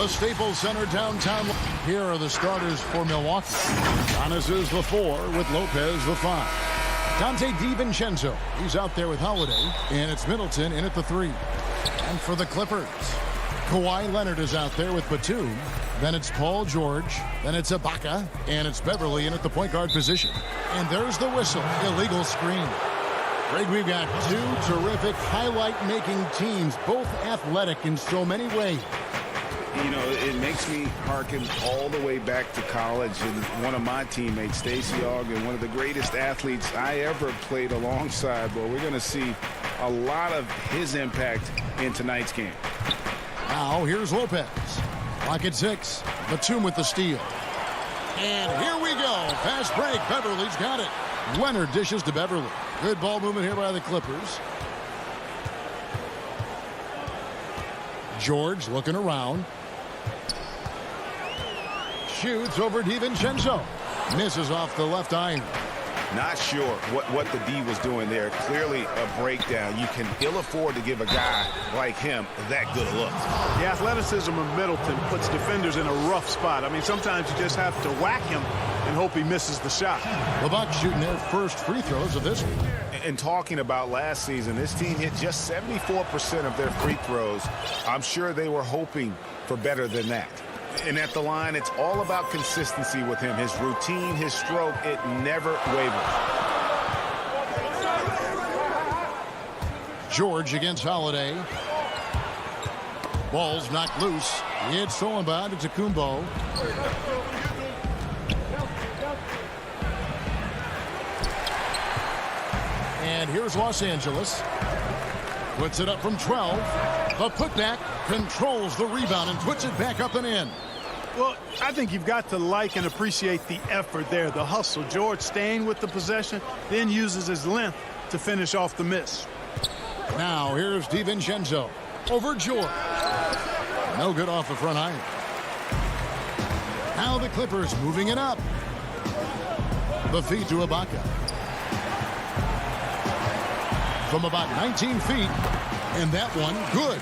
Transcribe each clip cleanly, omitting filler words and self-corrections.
The Staples Center downtown. Here are the starters for Milwaukee. Giannis is the 4 with Lopez the 5. Dante DiVincenzo, he's out there with Holiday, and it's Middleton in at the 3. And for the Clippers, Kawhi Leonard is out there with Batum. Then it's Paul George. Then it's Ibaka, and it's Beverly in at the point guard position. And there's the whistle. Illegal screen. Greg, we've got two terrific highlight-making teams, both athletic in so many ways. You know, it makes me hearken all the way back to college, and one of my teammates, Stacey Ogden, one of the greatest athletes I ever played alongside. But we're going to see a lot of his impact in tonight's game. Now here's Lopez. Clock at 6. Batum with the steal. And here we go. Fast break. Beverly's got it. Leonard dishes to Beverly. Good ball movement here by the Clippers. George looking around. Shoots over DiVincenzo. Misses off the left iron. Not sure what the D was doing there. Clearly a breakdown. You can ill afford to give a guy like him that good a look. The athleticism of Middleton puts defenders in a rough spot. I mean, sometimes you just have to whack him and hope he misses the shot. The Bucks shooting their first free throws of this week. And talking about last season, this team hit just 74% of their free throws. I'm sure they were hoping for better than that. And at the line, it's all about consistency with him. His routine, his stroke, it never wavers. George against Holiday. Ball's knocked loose. It's stolen by Antetokounmpo. And here's Los Angeles. Puts it up from 12. The putback controls the rebound and puts it back up and in. Well, I think you've got to like and appreciate the effort there, the hustle. George staying with the possession, then uses his length to finish off the miss. Now here's DiVincenzo over George. No good off the front iron. Now the Clippers moving it up. The feed to Ibaka. From about 19 feet, and that one good.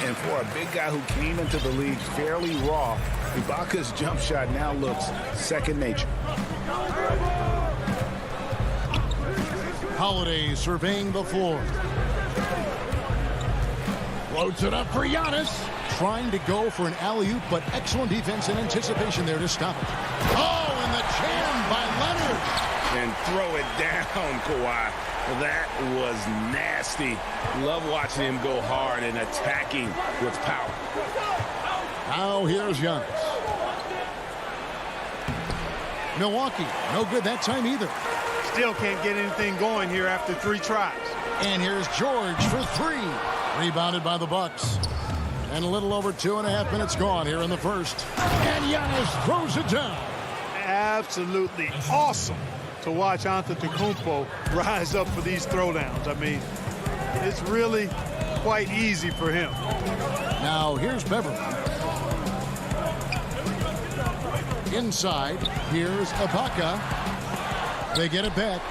And for a big guy who came into the league fairly raw, Ibaka's jump shot now looks second nature. Holiday surveying the floor. Floats it up for Giannis. Trying to go for an alley-oop, but excellent defense and anticipation there to stop it. Oh, and the jam by Leonard. And throw it down, Kawhi. That was nasty. Love watching him go hard and attacking with power. Now here's Giannis. Milwaukee, no good that time either. Still can't get anything going here after 3 tries. And here's George for 3. Rebounded by the Bucks. And a little over 2.5 minutes gone here in the first. And Giannis throws it down. Absolutely awesome to watch Antetokounmpo rise up for these throwdowns. I mean, it's really quite easy for him. Now here's Beverly. Inside, here's Ibaka. They get it back.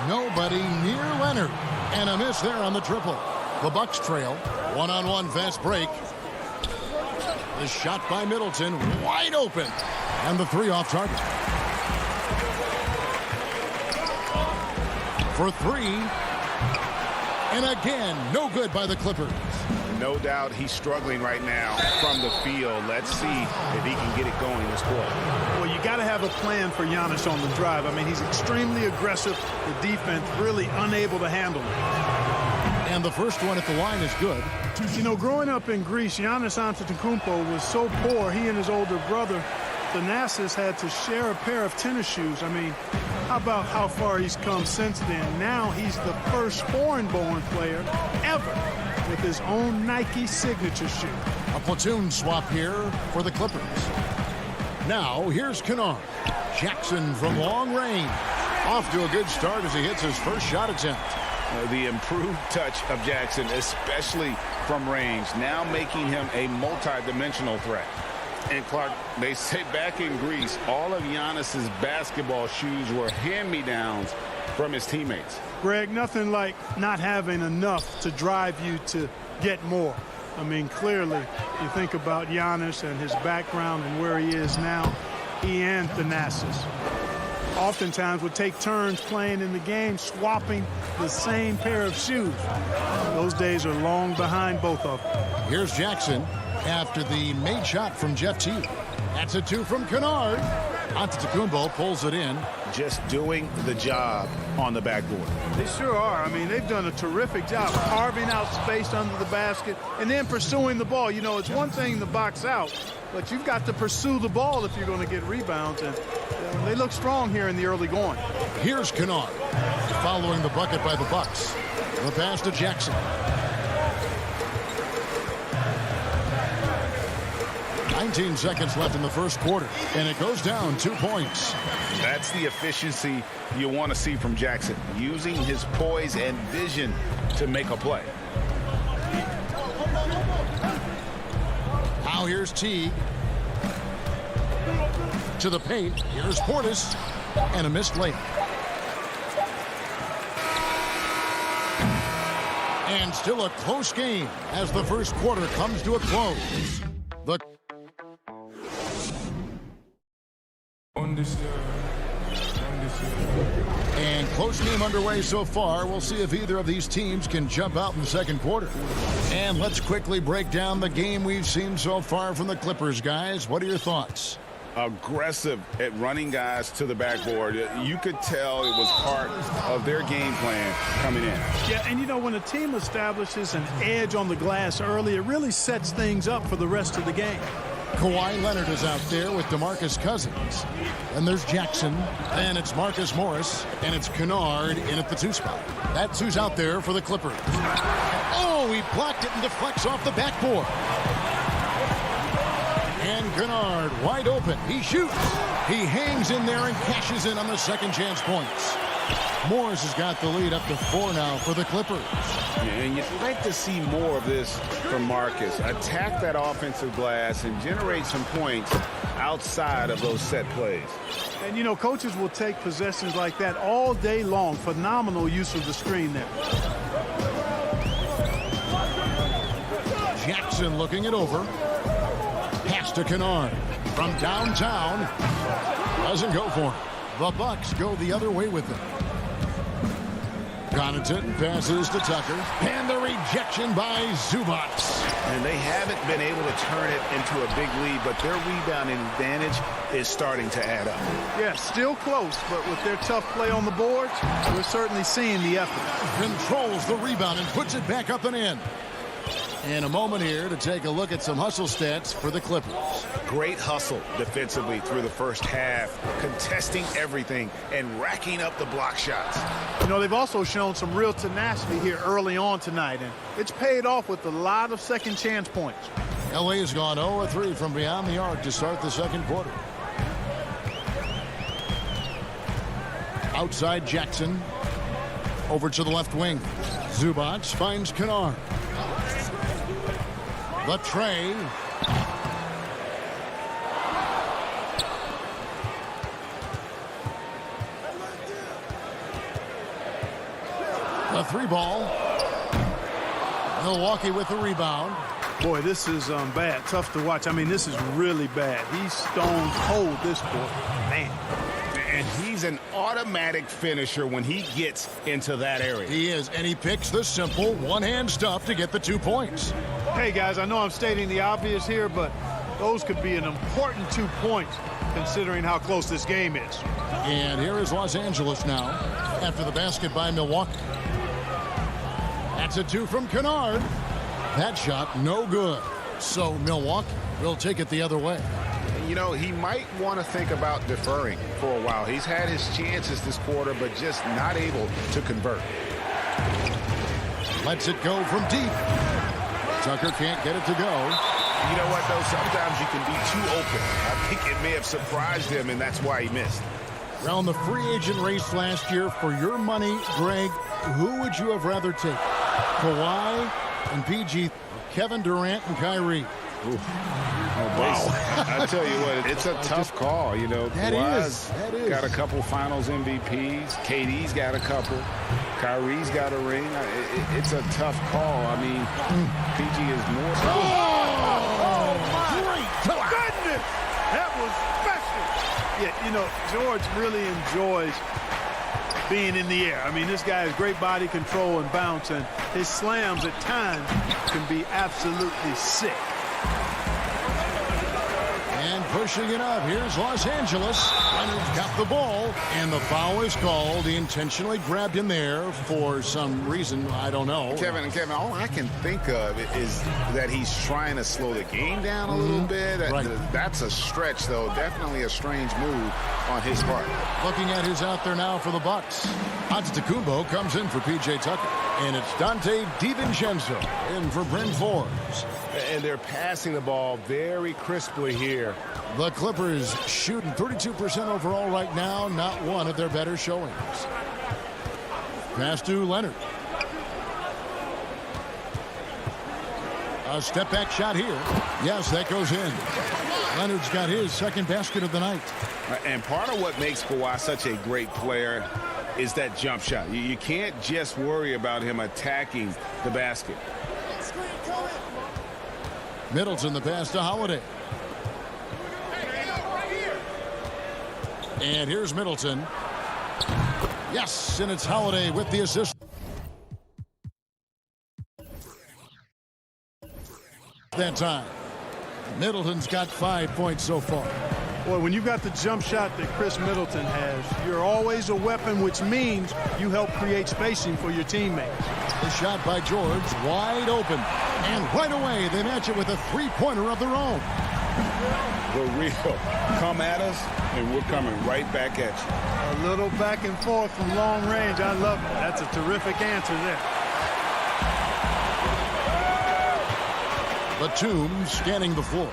Nobody near Leonard. And a miss there on the triple. The Bucks trail. One-on-one fast break. The shot by Middleton, wide open. And the 3 off target. For 3. And again, no good by the Clippers. No doubt he's struggling right now from the field. Let's see if he can get it going this quarter. Well, you got to have a plan for Giannis on the drive. I mean, he's extremely aggressive. The defense really unable to handle it. And the first one at the line is good. You know, growing up in Greece, Giannis Antetokounmpo was so poor, he and his older brother, Thanasis, had to share a pair of tennis shoes. I mean, how about how far he's come since then? Now he's the first foreign-born player ever with his own Nike signature shoe. A platoon swap here for the Clippers. Now here's Kennard. Jackson from long range. Off to a good start as he hits his first shot attempt. The improved touch of Jackson, especially from range, now making him a multi-dimensional threat. And Clark, they say back in Greece, all of Giannis's basketball shoes were hand-me-downs from his teammates. Greg, nothing like not having enough to drive you to get more. I mean, clearly, you think about Giannis and his background and where he is now, he and Thanasis oftentimes would take turns playing in the game, swapping the same pair of shoes. Those days are long behind both of them. Here's Jackson after the made shot from Jeff Teague. That's a 2 from Kennard. Antetokounmpo pulls it in. Just doing the job on the backboard. They sure are. I mean, they've done a terrific job carving out space under the basket and then pursuing the ball. You know, it's one thing to box out, but you've got to pursue the ball if you're going to get rebounds. And they look strong here in the early going. Here's Kennard following the bucket by the Bucks. The pass to Jackson. 19 seconds left in the first quarter, and it goes down 2 points. That's the efficiency you want to see from Jackson, using his poise and vision to make a play. Now here's Teague. To the paint. Here's Portis. And a missed layup. And still a close game as the first quarter comes to a close. The And close game underway so far. We'll see if either of these teams can jump out in the second quarter. And let's quickly break down the game we've seen so far from the Clippers, guys. What are your thoughts? Aggressive at running guys to the backboard. You could tell it was part of their game plan coming in. Yeah, and you know, when a team establishes an edge on the glass early, it really sets things up for the rest of the game. Kawhi Leonard is out there with DeMarcus Cousins. And there's Jackson. And it's Marcus Morris. And it's Kennard in at the 2 spot. That's who's out there for the Clippers. Oh, he blocked it and deflects off the backboard. And Kennard wide open. He shoots. He hangs in there and cashes in on the second chance points. Morris has got the lead up to 4 now for the Clippers. And you'd like to see more of this from Marcus. Attack that offensive glass and generate some points outside of those set plays. And, you know, coaches will take possessions like that all day long. Phenomenal use of the screen there. Jackson looking it over. Pass to Kennard from downtown. Doesn't go for him. The Bucks go the other way with it. Connaughton passes to Tucker. And the rejection by Zubac. And they haven't been able to turn it into a big lead, but their rebounding advantage is starting to add up. Yeah, still close, but with their tough play on the boards, we're certainly seeing the effort. Controls the rebound and puts it back up and in. And a moment here to take a look at some hustle stats for the Clippers. Great hustle defensively through the first half, contesting everything and racking up the block shots. You know, they've also shown some real tenacity here early on tonight, and it's paid off with a lot of second chance points. LA has gone 0-3 from beyond the arc to start the second quarter. Outside Jackson. Over to the left wing. Zubac finds Kennard. The tray. The three ball. Milwaukee with the rebound. Boy, this is bad. Tough to watch. I mean, this is really bad. He's stone cold this quarter. Man. And he's an automatic finisher when he gets into that area. He is, and he picks the simple one-hand stuff to get the 2 points. Hey, guys, I know I'm stating the obvious here, but those could be an important 2 points considering how close this game is. And here is Los Angeles now after the basket by Milwaukee. That's a 2 from Kennard. That shot no good. So Milwaukee will take it the other way. You know, he might want to think about deferring for a while. He's had his chances this quarter, but just not able to convert. Lets it go from deep. Tucker can't get it to go. You know what, though? Sometimes you can be too open. I think it may have surprised him, and that's why he missed. Around the free agent race last year, for your money, Greg, who would you have rather take? Kawhi and PG, Kevin Durant and Kyrie. Ooh. Wow. I tell you what, it's a tough call. You know, Kawhi's got a couple finals MVPs. KD's got a couple. Kyrie's got a ring. It's a tough call. I mean, PG is more. Oh my goodness! That was special. Yeah, you know, George really enjoys being in the air. I mean, this guy has great body control and bounce, and his slams at times can be absolutely sick. And pushing it up. Here's Los Angeles. Leonard's got the ball, and the foul is called. He intentionally grabbed him there for some reason. I don't know. Kevin, all I can think of is that he's trying to slow the game down a little bit. Right. That's a stretch, though. Definitely a strange move on his part. Looking at who's out there now for the Bucks. Antetokounmpo comes in for P.J. Tucker. And it's Dante DiVincenzo in for Bryn Forbes. And they're passing the ball very crisply here. The Clippers shooting 32% overall right now. Not one of their better showings. Pass to Leonard. A step back shot here. Yes, that goes in. Leonard's got his second basket of the night. And part of what makes Kawhi such a great player is that jump shot. You can't just worry about him attacking the basket. Middleton the pass to Holiday. And here's Middleton. Yes, and it's Holiday with the assist. That time. Middleton's got 5 points so far. Boy, when you've got the jump shot that Chris Middleton has, you're always a weapon, which means you help create spacing for your teammates. The shot by George, wide open. And right away, they match it with a three-pointer of their own. The real come at us, and we're coming right back at you. A little back and forth from long range. I love it. That's a terrific answer there. Batum scanning the floor.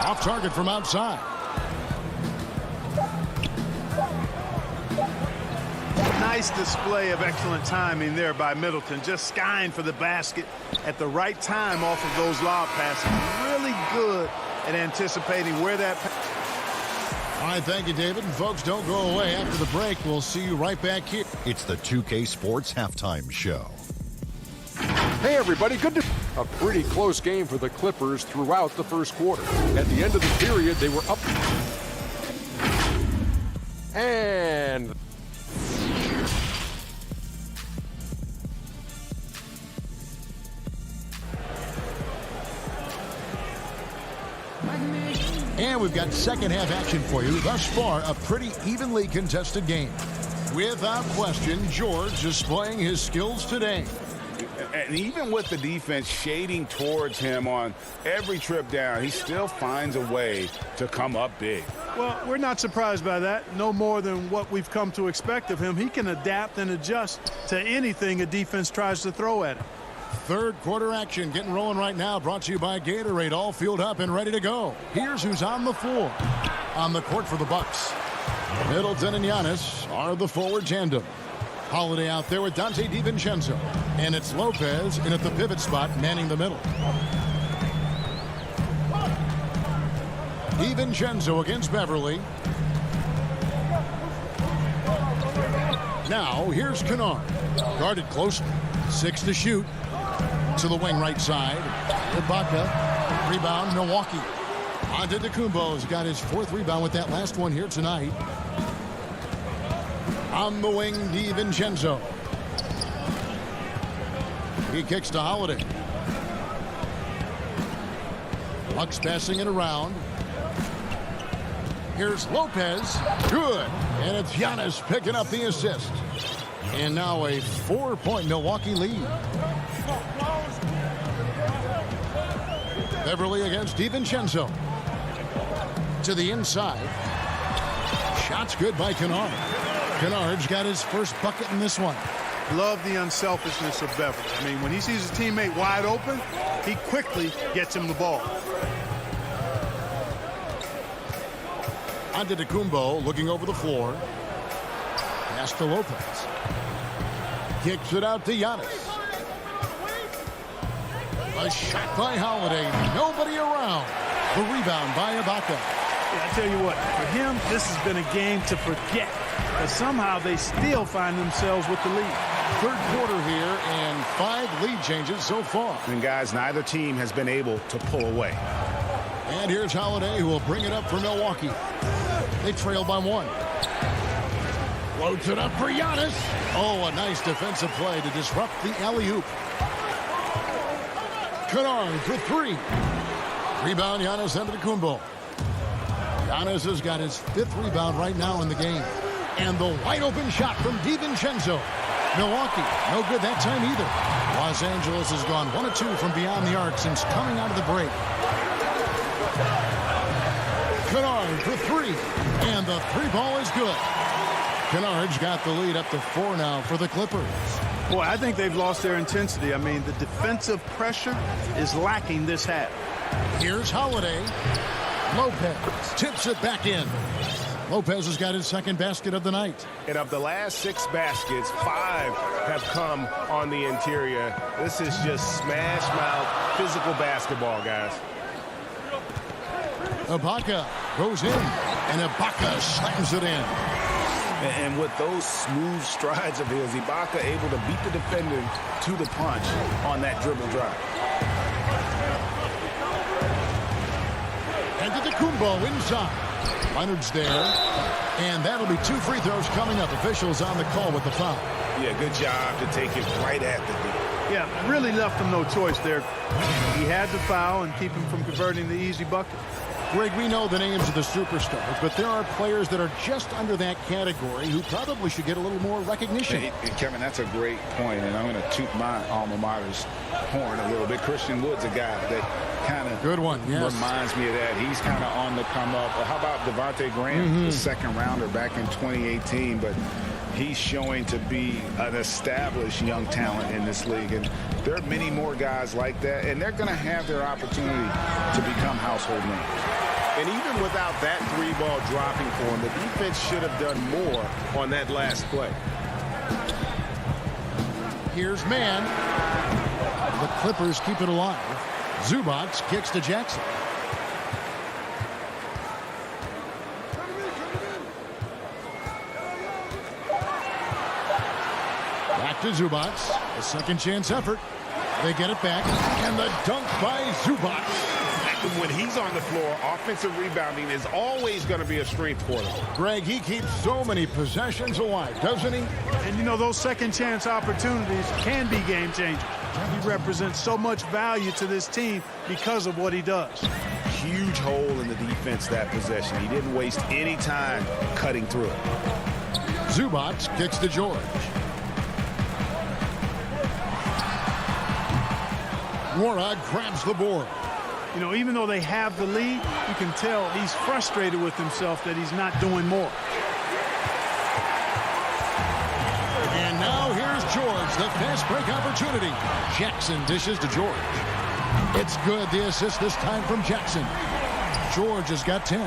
Off target from outside. Nice display of excellent timing there by Middleton. Just skying for the basket at the right time off of those lob passes. Really good at anticipating where that. All right, thank you, David. And folks, don't go away. After the break, we'll see you right back here. It's the 2K Sports Halftime Show. Hey, everybody. Good to... A pretty close game for the Clippers throughout the first quarter. At the end of the period, they were up. And we've got second half action for you. Thus far, a pretty evenly contested game. Without question, George displaying his skills today. And even with the defense shading towards him on every trip down, he still finds a way to come up big. Well, we're not surprised by that. No more than what we've come to expect of him. He can adapt and adjust to anything a defense tries to throw at him. Third quarter action getting rolling right now. Brought to you by Gatorade. All fueled up and ready to go. Here's who's on the floor. On the court for the Bucks, Middleton and Giannis are the forward tandem. Holiday out there with Dante DiVincenzo. And it's Lopez in at the pivot spot, manning the middle. DiVincenzo against Beverly. Now here's Kennard. Guarded closely. 6 to shoot. To the wing right side. Ibaka. Rebound, Milwaukee. Antetokounmpo's got his 4th rebound with that last one here tonight. On the wing, DiVincenzo. He kicks to Holiday. Bucks passing it around. Here's Lopez. Good. And it's Giannis picking up the assist. And now a 4-point Milwaukee lead. Beverly against DiVincenzo. To the inside. Shots good by Kennard. Kennard's got his first bucket in this one. Love the unselfishness of Beverly. I mean, when he sees his teammate wide open, he quickly gets him the ball. Antetokounmpo looking over the floor. Pass to Lopez. Kicks it out to Giannis. A shot by Holiday. Nobody around. The rebound by Ibaka. Yeah, I tell you what, for him, this has been a game to forget. But somehow they still find themselves with the lead. Third quarter here and 5 lead changes so far. And guys, neither team has been able to pull away. And here's Holiday, who will bring it up for Milwaukee. They trail by 1. Floats it up for Giannis. Oh, a nice defensive play to disrupt the alley-oop. Kennard for 3. Rebound, Giannis Antetokounmpo. Giannis has got his 5th rebound right now in the game. And the wide-open shot from DiVincenzo. Milwaukee, no good that time either. Los Angeles has gone 1 of 2 from beyond the arc since coming out of the break. Kennard for 3. And the 3-ball is good. Kennard's got the lead up to 4 now for the Clippers. Boy, I think they've lost their intensity. I mean, the defensive pressure is lacking this half. Here's Holiday. Lopez tips it back in. Lopez has got his 2nd basket of the night. And of the last 6 baskets, 5 have come on the interior. This is just smash mouth physical basketball, guys. Ibaka goes in, and Ibaka slams it in. And with those smooth strides of his, Ibaka able to beat the defender to the punch on that dribble drive. Antetokounmpo inside. Leonard's there. And that'll be 2 free throws coming up. Officials on the call with the foul. Yeah, good job to take it right at the D. Yeah, really left him no choice there. He had to foul and keep him from converting the easy bucket. Greg, we know the names of the superstars, but there are players that are just under that category who probably should get a little more recognition. Hey, Kevin, that's a great point, and I'm going to toot my alma mater's horn a little bit. Christian Wood's a guy that kind of reminds me of that. He's kind of on the come up. How about Devontae Graham, the 2nd rounder back in 2018, but he's showing to be an established young talent in this league, and there are many more guys like that, and they're going to have their opportunity to become household names. And even without that 3-ball dropping for him, the defense should have done more on that last play. Here's man. The Clippers keep it alive. Zubac kicks to Jackson. Back to Zubac. A 2nd chance effort. They get it back. And the dunk by Zubac. When he's on the floor, offensive rebounding is always going to be a strength for them. Greg, he keeps so many possessions alive, doesn't he? And, you know, those second chance opportunities can be game changers. He represents so much value to this team because of what he does. Huge hole in the defense that possession. He didn't waste any time cutting through it. Zubac kicks to George. Warnock grabs the board. You know, even though they have the lead, you can tell he's frustrated with himself that he's not doing more. And now here's George, the fast break opportunity. Jackson dishes to George. It's good, the assist this time from Jackson. George has got 10.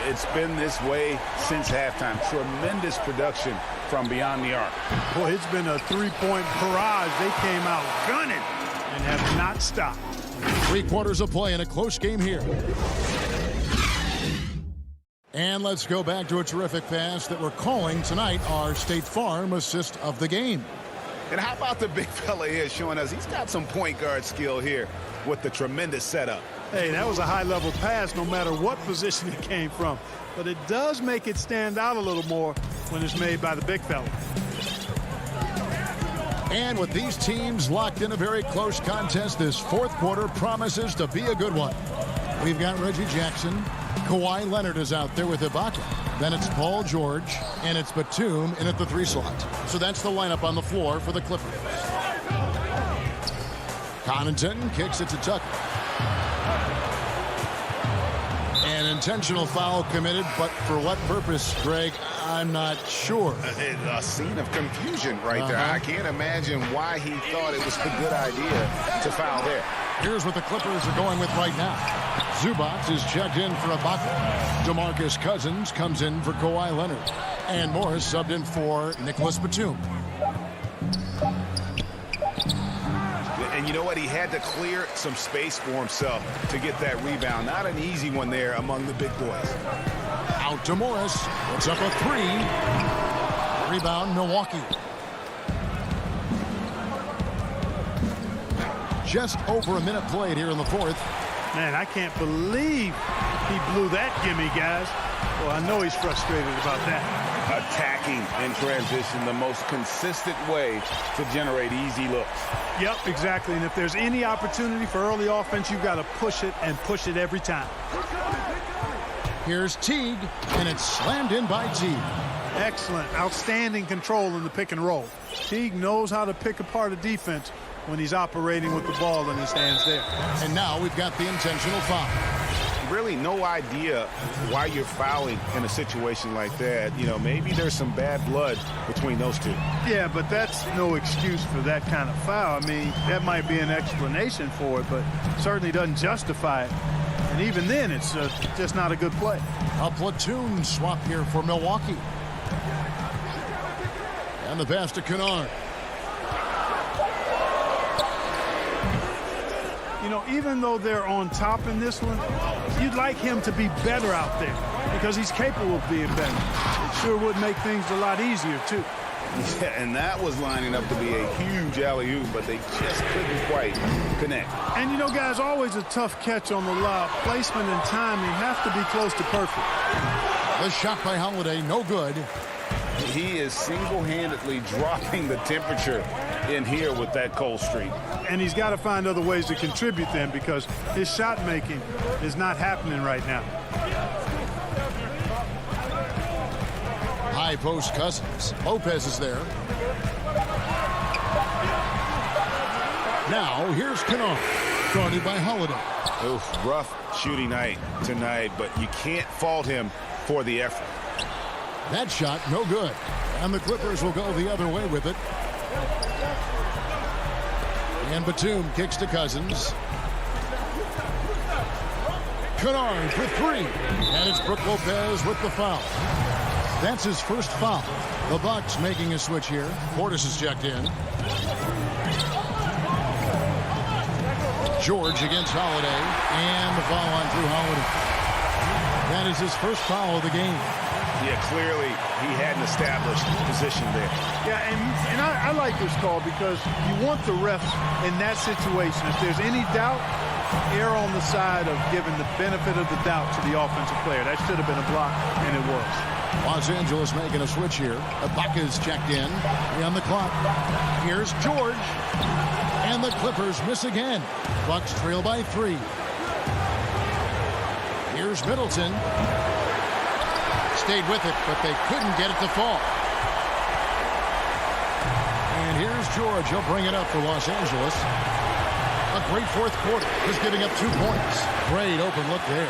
It's been this way since halftime. Tremendous production from beyond the arc. Boy, it's been a three-point barrage. They came out gunning and have not stopped. 3 quarters of play in a close game here. And let's go back to a terrific pass that we're calling tonight our State Farm assist of the game. And how about the big fella here showing us he's got some point guard skill here with the tremendous setup. Hey, that was a high-level pass no matter what position it came from. But it does make it stand out a little more when it's made by the big fella. And with these teams locked in a very close contest, this fourth quarter promises to be a good one. We've got Reggie Jackson. Kawhi Leonard is out there with Ibaka. Then it's Paul George, and it's Batum in at the 3 slot. So that's the lineup on the floor for the Clippers. Connaughton kicks it to Tucker. An intentional foul committed, but for what purpose, Greg? I'm not sure. A scene of confusion right there. I can't imagine why he thought it was a good idea to foul there. Here's what the Clippers are going with right now. Zubac is checked in for Ibaka. DeMarcus Cousins comes in for Kawhi Leonard. And Morris subbed in for Nicholas Batum. And you know what? He had to clear some space for himself to get that rebound. Not an easy one there among the big boys. Out to Morris. Puts up a 3. Rebound, Milwaukee. Just over a minute played here in the fourth. Man, I can't believe he blew that gimme, guys. Well, I know he's frustrated about that. Attacking in transition, the most consistent way to generate easy looks. Yep, exactly. And if there's any opportunity for early offense, you've got to push it and push it every time. Here's Teague, and it's slammed in by Teague. Excellent. Outstanding control in the pick and roll. Teague knows how to pick apart a defense when he's operating with the ball in his hands there. And now we've got the intentional foul. Really no idea why you're fouling in a situation like that. You know, maybe there's some bad blood between those two. Yeah, but that's no excuse for that kind of foul. I mean, that might be an explanation for it, but certainly doesn't justify it. And even then, it's just not a good play. A platoon swap here for Milwaukee. And the pass to Kennard. You know, even though they're on top in this one, you'd like him to be better out there because he's capable of being better. It sure would make things a lot easier, too. Yeah, and that was lining up to be a huge alley-oop, but they just couldn't quite connect. And, you know, guys, always a tough catch on the lob. Placement and timing have to be close to perfect. The shot by Holiday, no good. He is single-handedly dropping the temperature in here with that cold streak. And he's got to find other ways to contribute then because his shot making is not happening right now. High post Cousins. Lopez is there. Now here's Kennard, guarded by Holiday. Oof, rough shooting night tonight, but you can't fault him for the effort. That shot, no good. And the Clippers will go the other way with it. And Batum kicks to Cousins. Kennard for 3. And it's Brook Lopez with the foul. That's his first foul. The Bucks making a switch here. Portis is checked in. George against Holiday. And the foul on Drew Holiday. That is his first foul of the game. Yeah, clearly he hadn't established position there. Yeah, and I like this call because you want the refs in that situation. If there's any doubt, err on the side of giving the benefit of the doubt to the offensive player. That should have been a block, and it was. Los Angeles making a switch here. Ibaka's checked in. 3 on the clock. Here's George. And the Clippers miss again. Bucks trail by 3. Here's Middleton. Stayed with it, but they couldn't get it to fall. And here's George. He'll bring it up for Los Angeles. A great fourth quarter. Just giving up 2 points. Great open look there.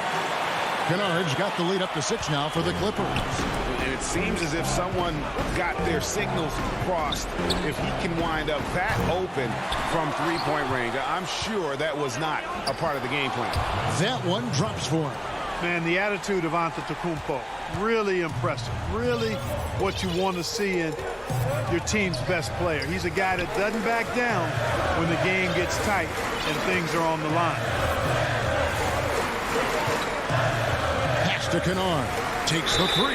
Kennard's got the lead up to 6 now for the Clippers. And it seems as if someone got their signals crossed. If he can wind up that open from three-point range, I'm sure that was not a part of the game plan. That one drops for him. Man, the attitude of Antetokounmpo, really impressive. Really what you want to see in your team's best player. He's a guy that doesn't back down when the game gets tight and things are on the line. To Kennard. Takes the 3.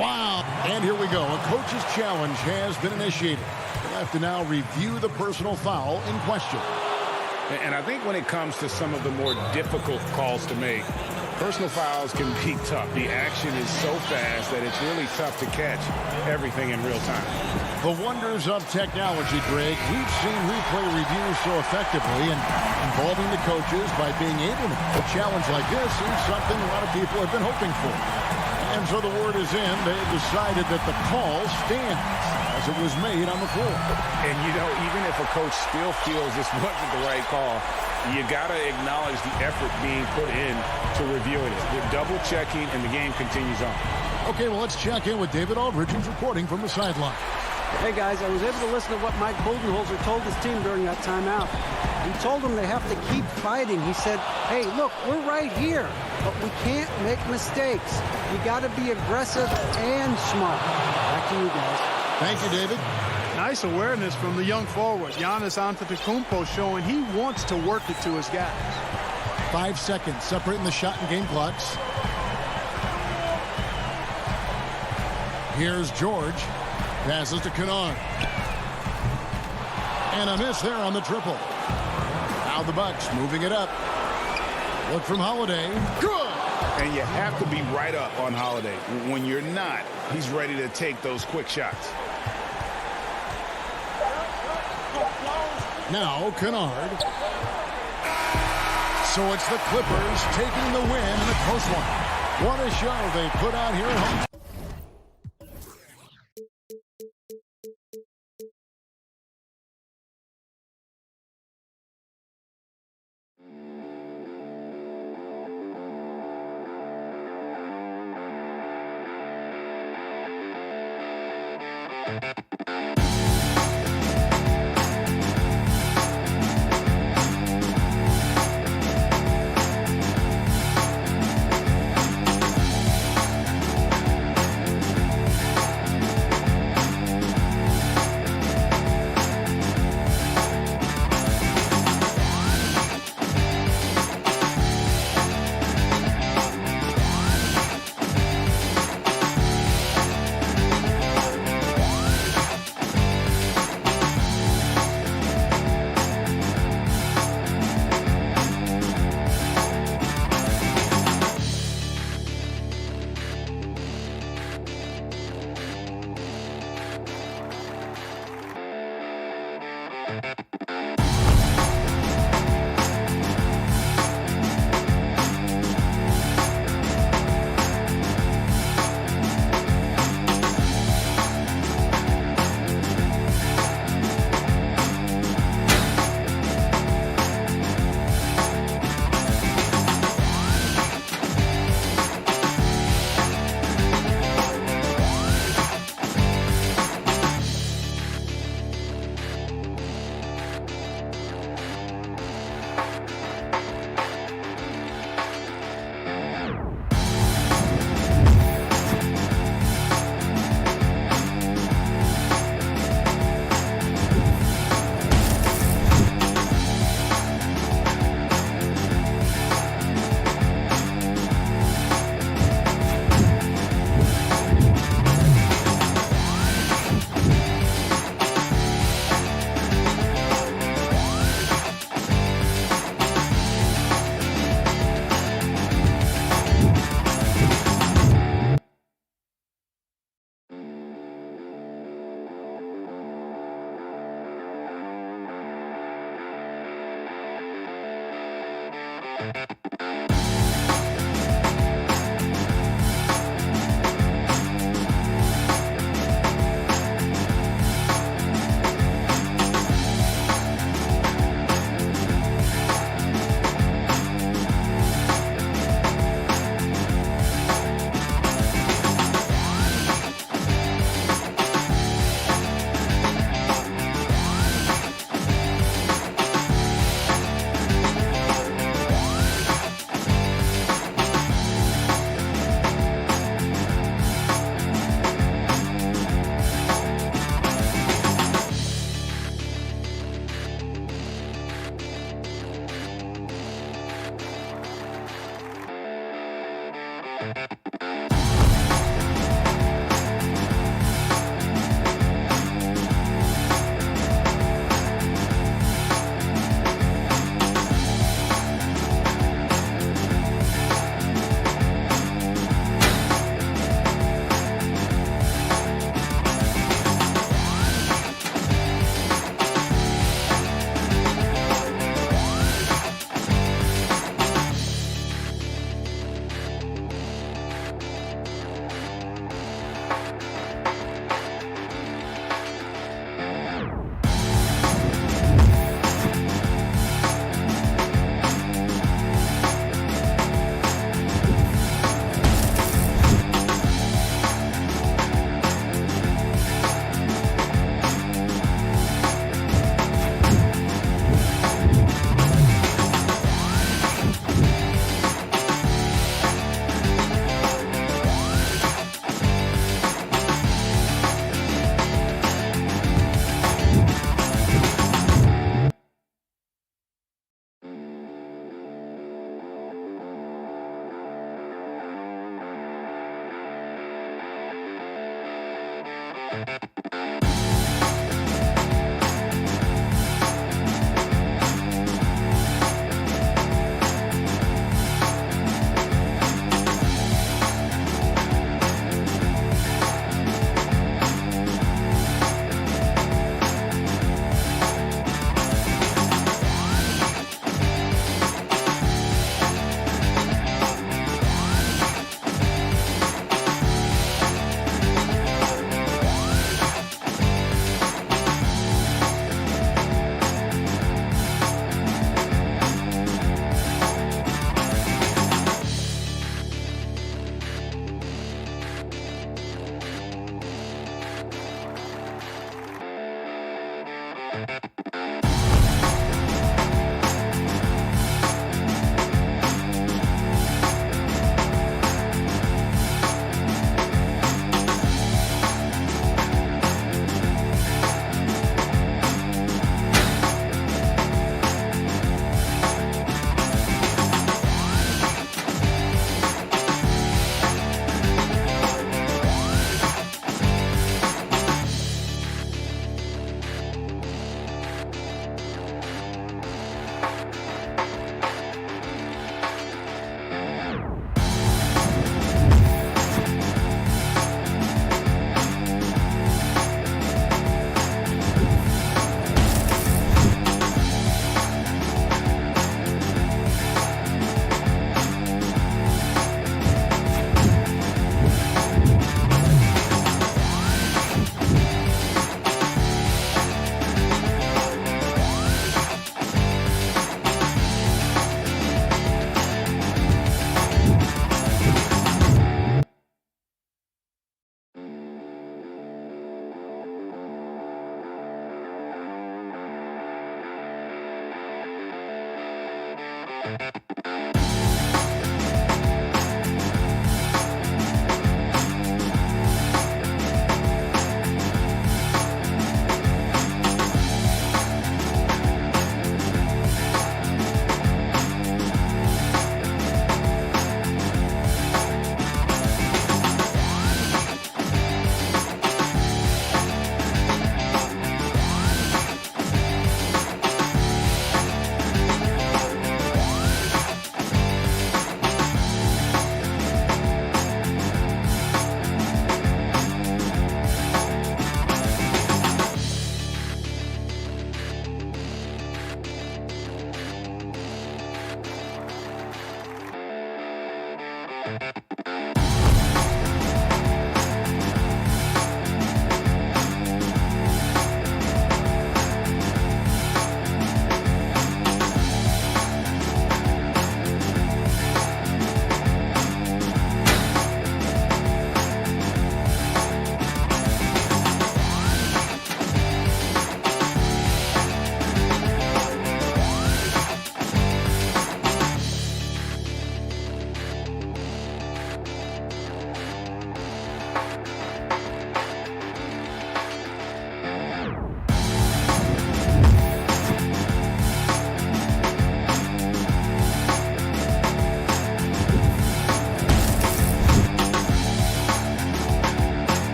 Wow. And here we go. A coach's challenge has been initiated. They'll have to now review the personal foul in question. And I think when it comes to some of the more difficult calls to make, personal fouls can be tough. The action is so fast that it's really tough to catch everything in real time. The wonders of technology, Greg. We've seen replay reviews so effectively and involving the coaches by being able to. A challenge like this is something a lot of people have been hoping for. And so the word is in. They've decided that the call stands as it was made on the floor. And, you know, even if a coach still feels this wasn't the right call, you got to acknowledge the effort being put in to reviewing it. They're double-checking, and the game continues on. Okay, well, let's check in with David Aldridge, who's reporting from the sideline. Hey, guys, I was able to listen to what Mike Budenholzer told his team during that timeout. He told them they have to keep fighting. He said, hey, look, we're right here, but we can't make mistakes. You got to be aggressive and smart. Back to you guys. Thank you, David. Nice awareness from the young forward. Giannis Antetokounmpo showing he wants to work it to his guys. 5 seconds separating the shot and game clocks. Here's George. Passes to Kennard. And a miss there on the triple. Now the Bucks moving it up. Look from Holiday. Good! And you have to be right up on Holiday. When you're not, he's ready to take those quick shots. Now Kennard. So it's the Clippers taking the win in a close one. What a show they put out here at home.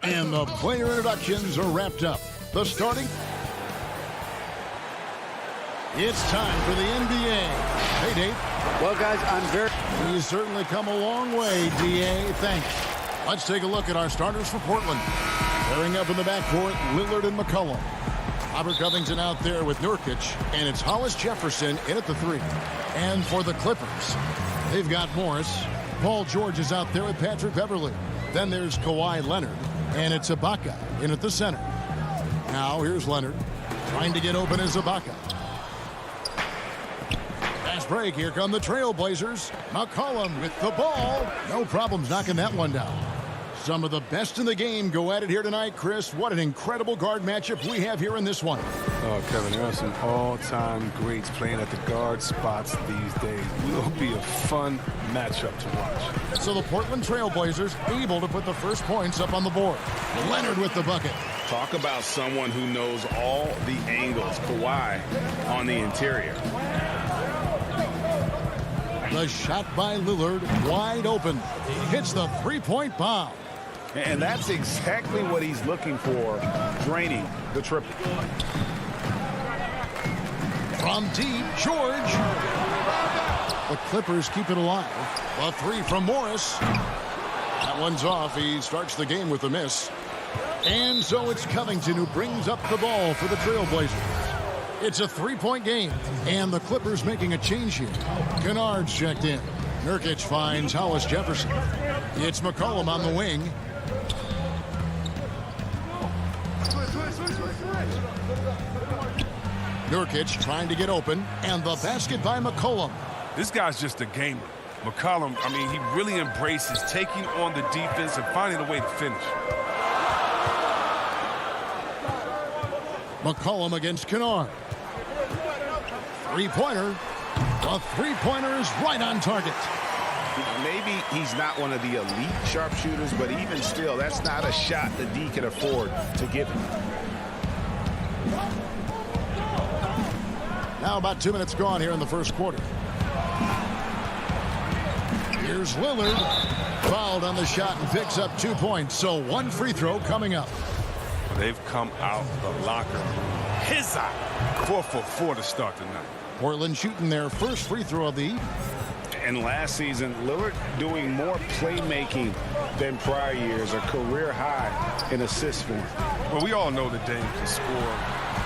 And the player introductions are wrapped up. The starting. It's time for the NBA. Hey, Dave. Well, guys, He's certainly come a long way, D.A. Thanks. Let's take a look at our starters for Portland. Pairing up in the backcourt, Lillard and McCollum. Robert Covington out there with Nurkic, and it's Hollis Jefferson in at the 3. And for the Clippers, they've got Morris. Paul George is out there with Patrick Beverley. Then there's Kawhi Leonard, and it's Ibaka in at the center. Now here's Leonard trying to get open as Ibaka. Fast break. Here come the Trailblazers. McCollum with the ball. No problems knocking that one down. Some of the best in the game go at it here tonight. Chris, what an incredible guard matchup we have here in this one. Oh, Kevin, there are some all-time greats playing at the guard spots these days. Will be a fun matchup to watch. So the Portland Trailblazers able to put the first points up on the board. Leonard with the bucket. Talk about someone who knows all the angles. Kawhi on the interior. The shot by Lillard, wide open. He hits the three-point bomb. And that's exactly what he's looking for, draining the triple. From deep, George. The Clippers keep it alive. A 3 from Morris. That one's off. He starts the game with a miss. And so it's Covington who brings up the ball for the Trailblazers. It's a 3-point game, and the Clippers making a change here. Kennard's checked in. Nurkic finds Hollis Jefferson. It's McCollum on the wing. Nurkic trying to get open, and the basket by McCollum. This guy's just a gamer. McCollum, I mean, he really embraces taking on the defense and finding a way to finish. McCollum against Kennard. Three-pointer. The three-pointer is right on target. Maybe he's not one of the elite sharpshooters, but even still, that's not a shot that D can afford to give him. Now about 2 minutes gone here in the first quarter. Here's Lillard. Fouled on the shot and picks up 2 points. So one free throw coming up. They've come out the locker room. His eye. 4 for 4 to start tonight. Portland shooting their first free throw of the evening. And last season, Lillard doing more playmaking than prior years, a career high in assist form. Well, we all know that Dame can score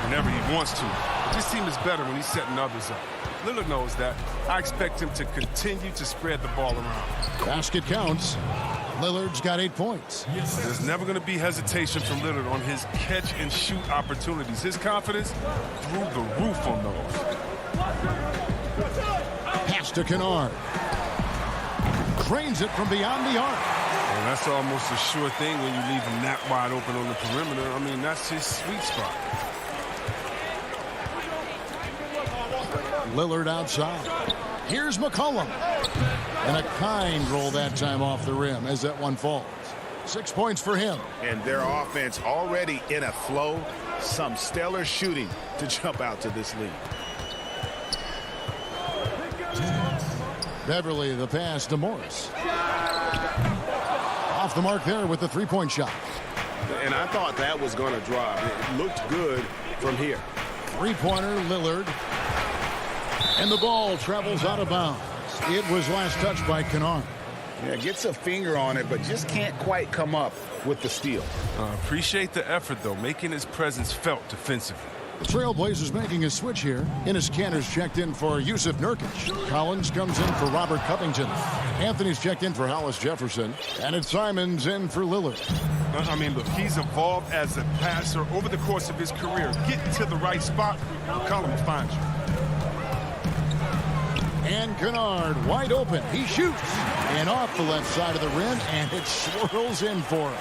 whenever he wants to. But this team is better when he's setting others up. Lillard knows that. I expect him to continue to spread the ball around. Basket counts. Lillard's got 8 points. There's never going to be hesitation from Lillard on his catch-and-shoot opportunities. His confidence through the roof on those. Pass to Kennard. Drains it from beyond the arc. And that's almost a sure thing when you leave him that wide open on the perimeter. I mean, that's his sweet spot. Lillard outside. Here's McCollum. And a kind roll that time off the rim as that one falls. 6 points for him. And their offense already in a flow. Some stellar shooting to jump out to this lead. Beverly, the pass to Morris. Off the mark there with the three-point shot. And I thought that was going to drop. It looked good from here. Three-pointer, Lillard. And the ball travels out of bounds. It was last touched by Kennard. Yeah, gets a finger on it, but just can't quite come up with the steal. Appreciate the effort, though, making his presence felt defensively. The Trailblazers making a switch here. Enes Kanter's checked in for Yusuf Nurkic. Collins comes in for Robert Covington. Anthony's checked in for Hollis Jefferson. And it's Simons in for Lillard. I mean, look, he's evolved as a passer over the course of his career. Get to the right spot, Collins finds you. And Kennard wide open. He shoots. And off the left side of the rim, and it swirls in for him.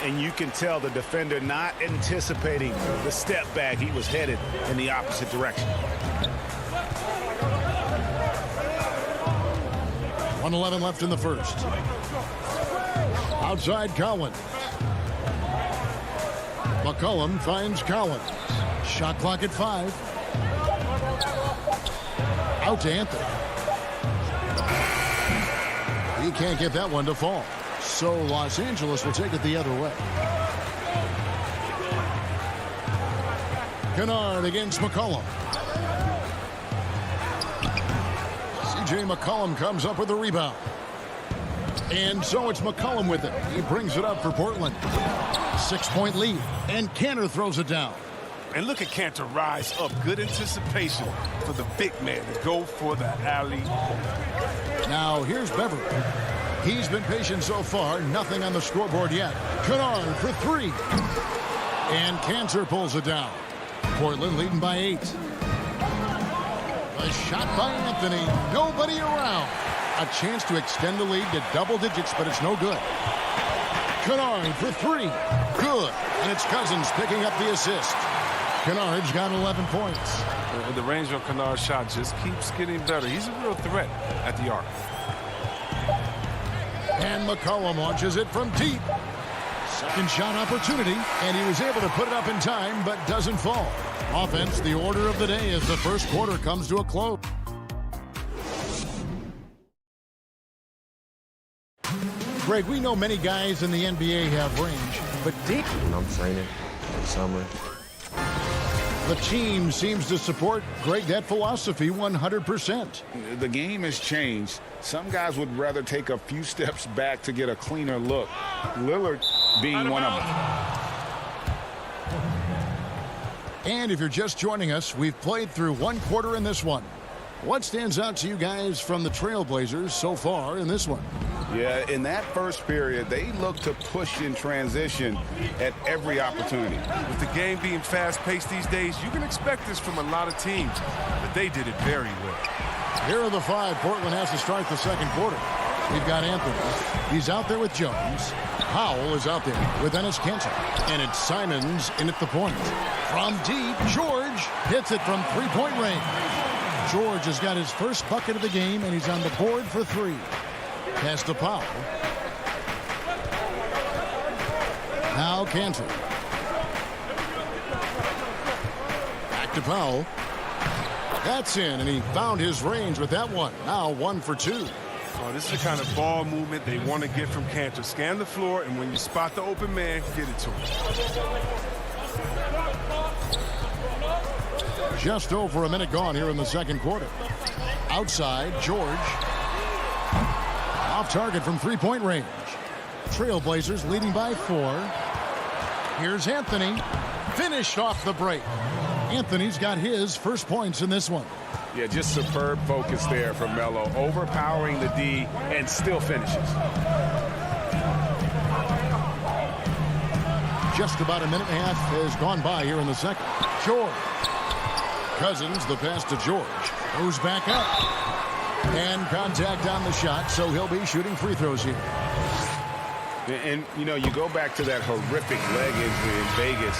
And you can tell the defender not anticipating the step back. He was headed in the opposite direction. 1:11 left in the first. Outside Collins. McCollum finds Collins. Shot clock at 5. Out to Anthony. He can't get that one to fall. So Los Angeles will take it the other way. Kennard against McCollum. C.J. McCollum comes up with the rebound. And so it's McCollum with it. He brings it up for Portland. 6-point lead. And Kanter throws it down. And look at Kanter rise up. Good anticipation for the big man to go for the alley. Now here's Beverly. He's been patient so far. Nothing on the scoreboard yet. Kennard for 3. And Kanter pulls it down. Portland leading by 8. A shot by Anthony. Nobody around. A chance to extend the lead to double digits, but it's no good. Kennard for 3. Good. And it's Cousins picking up the assist. Kennard's got 11 points. The range on Kennard's shot just keeps getting better. He's a real threat at the arc. And McCollum launches it from deep. Second shot opportunity, and he was able to put it up in time, but doesn't fall. Offense, the order of the day as the first quarter comes to a close. Greg, we know many guys in the NBA have range, but deep. When I'm training in the summer. The team seems to support, Greg, that philosophy 100%. The game has changed. Some guys would rather take a few steps back to get a cleaner look. Lillard being one of them. And if you're just joining us, we've played through one quarter in this one. What stands out to you guys from the Trailblazers so far in this one? Yeah, in that first period, they looked to push in transition at every opportunity. With the game being fast-paced these days, you can expect this from a lot of teams, but they did it very well. Here are the 5 Portland has to start the second quarter. We've got Anthony. He's out there with Jones. Powell is out there with Enes Kanter. And it's Simons in at the point. From deep, George hits it from 3-point range. George has got his first bucket of the game, and he's on the board for 3. Pass to Powell. Now Kanter. Back to Powell. That's in, and he found his range with that one. Now 1 for 2. Oh, this is the kind of ball movement they want to get from Kanter. Scan the floor, and when you spot the open man, get it to him. Just over a minute gone here in the second quarter. Outside, George. Off target from three-point range. Trailblazers leading by 4. Here's Anthony. Finished off the break. Anthony's got his first points in this one. Yeah, just superb focus there from Melo. Overpowering the D and still finishes. Just about a minute and a half has gone by here in the second. George. Cousins, the pass to George. Goes back up. And contact on the shot, so he'll be shooting free throws here. And, you know, you go back to that horrific leg injury in Vegas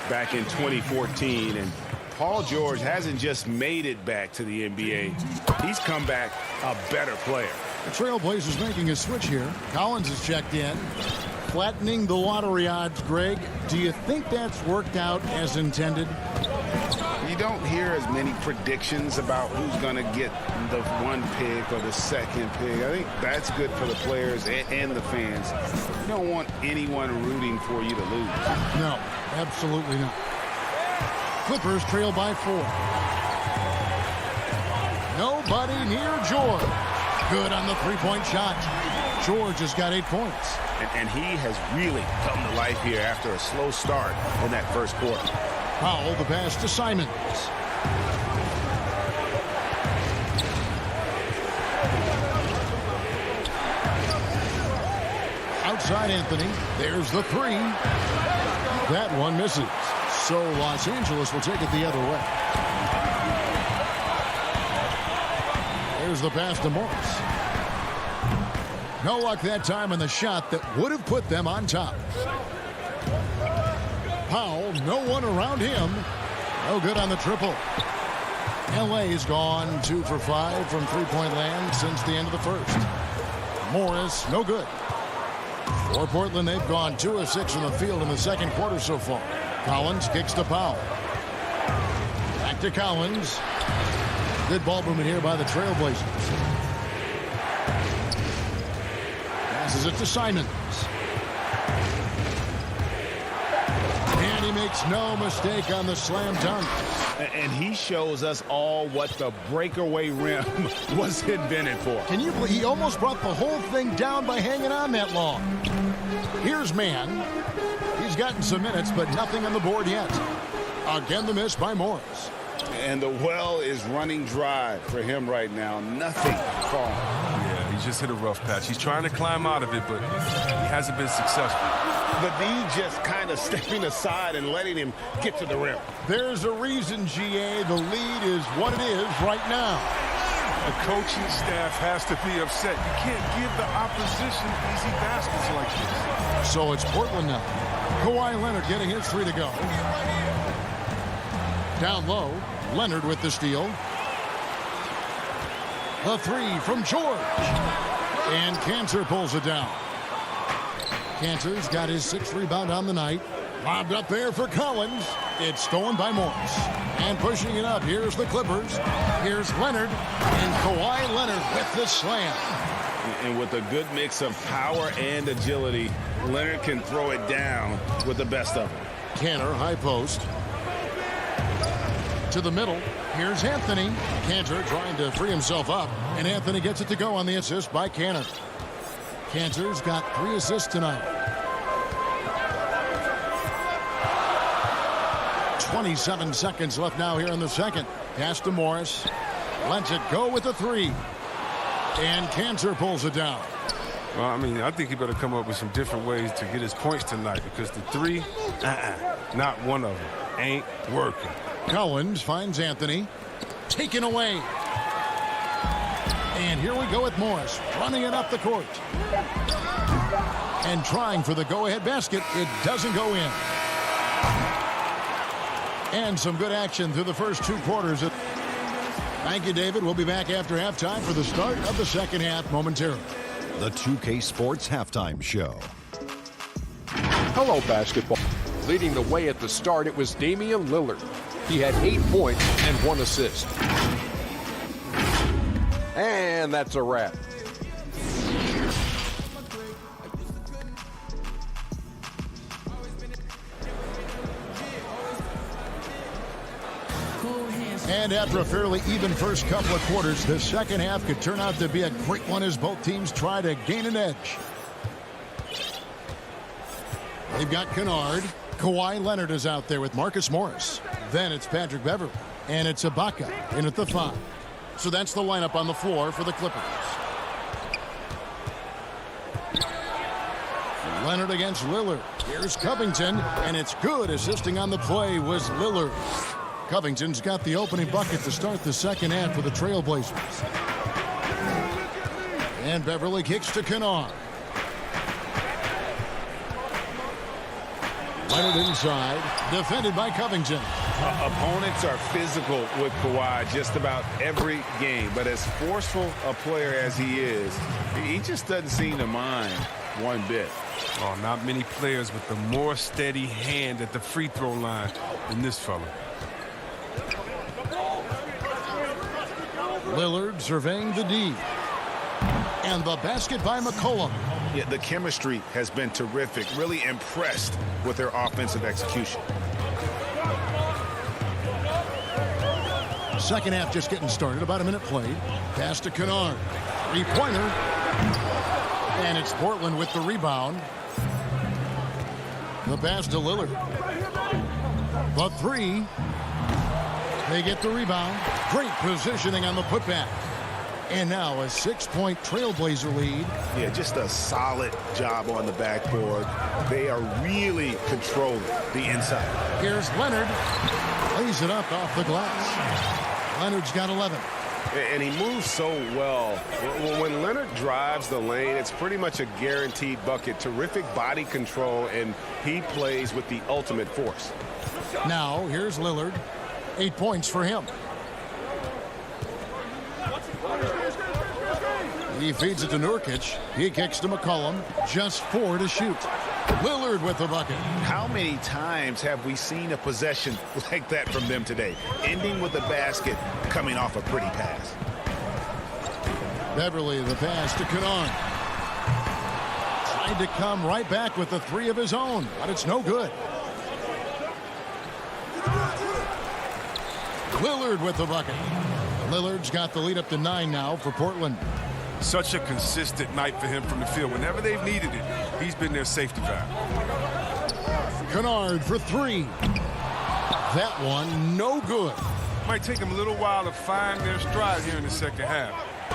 back in 2014, and Paul George hasn't just made it back to the NBA. He's come back a better player. The Trailblazers making a switch here. Collins has checked in. Flattening the lottery odds, Greg. Do you think that's worked out as intended? You don't hear as many predictions about who's going to get the 1 pick or the 2nd pick. I think that's good for the players and the fans. You don't want anyone rooting for you to lose. No, absolutely not. Clippers trail by 4. Nobody near George. Good on the three-point shot. George has got 8 points. And he has really come to life here after a slow start in that first quarter. Powell, the pass to Simons. Outside Anthony. There's the 3. That one misses. So Los Angeles will take it the other way. There's the pass to Morris. No luck that time on the shot that would have put them on top. Powell, no one around him. No good on the triple. LA's gone 2 for 5 from three-point land since the end of the first. Morris, no good. For Portland, they've gone 2 of 6 from the field in the second quarter so far. Collins kicks to Powell. Back to Collins. Good ball movement here by the Trailblazers. Passes it to Simons. And he makes no mistake on the slam dunk. And he shows us all what the breakaway rim was invented for. Can you believe he almost brought the whole thing down by hanging on that long? Here's Mann. He's gotten some minutes, but nothing on the board yet. Again, the miss by Morris. And the well is running dry for him right now. Nothing falling. Yeah, he just hit a rough patch. He's trying to climb out of it, but he hasn't been successful. The D just kind of stepping aside and letting him get to the rim. There's a reason, GA. The lead is what it is right now. The coaching staff has to be upset. You can't give the opposition easy baskets like this. So it's Portland now. Kawhi Leonard getting his 3 to go. Down low, Leonard with the steal. The 3 from George. And Cantor pulls it down. Cantor's got his 6th rebound on the night. Lobbed up there for Collins. It's stolen by Morris. And pushing it up, here's the Clippers. Here's Leonard. And Kawhi Leonard with the slam. And with a good mix of power and agility, Leonard can throw it down with the best of them. Cantor, high post. To the middle. Here's Anthony. Cantor trying to free himself up. And Anthony gets it to go on the assist by Cantor. Cantor's got 3 assists tonight. 27 seconds left now here in the second. Pass to Morris. Lets it go with the 3. And Cantor pulls it down. Well, I mean, I think he better come up with some different ways to get his points tonight because the 3, not one of them, ain't working. Collins finds Anthony. Taken away. And here we go with Morris running it up the court. And trying for the go-ahead basket. It doesn't go in. And some good action through the first 2 quarters. Thank you, David. We'll be back after halftime for the start of the second half momentarily. The 2K Sports Halftime Show. Hello, basketball. Leading the way at the start, it was Damian Lillard. He had 8 points and 1 assist. And that's a wrap. Cold hands And after a fairly even first couple of quarters, the second half could turn out to be a great one as both teams try to gain an edge. They've got Kennard. Kawhi Leonard is out there with Marcus Morris. Then it's Patrick Beverley. And it's Ibaka in at the 5. So that's the lineup on the floor for the Clippers. Leonard against Lillard. Here's Covington, and it's good. Assisting on the play was Lillard. Covington's got the opening bucket to start the second half for the Trailblazers. And Beverley kicks to Kennard. Leonard inside, defended by Covington. Opponents are physical with Kawhi just about every game, but as forceful a player as he is, he just doesn't seem to mind one bit. Oh, not many players with a more steady hand at the free throw line than this fella. Lillard surveying the D. And the basket by McCollum. Yeah, the chemistry has been terrific. Really impressed with their offensive execution. Second half just getting started. About a minute played. Pass to Kennard. Three-pointer. And it's Portland with the rebound. The pass to Lillard. The 3. They get the rebound. Great positioning on the putback. And now a 6-point Trailblazer lead. Yeah, just a solid job on the backboard. They are really controlling the inside. Here's Leonard. Lays it up off the glass. Leonard's got 11. And he moves so well. When Leonard drives the lane, it's pretty much a guaranteed bucket. Terrific body control, and he plays with the ultimate force. Now, here's Lillard. 8 points for him. He feeds it to Nurkic. He kicks to McCollum. Just 4 to shoot. Lillard with the bucket. How many times have we seen a possession like that from them today? Ending with a basket, coming off a pretty pass. Beverley, the pass to Kennard. Tried to come right back with the 3 of his own, but it's no good. Lillard with the bucket. Lillard's got the lead up to 9 now for Portland. Such a consistent night for him from the field. Whenever they've needed it, he's been their safety valve. Kennard for 3. That one, no good. Might take them a little while to find their stride here in the second half.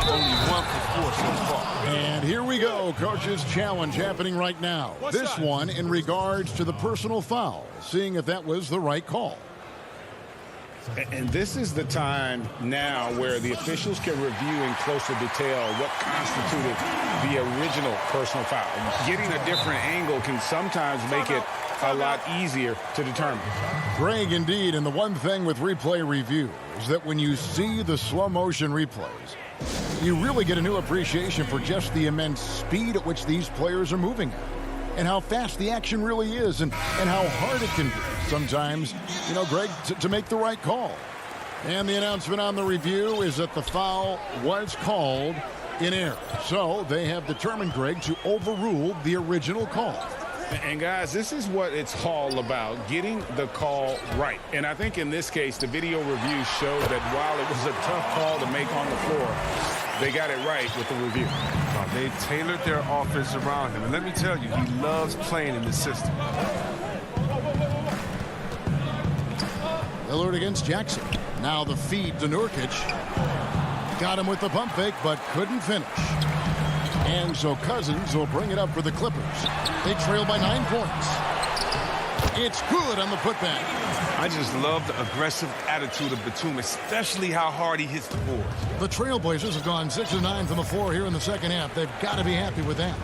Only 1 for 4 so far. And here we go. Coach's challenge happening right now. This one in regards to the personal foul. Seeing if that was the right call. And this is the time now where the officials can review in closer detail what constituted the original personal foul. Getting a different angle can sometimes make it a lot easier to determine. Greg, indeed, and the one thing with replay review is that when you see the slow motion replays, you really get a new appreciation for just the immense speed at which these players are moving at. And how fast the action really is, and how hard it can be sometimes, you know, Greg, to make the right call. And the announcement on the review is that the foul was called in error. So they have determined, Greg, to overrule the original call. And guys, this is what it's all about, getting the call right. And I think in this case, the video review showed that while it was a tough call to make on the floor, they got it right with the review. They've tailored their offense around him. And let me tell you, he loves playing in this system. Lillard against Jackson. Now the feed to Nurkic. Got him with the pump fake, but couldn't finish. And so Cousins will bring it up for the Clippers. They trail by 9 points. It's good on the putback. I just love the aggressive attitude of Batum, especially how hard he hits the boards. The Trailblazers have gone 6 of 9 from the floor here in the second half. They've got to be happy with that.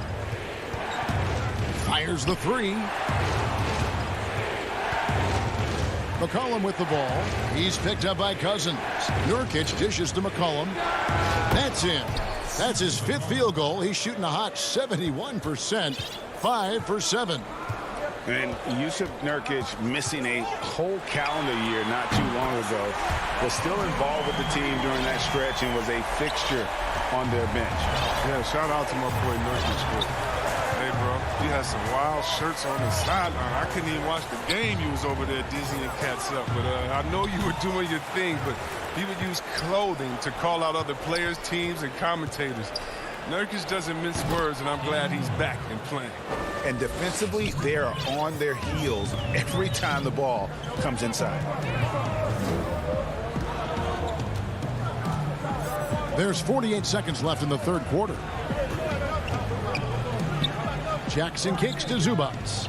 Fires the 3. McCollum with the ball. He's picked up by Cousins. Nurkic dishes to McCollum. That's in. That's his 5th field goal. He's shooting a hot 71%. 5 for 7. And Yusuf Nurkic, missing a whole calendar year not too long ago, was still involved with the team during that stretch and was a fixture on their bench. Yeah, shout out to my boy Nurkic. Hey, bro. You had some wild shirts on the sideline. I couldn't even watch the game. You was over there dizzying cats up. But I know you were doing your thing, but he would use clothing to call out other players, teams, and commentators. Nurkic doesn't mince words, and I'm glad he's back and playing. And defensively, they are on their heels every time the ball comes inside. There's 48 seconds left in the third quarter. Jackson kicks to Zubats.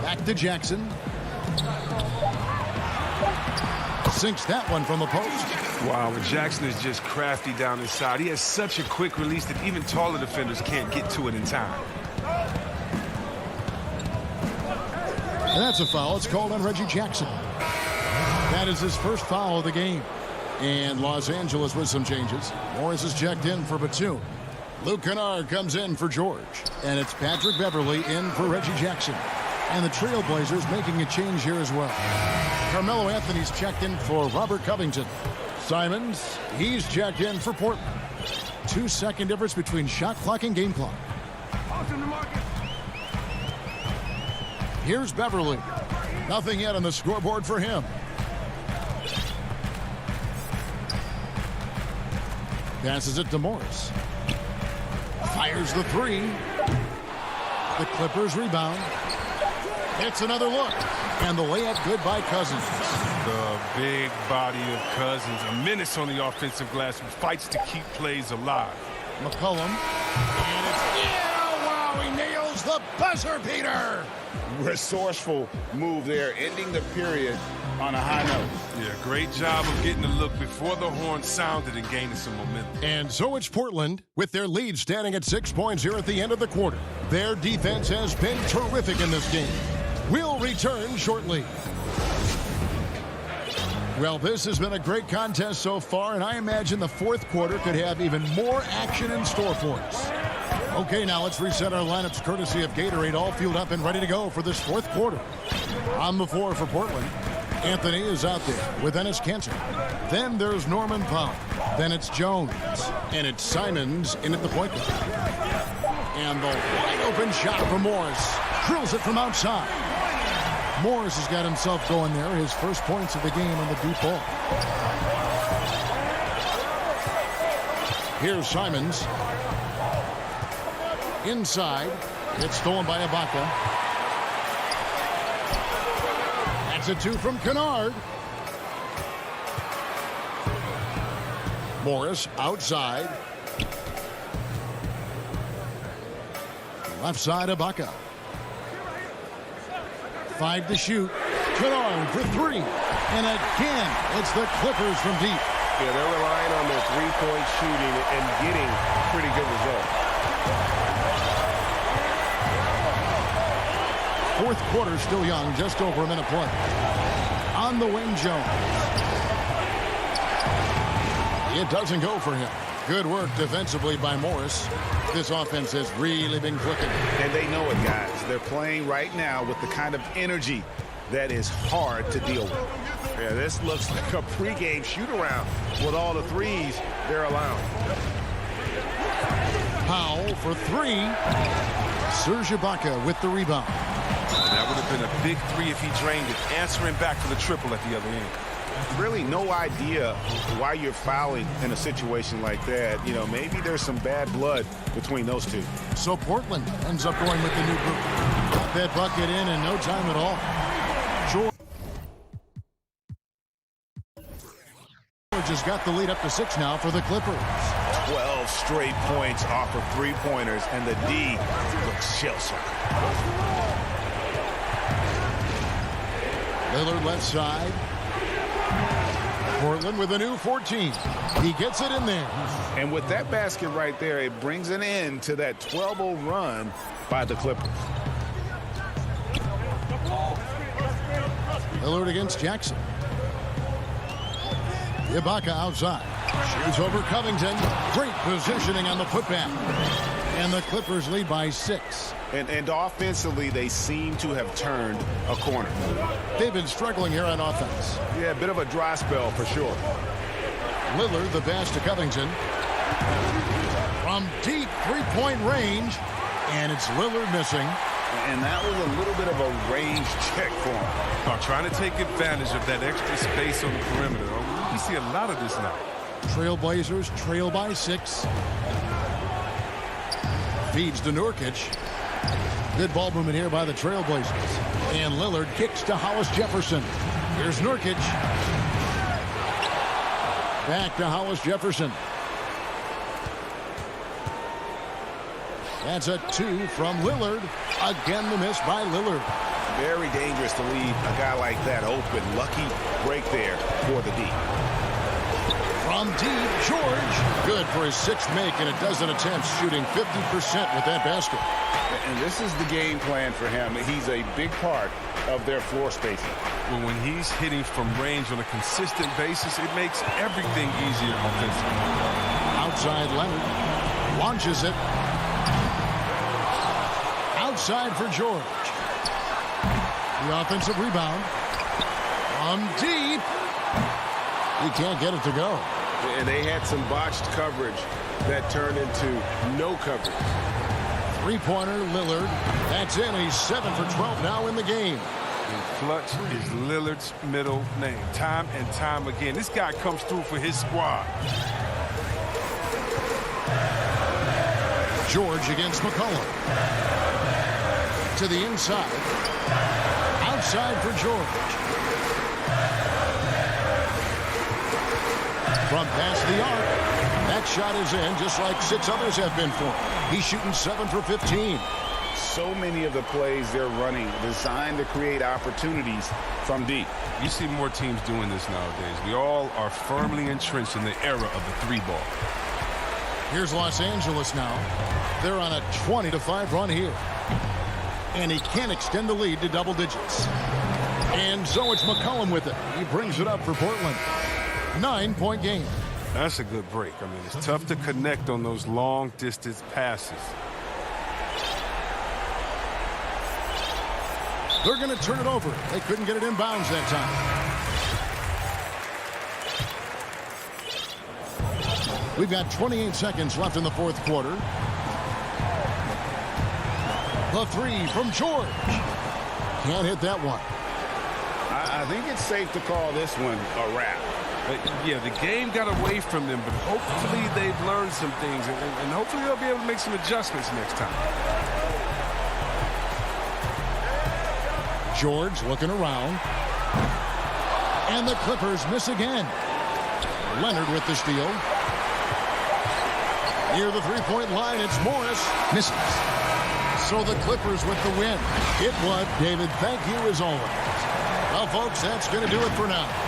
Back to Jackson. Sinks that one from the post. Wow, but Jackson is just crafty down his side. He has such a quick release that even taller defenders can't get to it in time. And that's a foul. It's called on Reggie Jackson. That is his first foul of the game. And Los Angeles with some changes. Morris is checked in for Batum. Luke Kennard comes in for George. And it's Patrick Beverly in for Reggie Jackson. And the Trailblazers making a change here as well. Carmelo Anthony's checked in for Robert Covington. Simons, he's checked in for Portland. 2-second difference between shot clock and game clock. Here's Beverly. Nothing yet on the scoreboard for him. Passes it to Morris. Fires the three. The Clippers rebound. It's another look. And the layup good by Cousins. The big body of Cousins. A menace on the offensive glass who fights to keep plays alive. McCollum. And it's, yeah, wow, he nails the buzzer beater. Resourceful move there, ending the period on a high note. Yeah, great job of getting the look before the horn sounded and gaining some momentum. And so it's Portland with their lead standing at 6 points here at the end of the quarter. Their defense has been terrific in this game. We'll return shortly. Well, this has been a great contest so far, and I imagine the fourth quarter could have even more action in store for us. Okay, now let's reset our lineups courtesy of Gatorade, all fueled up and ready to go for this fourth quarter. On the floor for Portland, Anthony is out there with Enes Kanter. Then there's Norman Powell. Then it's Jones. And it's Simons in at the point guard. And the wide open shot from Morris. Drills it from outside. Morris has got himself going there. His first points of the game on the deep ball. Here's Simons. Inside. It's stolen by Ibaka. That's a two from Kennard. Morris outside. Left side, Ibaka. 5 to shoot. Kennard for 3. And again, it's the Clippers from deep. Yeah, they're relying on their three-point shooting and getting pretty good results. Fourth quarter still young, just over a minute play. On the wing, Jones. It doesn't go for him. Good work defensively by Morris. This offense has really been clicking. And they know it, guys. They're playing right now with the kind of energy that is hard to deal with. Yeah, this looks like a pregame shoot-around with all the threes they're allowing. Powell for 3. Serge Ibaka with the rebound. That would have been a big three if he drained it, answering back for the triple at the other end. Really no idea why you're fouling in a situation like that. You know, maybe there's some bad blood between those two. So Portland ends up going with the new group. Got that bucket in no time at all. George has got the lead up to 6 now for the Clippers. 12 straight points off of three-pointers, and the D looks shell-shocked. Lillard left side. Portland with a new 14. He gets it in there. And with that basket right there, it brings an end to that 12-0 run by the Clippers. Lillard against Jackson. Ibaka outside. Shoots over Covington. Great positioning on the putback. And the Clippers lead by 6. And offensively, they seem to have turned a corner. They've been struggling here on offense. Yeah, a bit of a dry spell for sure. Lillard, the pass to Covington. From deep three-point range, and it's Lillard missing. And that was a little bit of a range check for him. Trying to take advantage of that extra space on the perimeter. We see a lot of this now. Trailblazers trail by 6. Feeds to Nurkic. Good ball movement here by the Trailblazers. And Lillard kicks to Hollis Jefferson. Here's Nurkic. Back to Hollis Jefferson. That's a 2 from Lillard. Again, the miss by Lillard. Very dangerous to leave a guy like that open. Lucky break there for the D. From deep, George. Good for his 6th make and a dozen attempts, shooting 50% with that basket. And this is the game plan for him. He's a big part of their floor spacing. Well, when he's hitting from range on a consistent basis, it makes everything easier offensively. Outside Leonard. Launches it. Outside for George. The offensive rebound. From deep. He can't get it to go. And they had some botched coverage that turned into no coverage. Three-pointer, Lillard. That's in. He's 7 for 12 now in the game. And clutch is Lillard's middle name. Time and time again. This guy comes through for his squad. George against McCollum. To the inside. Outside for George. From past the arc. That shot is in, just like 6 others have been for him. He's shooting 7 for 15. So many of the plays they're running designed to create opportunities from deep. You see more teams doing this nowadays. We all are firmly entrenched in the era of the 3-ball. Here's Los Angeles now. They're on a 20-5 run here. And he can extend the lead to double digits. And so it's McCollum with it. He brings it up for Portland. 9-point game. That's a good break. I mean, it's tough to connect on those long-distance passes. They're going to turn it over. They couldn't get it inbounds that time. We've got 28 seconds left in the 4th quarter. The 3 from George. Can't hit that one. I think it's safe to call this one a wrap. Yeah, the game got away from them, but hopefully they've learned some things, and hopefully they'll be able to make some adjustments next time. George looking around. And the Clippers miss again. Leonard with the steal. Near the three-point line, it's Morris. Misses. So the Clippers with the win. It was David. Thank you as always. Well, folks, that's going to do it for now.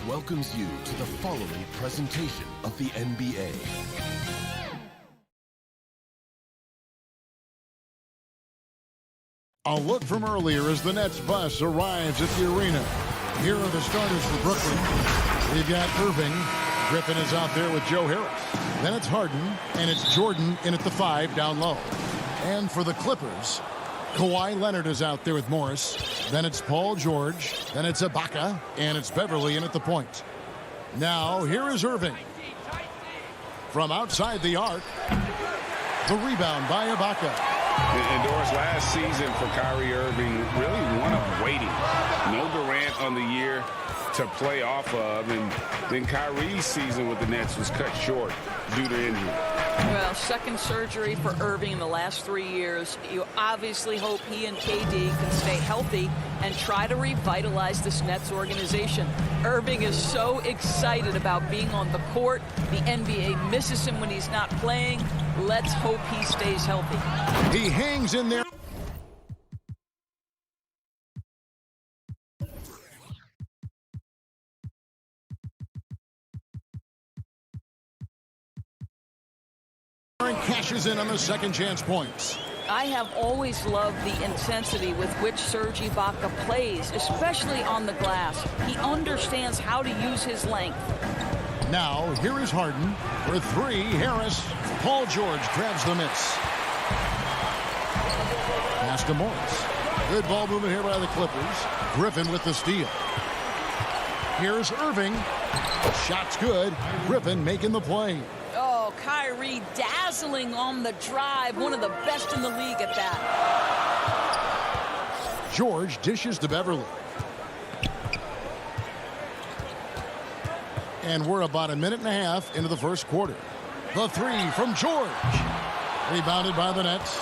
Welcomes you to the following presentation of the NBA. A look from earlier as the Nets bus arrives at the arena. Here are the starters for Brooklyn. We've got Irving. Griffin is out there with Joe Harris. Then it's Harden, and it's Jordan in at the 5 down low. And for the Clippers, Kawhi Leonard is out there with Morris. Then it's Paul George. Then it's Ibaka. And it's Beverly in at the point. Now, here is Irving. From outside the arc. The rebound by Ibaka. And Doris, last season for Kyrie Irving, really one of waiting. No Durant on the year to play off of. And then Kyrie's season with the Nets was cut short due to injury. Well, second surgery for Irving in the last 3 years. You obviously hope he and KD can stay healthy and try to revitalize this Nets organization. Irving is so excited about being on the court. The NBA misses him when he's not playing. Let's hope he stays healthy. He hangs in there. Cashes in on the second chance points. I have always loved the intensity with which Serge Ibaka plays, especially on the glass. He understands how to use his length. Now, here is Harden for 3. Harris. Paul George grabs the miss. Pass to Morris. Good ball movement here by the Clippers. Griffin with the steal. Here's Irving. Shot's good. Griffin making the play. Oh, Kyrie dazzling on the drive. One of the best in the league at that. George dishes to Beverly. And we're about a minute and a half into the first quarter. The 3 from George. Rebounded by the Nets.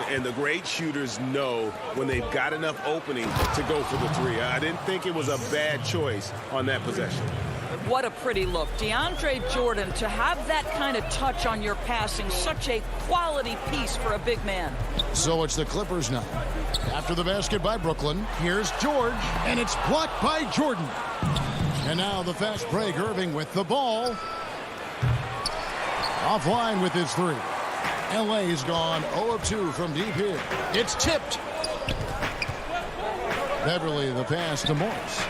And the great shooters know when they've got enough opening to go for the 3. I didn't think it was a bad choice on that possession. What a pretty look. DeAndre Jordan, to have that kind of touch on your passing, such a quality piece for a big man. So it's the Clippers now. After the basket by Brooklyn, here's George, and it's blocked by Jordan. And now the fast break, Irving with the ball. Offline with his 3. LA's gone 0 of 2 from deep here. It's tipped. Beverly the pass to Morris.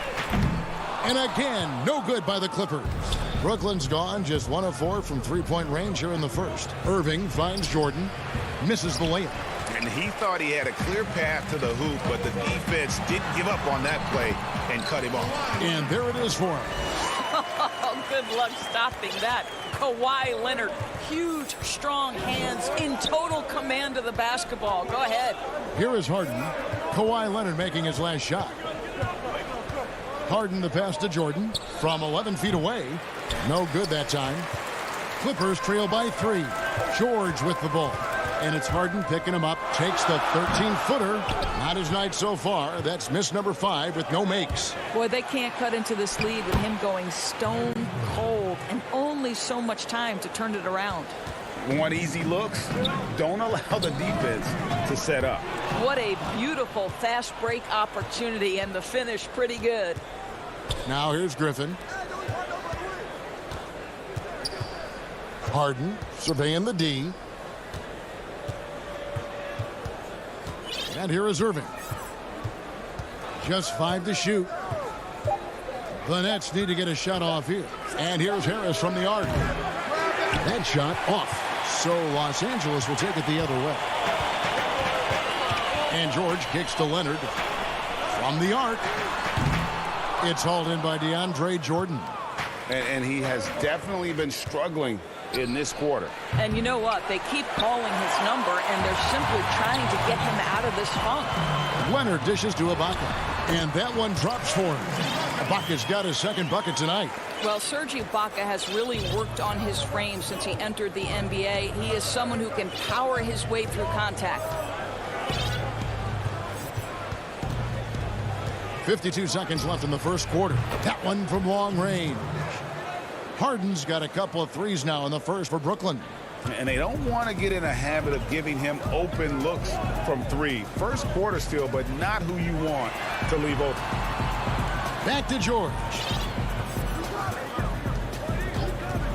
And again, no good by the Clippers. Brooklyn's gone just 1 of 4 from 3-point range here in the first. Irving finds Jordan, misses the layup. And he thought he had a clear path to the hoop, but the defense didn't give up on that play and cut him off. And there it is for him. Oh, good luck stopping that. Kawhi Leonard, huge, strong hands, in total command of the basketball. Go ahead. Here is Harden. Kawhi Leonard making his last shot. Harden the pass to Jordan from 11 feet away. No good that time. Clippers trail by 3. George with the ball. And it's Harden picking him up. Takes the 13-footer. Not his night so far. That's miss number 5 with no makes. Boy, they can't cut into this lead with him going stone cold and only so much time to turn it around. Want easy looks? Don't allow the defense to set up. What a beautiful fast break opportunity, and the finish pretty good. Now here's Griffin. Harden surveying the D. And here is Irving. Just 5 to shoot. The Nets need to get a shot off here. And here's Harris from the arc. That shot off. So Los Angeles will take it the other way. And George kicks to Leonard from the arc. It's hauled in by DeAndre Jordan. And he has definitely been struggling in this quarter. And you know what? They keep calling his number, and they're simply trying to get him out of this funk. Leonard dishes to Ibaka. And that one drops for him. Ibaka's got his second bucket tonight. Well, Serge Ibaka has really worked on his frame since he entered the NBA. He is someone who can power his way through contact. 52 seconds left in the first quarter. That one from long range. Harden's got a couple of threes now in the first for Brooklyn. And they don't want to get in a habit of giving him open looks from 3. First quarter still, but not who you want to leave open. Back to George.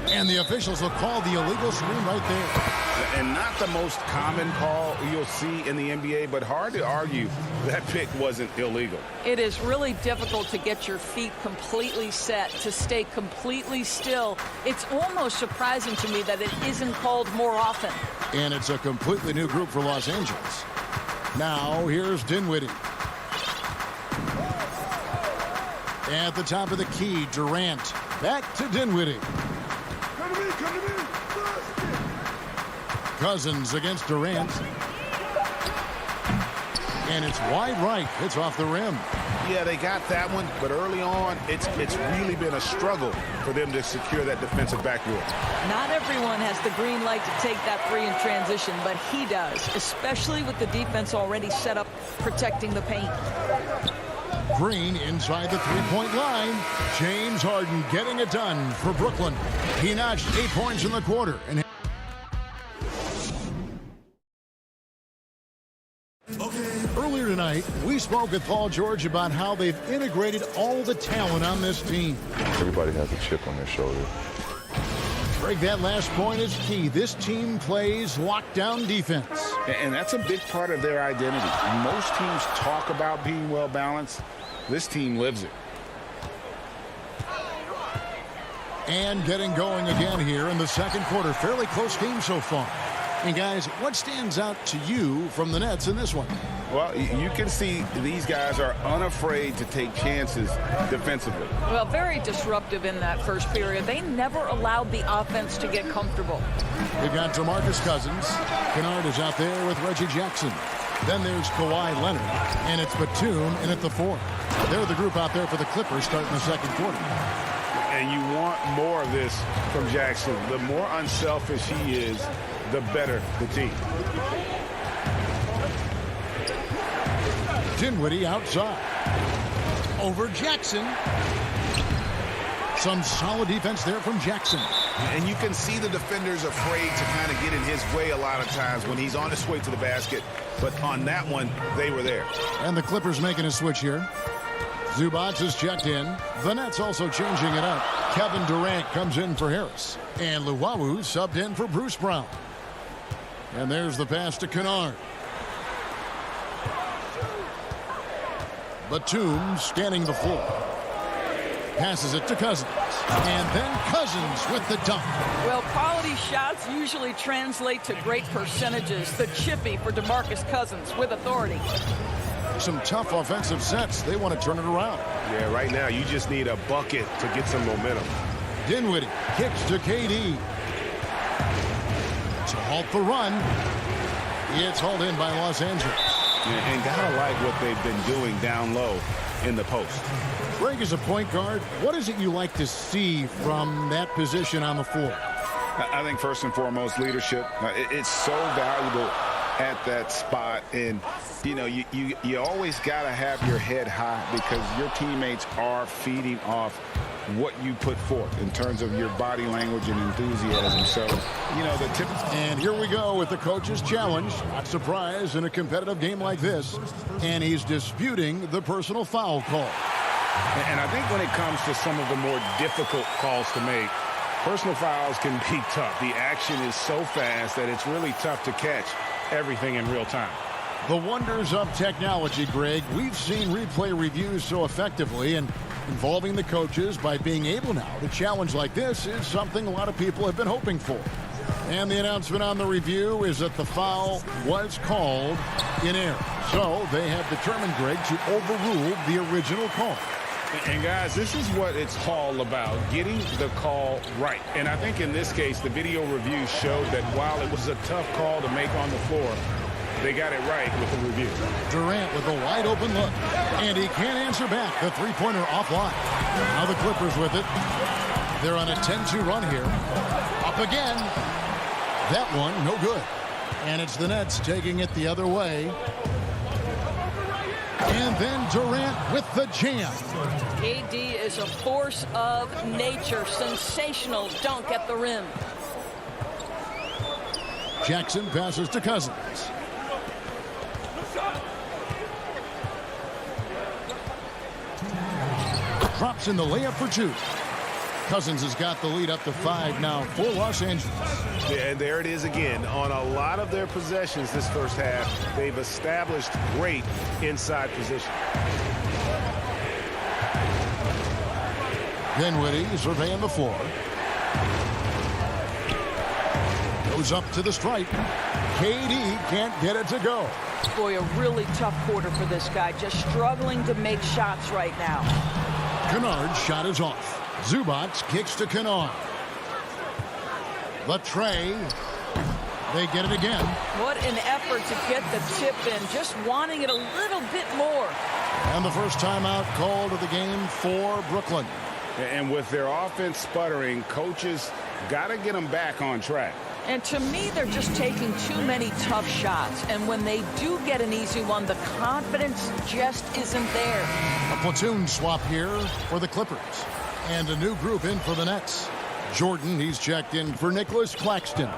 And the officials will call the illegal screen right there. And not the most common call you'll see in the NBA, but hard to argue that pick wasn't illegal. It is really difficult to get your feet completely set, to stay completely still. It's almost surprising to me that it isn't called more often. And it's a completely new group for Los Angeles. Now here's Dinwiddie. At the top of the key, Durant. Back to Dinwiddie. Cousins against Durant. And it's wide right. It's off the rim. Yeah, they got that one, but early on, it's really been a struggle for them to secure that defensive backboard. Not everyone has the green light to take that 3 in transition, but he does, especially with the defense already set up protecting the paint. Green inside the three-point line. James Harden getting it done for Brooklyn. He notched 8 points in the quarter. And earlier tonight, we spoke with Paul George about how they've integrated all the talent on this team. Everybody has a chip on their shoulder. Greg, that last point is key. This team plays lockdown defense. And that's a big part of their identity. Most teams talk about being well-balanced. This team lives it. And getting going again here in the second quarter. Fairly close game so far. And guys, what stands out to you from the Nets in this one? Well, you can see these guys are unafraid to take chances defensively. Well, very disruptive in that first period. They never allowed the offense to get comfortable. We got DeMarcus Cousins. Kennard is out there with Reggie Jackson. Then there's Kawhi Leonard. And it's Batum in at the 4. They're the group out there for the Clippers starting the second quarter. And you want more of this from Jackson. The more unselfish he is, the better the team. Dinwiddie outside. Over Jackson. Some solid defense there from Jackson. And you can see the defenders afraid to kind of get in his way a lot of times when he's on his way to the basket. But on that one, they were there. And the Clippers making a switch here. Zubac is checked in. The Nets also changing it up. Kevin Durant comes in for Harris. And Luwawu subbed in for Bruce Brown. And there's the pass to Kennard. Batum scanning the floor. Passes it to Cousins. And then Cousins with the dunk. Well, quality shots usually translate to great percentages. The chippy for DeMarcus Cousins with authority. Some tough offensive sets. They want to turn it around. Yeah, right now you just need a bucket to get some momentum. Dinwiddie kicks to KD. To halt the run. It's hauled in by Los Angeles. And gotta like what they've been doing down low in the post. Greg is a point guard. What is it you like to see from that position on the floor? I think first and foremost, leadership. It's so valuable at that spot. And, you know, you always got to have your head high because your teammates are feeding off what you put forth in terms of your body language and enthusiasm. So, you know, the tip. And here we go with the coach's challenge. Not surprised in a competitive game like this. And he's disputing the personal foul call. And I think when it comes to some of the more difficult calls to make, personal fouls can be tough. The action is so fast that it's really tough to catch everything in real time. The wonders of technology, Greg. We've seen replay reviews so effectively, and involving the coaches by being able now to challenge like this is something a lot of people have been hoping for. And the announcement on the review is that the foul was called in error. So they have determined, Greg, to overrule the original call. And guys, this is what it's all about, getting the call right. And I think in this case, the video review showed that while it was a tough call to make on the floor, they got it right with the review. Durant with a wide open look, and he can't answer back. The three-pointer offline. Now the Clippers with it. They're on a 10-2 run here. Up again. That one, no good. And it's the Nets taking it the other way. And then Durant with the jam. KD is a force of nature. Sensational dunk at the rim. Jackson passes to Cousins. Drops in the layup for two. Cousins has got the lead up to 5 now for Los Angeles. Yeah, and there it is again. On a lot of their possessions this first half, they've established great inside position. Dinwiddie surveying the floor. Goes up to the stripe. KD can't get it to go. Boy, a really tough quarter for this guy. Just struggling to make shots right now. Kennard's shot is off. Zubac kicks to Kennard. Latrey. They get it again. What an effort to get the tip in. Just wanting it a little bit more. And the first timeout called of the game for Brooklyn. And with their offense sputtering, coaches got to get them back on track. And to me, they're just taking too many tough shots. And when they do get an easy one, the confidence just isn't there. A platoon swap here for the Clippers. And a new group in for the Nets. Jordan, he's checked in for Nicholas Claxton.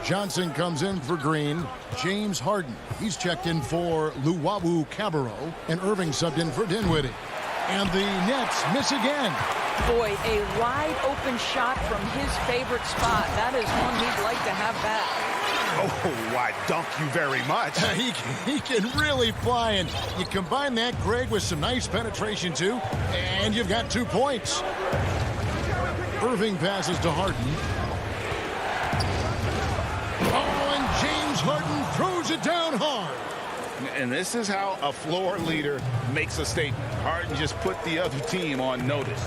Johnson comes in for Green. James Harden, he's checked in for Luwawu Cabarro. And Irving subbed in for Dinwiddie. And the Nets miss again. Boy, a wide open shot from his favorite spot. That is one he'd like to have back. Oh, I dunk you very much. He can really fly, and you combine that, Greg, with some nice penetration, too, and you've got 2 points. Irving passes to Harden. Oh, and James Harden throws it down hard. And this is how a floor leader makes a statement. Harden just put the other team on notice.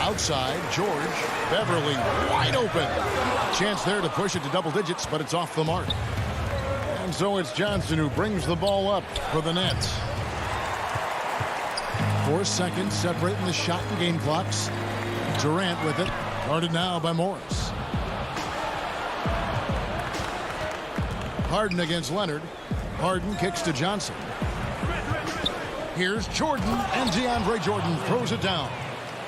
Outside, George. Beverly wide open. Chance there to push it to double digits, but it's off the mark. And so it's Johnson who brings the ball up for the Nets. 4 seconds separating the shot and game clocks. Durant with it. Guarded now by Morris. Harden against Leonard. Harden kicks to Johnson. Here's Jordan, and DeAndre Jordan throws it down.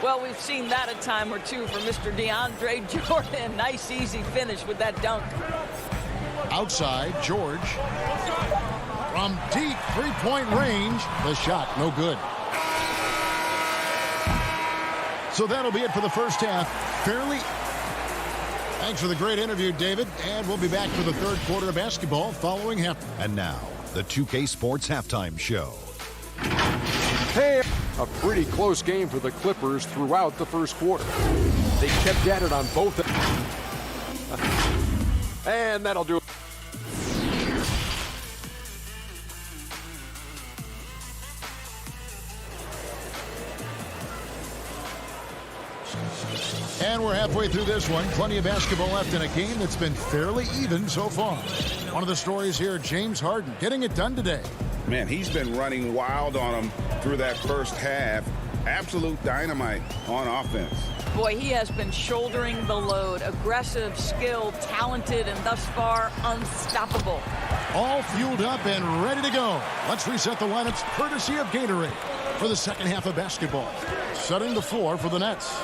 Well, we've seen that a time or two from Mr. DeAndre Jordan. Nice, easy finish with that dunk. Outside, George. From deep three-point range, the shot no good. So that'll be it for the first half. Fairly. Thanks for the great interview, David. And we'll be back for the third quarter of basketball following half. And now, the 2K Sports Halftime Show. Hey, a pretty close game for the Clippers throughout the first quarter. They kept at it on both. And that'll do it. And we're halfway through this one. Plenty of basketball left in a game that's been fairly even so far. One of the stories here, James Harden getting it done today. Man, he's been running wild on them through that first half. Absolute dynamite on offense. Boy, he has been shouldering the load. Aggressive, skilled, talented, and thus far unstoppable. All fueled up and ready to go. Let's reset the lineups courtesy of Gatorade for the second half of basketball. Setting the floor for the Nets.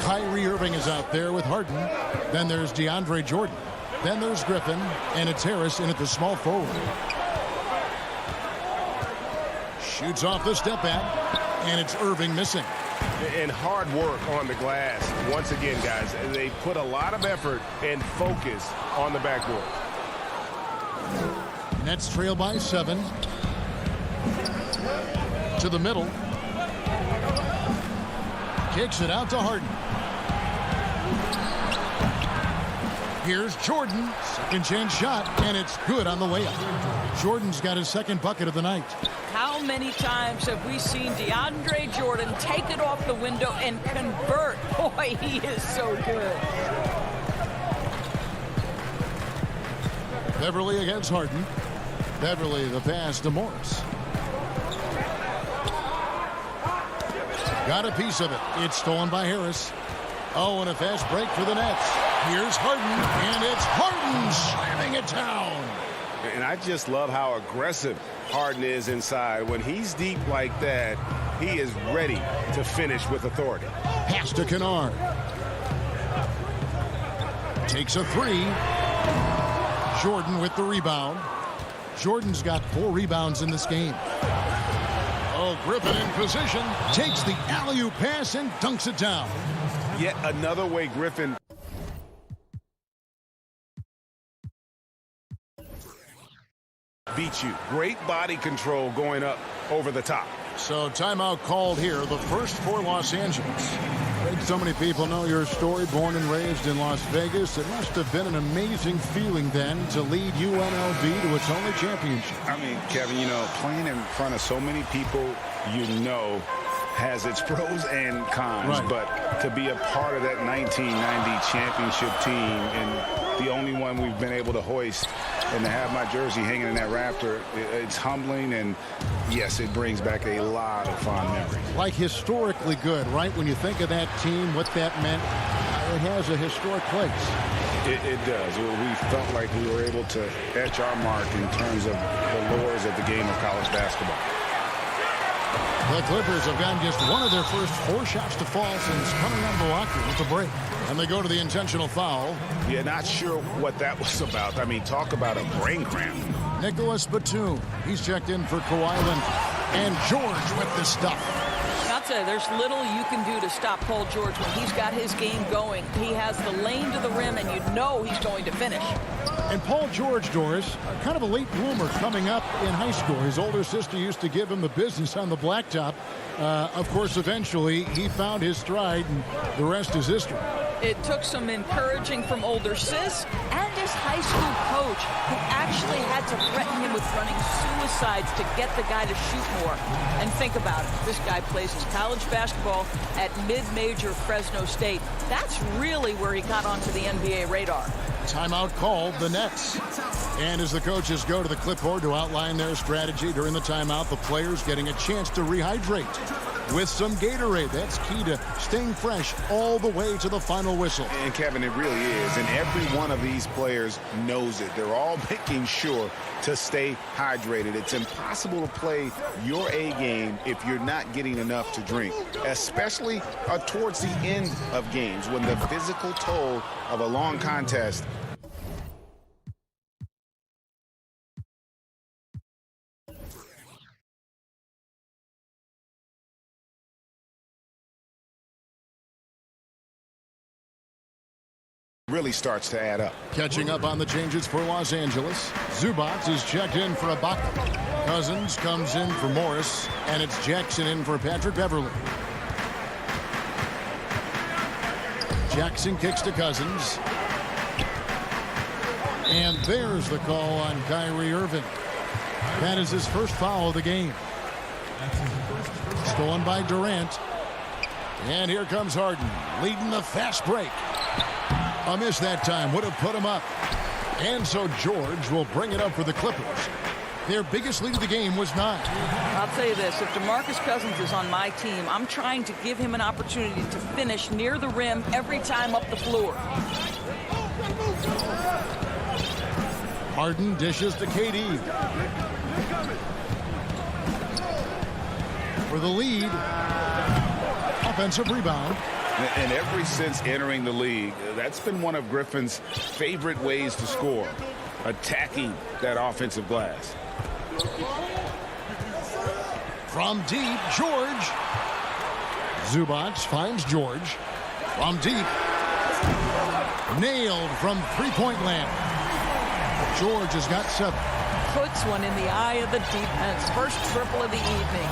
Kyrie Irving is out there with Harden. Then there's DeAndre Jordan. Then there's Griffin. And it's Harris in at the small forward. Shoots off the step back, and it's Irving missing. And hard work on the glass. Once again, guys, they put a lot of effort and focus on the backboard. Nets trail by 7. To the middle. Kicks it out to Harden. Here's Jordan. Second chance shot, and it's good on the layup. Jordan's got his second bucket of the night. How many times have we seen DeAndre Jordan take it off the window and convert? Boy, he is so good. Beverly against Harden. Beverly the pass to Morris. Got a piece of it. It's stolen by Harris. Oh, and a fast break for the Nets. Here's Harden, and it's Harden slamming it down. And I just love how aggressive Harden is inside. When he's deep like that, he is ready to finish with authority. Pass to Kennard. Takes a 3. Jordan with the rebound. Jordan's got 4 rebounds in this game. Oh, Griffin in position. Takes the alley-oop pass and dunks it down. Yet another way Griffin beat you. Great body control going up over the top. So timeout called here, the first for Los Angeles. I think so many people know your story, born and raised in Las Vegas. It must have been an amazing feeling then to lead UNLV to its only championship. I mean, Kevin, you know, playing in front of so many people you know has its pros and cons, right. But to be a part of that 1990 championship team and the only one we've been able to hoist and to have my jersey hanging in that rafter, it's humbling, and yes, it brings back a lot of fond memories. Like historically good, right? When you think of that team, what that meant, it has a historic place. It does. We felt like we were able to etch our mark in terms of the lures of the game of college basketball. The Clippers have gotten just one of their first 4 shots to fall since coming out of Milwaukee with the break. And they go to the intentional foul. Yeah, not sure what that was about. I mean, talk about a brain cramp. Nicholas Batum. He's checked in for Kawhi Leonard. And George with the stuff. I'll tell you, there's little you can do to stop Paul George when he's got his game going. He has the lane to the rim, and you know he's going to finish. And Paul George, Doris, kind of a late bloomer coming up in high school. His older sister used to give him the business on the blacktop. Of course, eventually, he found his stride, and the rest is history. It took some encouraging from older sis and his high school coach, who actually had to threaten him with running suicides to get the guy to shoot more. And think about it. This guy plays his college basketball at mid-major Fresno State. That's really where he got onto the NBA radar. Timeout called, the Nets. And as the coaches go to the clipboard to outline their strategy during the timeout, the players getting a chance to rehydrate with some Gatorade. That's key to staying fresh all the way to the final whistle. And Kevin, it really is. And every one of these players knows it. They're all making sure to stay hydrated. It's impossible to play your A game if you're not getting enough to drink, especially towards the end of games when the physical toll of a long contest really starts to add up. Catching up on the changes for Los Angeles. Zubac is checked in for Ibaka. Cousins comes in for Morris, and it's Jackson in for Patrick Beverly. Jackson kicks to Cousins. And there's the call on Kyrie Irving. That is his first foul of the game. Stolen by Durant. And here comes Harden, leading the fast break. A miss that time would have put him up. And so George will bring it up for the Clippers. Their biggest lead of the game was 9. I'll tell you this, if DeMarcus Cousins is on my team, I'm trying to give him an opportunity to finish near the rim every time up the floor. Harden dishes to KD. For the lead. Offensive rebound. And ever since entering the league, that's been one of Griffin's favorite ways to score, attacking that offensive glass. From deep, George. Zubac finds George. From deep. Nailed from three-point land. George has got 7. Puts one in the eye of the defense. First triple of the evening.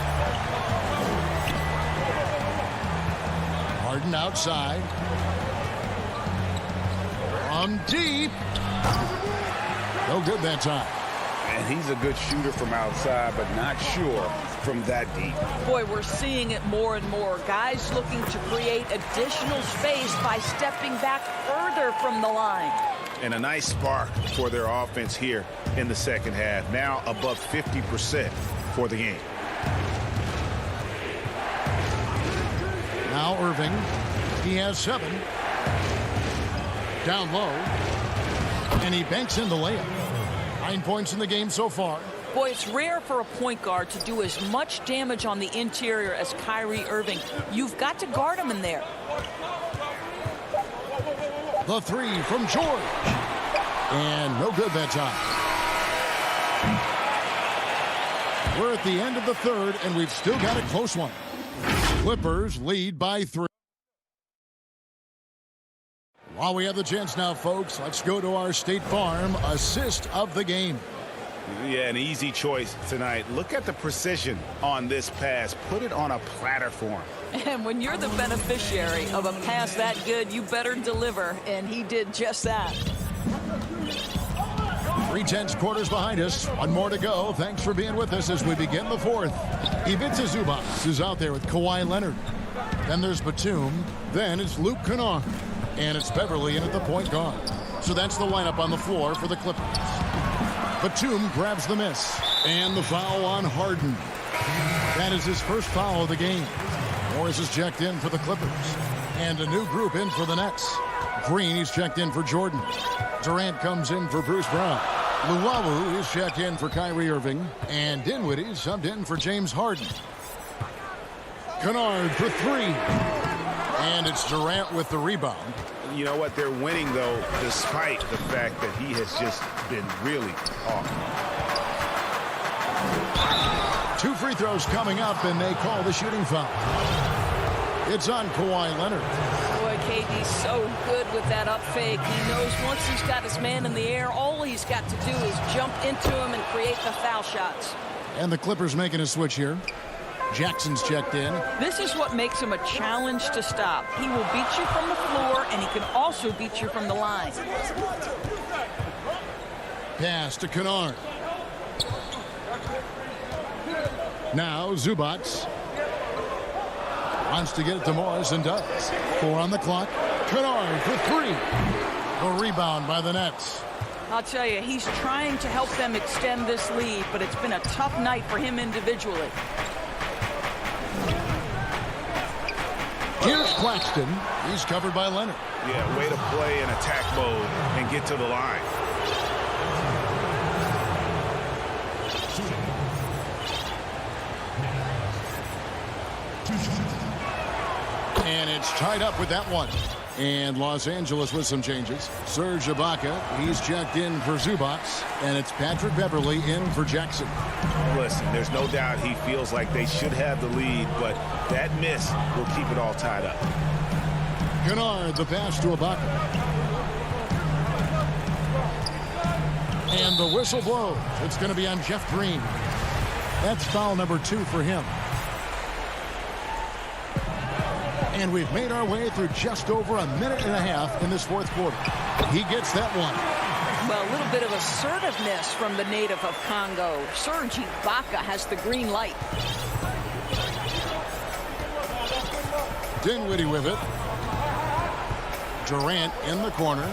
Harden outside. From deep. No good that time. And he's a good shooter from outside, but not sure from that deep. Boy, we're seeing it more and more. Guys looking to create additional space by stepping back further from the line. And a nice spark for their offense here in the second half. Now above 50% for the game. Now Irving. He has 7. Down low. And he banks in the layup. 9 points in the game so far. Boy, it's rare for a point guard to do as much damage on the interior as Kyrie Irving. You've got to guard him in there. The 3 from George. And no good that time. We're at the end of the third, and we've still got a close one. Clippers lead by 3. While we have the chance now, folks, let's go to our State Farm assist of the game. Yeah, an easy choice tonight. Look at the precision on this pass. Put it on a platter for him. And when you're the beneficiary of a pass that good, you better deliver. And he did just that. 3/10 quarters behind us. One more to go. Thanks for being with us as we begin the fourth. Ivica Zubac is out there with Kawhi Leonard. Then there's Batum. Then it's Luke Kennard. And it's Beverly in at the point guard. So that's the lineup on the floor for the Clippers. Batum grabs the miss. And the foul on Harden. That is his first foul of the game. Morris is checked in for the Clippers. And a new group in for the Nets. Green is checked in for Jordan. Durant comes in for Bruce Brown. Luwawu is checked in for Kyrie Irving. And Dinwiddie subbed in for James Harden. Kennard for 3. And it's Durant with the rebound. You know what? They're winning, though, despite the fact that he has just been really off. 2 free throws coming up, and they call the shooting foul. It's on Kawhi Leonard. Boy, KD's so good with that up fake. He knows once he's got his man in the air, all he's got to do is jump into him and create the foul shots. And the Clippers making a switch here. Jackson's checked in. This is what makes him a challenge to stop. He will beat you from the floor, and he can also beat you from the line. Pass to Kennard. Now Zubac wants to get it to Morris and does. 4 on the clock. Kennard for 3. A rebound by the Nets. I'll tell you, he's trying to help them extend this lead, but it's been a tough night for him individually. Here's Claxton. He's covered by Leonard. Yeah, way to play in attack mode and get to the line. And it's tied up with that one. And Los Angeles with some changes. Serge Ibaka, he's checked in for Zubac. And it's Patrick Beverly in for Jackson. Listen, there's no doubt he feels like they should have the lead, but that miss will keep it all tied up. Kennard, the pass to Ibaka. And the whistle blows. It's going to be on Jeff Green. That's foul number 2 for him. And we've made our way through just over a minute and a half in this fourth quarter. He gets that one. Well, a little bit of assertiveness from the native of Congo. Serge Ibaka has the green light. Dinwiddie with it. Durant in the corner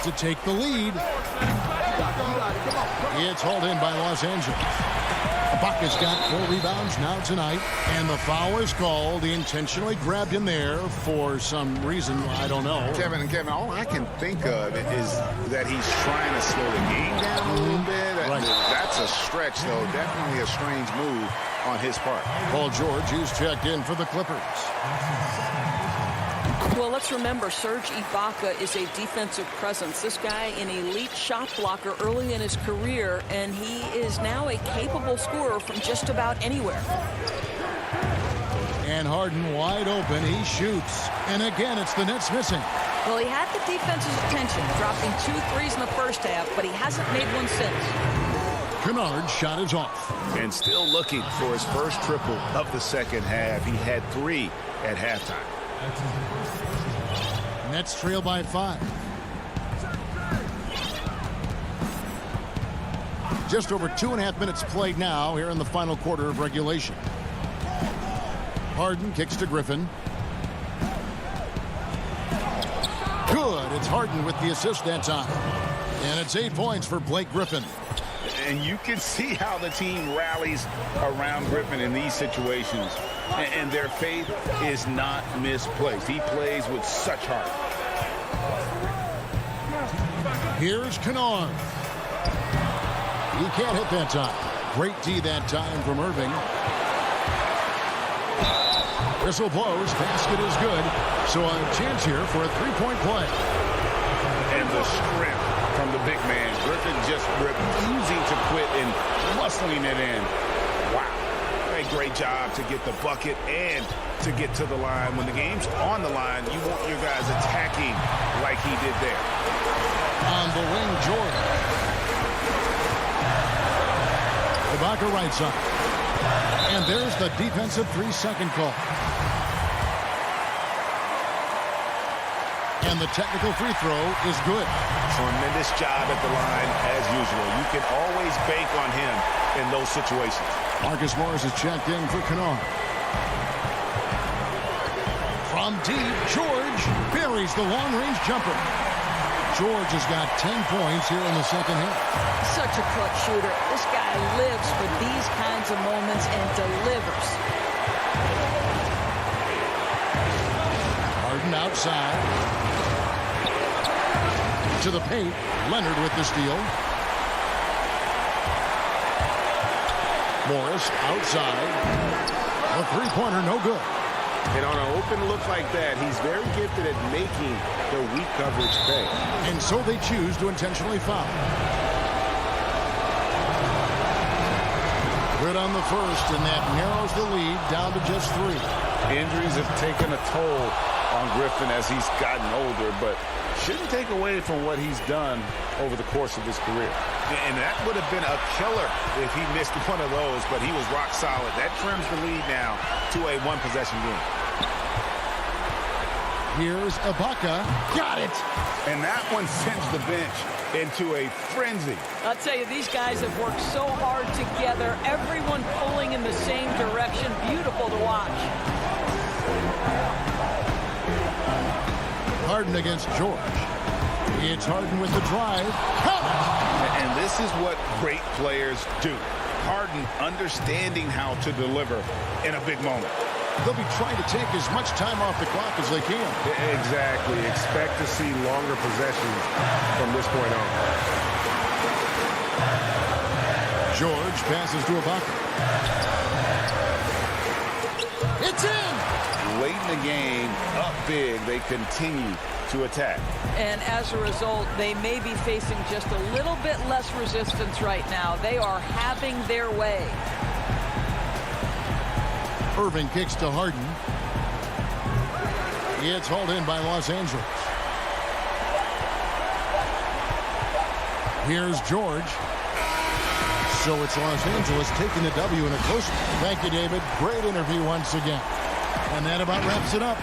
to take the lead. It's hauled in by Los Angeles. Ibaka's got 4 rebounds now tonight, and the foul is called. He intentionally grabbed him there for some reason. I don't know. Kevin, all I can think of is that he's trying to slow the game down a little bit. That's a stretch, though. Definitely a strange move on his part. Paul George is checked in for the Clippers. Well, let's remember, Serge Ibaka is a defensive presence. This guy, an elite shot blocker early in his career, and he is now a capable scorer from just about anywhere. And Harden wide open. He shoots. And again, it's the Nets missing. Well, he had the defense's attention, dropping 2 threes in the first half, but he hasn't made one since. Kennard's shot is off. And still looking for his first triple of the second half. He had 3 at halftime. Nets trail by 5. Just over 2.5 minutes played now here in the final quarter of regulation. Harden kicks to Griffin. Good. It's Harden with the assist that time. And it's 8 points for Blake Griffin. And you can see how the team rallies around Griffin in these situations. And their faith is not misplaced. He plays with such heart. Here's Kennard. He can't hit that time. Great D that time from Irving. Whistle blows. Basket is good. So a chance here for a 3-point play. And the strength from the big man. Griffin just refusing to quit and muscling it in. Wow. A great job to get the bucket and to get to the line. When the game's on the line, you want your guys attacking like he did there. On the wing, Jordan. Ibaka right side. And there's the defensive 3-second call. And the technical free throw is good. Tremendous job at the line as usual. You can always bank on him in those situations. Marcus Morris is checked in for Kennard. From deep, George buries the long-range jumper. George has got 10 points here in the second half. Such a clutch shooter. This guy lives for these kinds of moments and delivers. Harden outside. To the paint. Leonard with the steal. Morris outside. A three-pointer, no good. And on an open look like that, he's very gifted at making the weak coverage pay. And so they choose to intentionally foul. Good on the first, and that narrows the lead down to just 3. Injuries have taken a toll on Griffin as he's gotten older, but shouldn't take away from what he's done over the course of his career. And that would have been a killer if he missed one of those, but he was rock solid. That trims the lead now to a one-possession game. Here's Ibaka. Got it! And that one sends the bench into a frenzy. I'll tell you, these guys have worked so hard together. Everyone pulling in the same direction. Beautiful to watch. Harden against George. It's Harden with the drive. And this is what great players do. Harden understanding how to deliver in a big moment. They'll be trying to take as much time off the clock as they can. Exactly. Expect to see longer possessions from this point on. George passes to Ibaka. It's in! Late in the game, up big, they continue to attack. And as a result, they may be facing just a little bit less resistance right now. They are having their way. Irving kicks to Harden. It's hauled in by Los Angeles. Here's George. So it's Los Angeles taking the W in a close one. Thank you, David. Great interview once again. And that about wraps it up.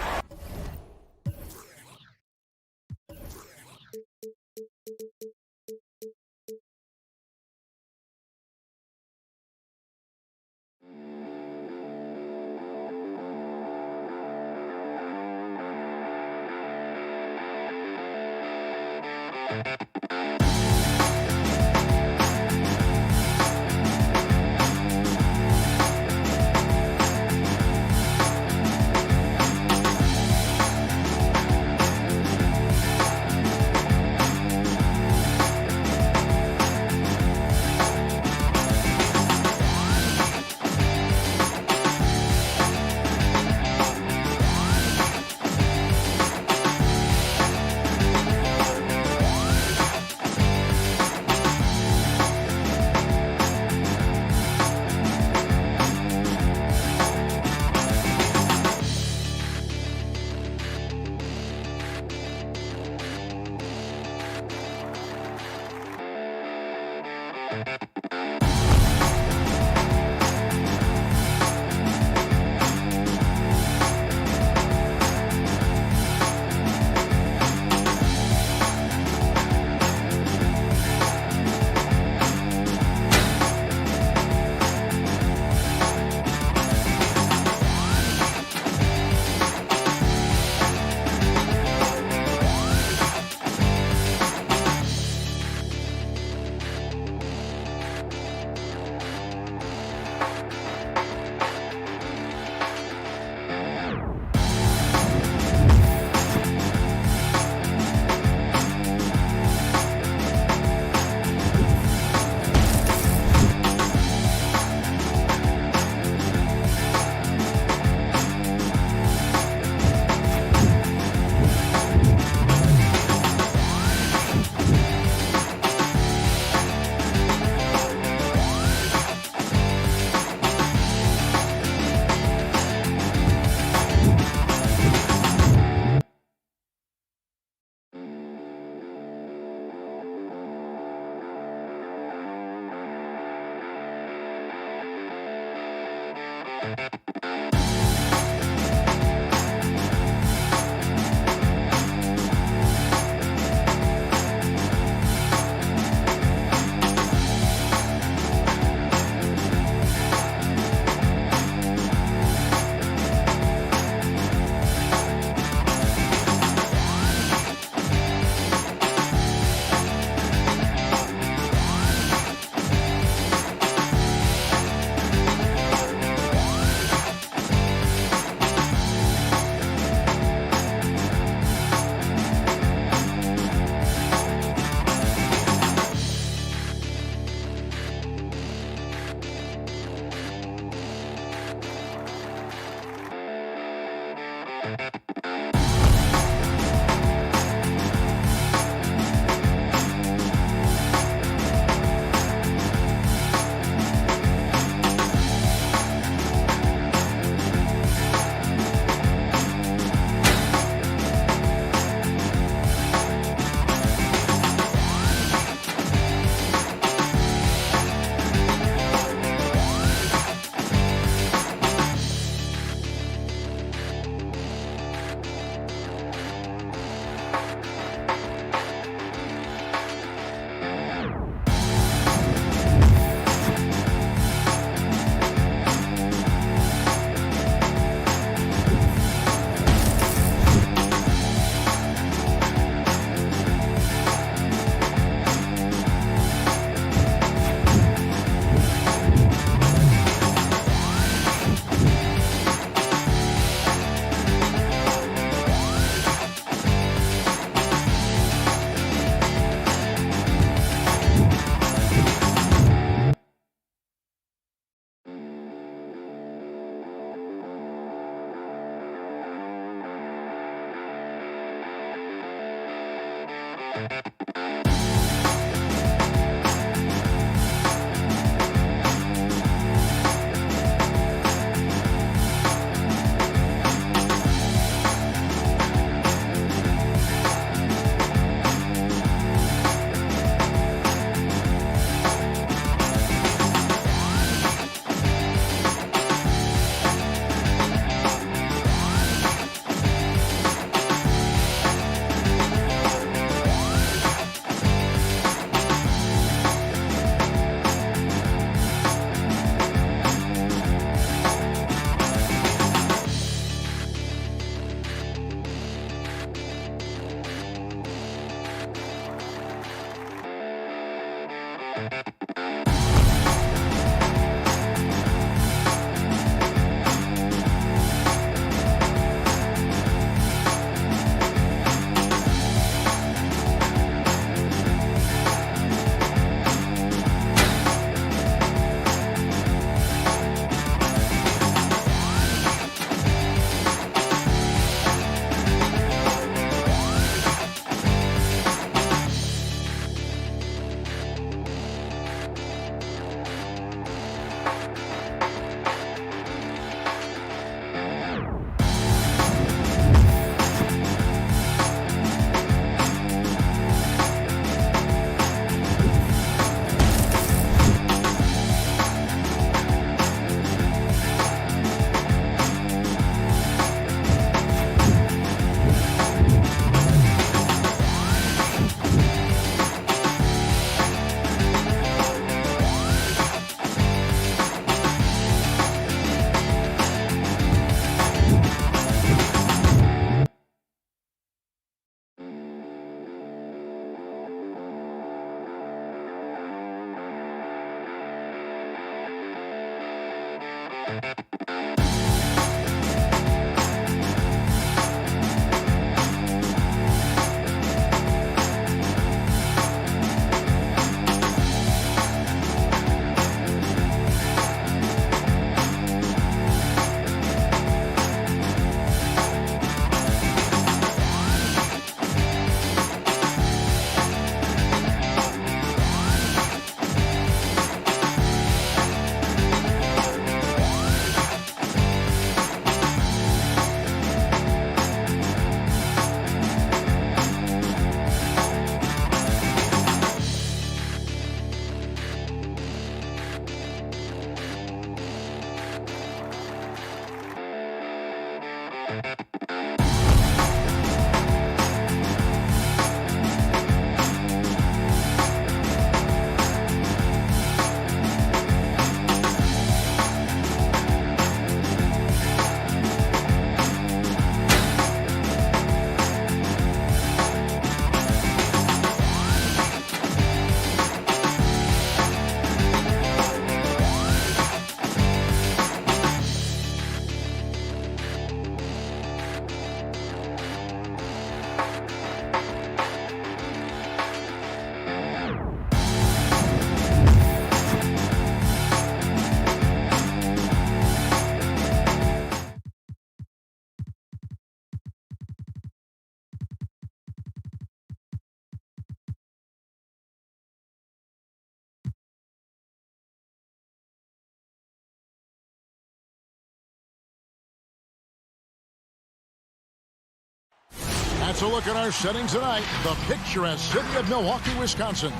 That's a look at our setting tonight. The picturesque city of Milwaukee, Wisconsin.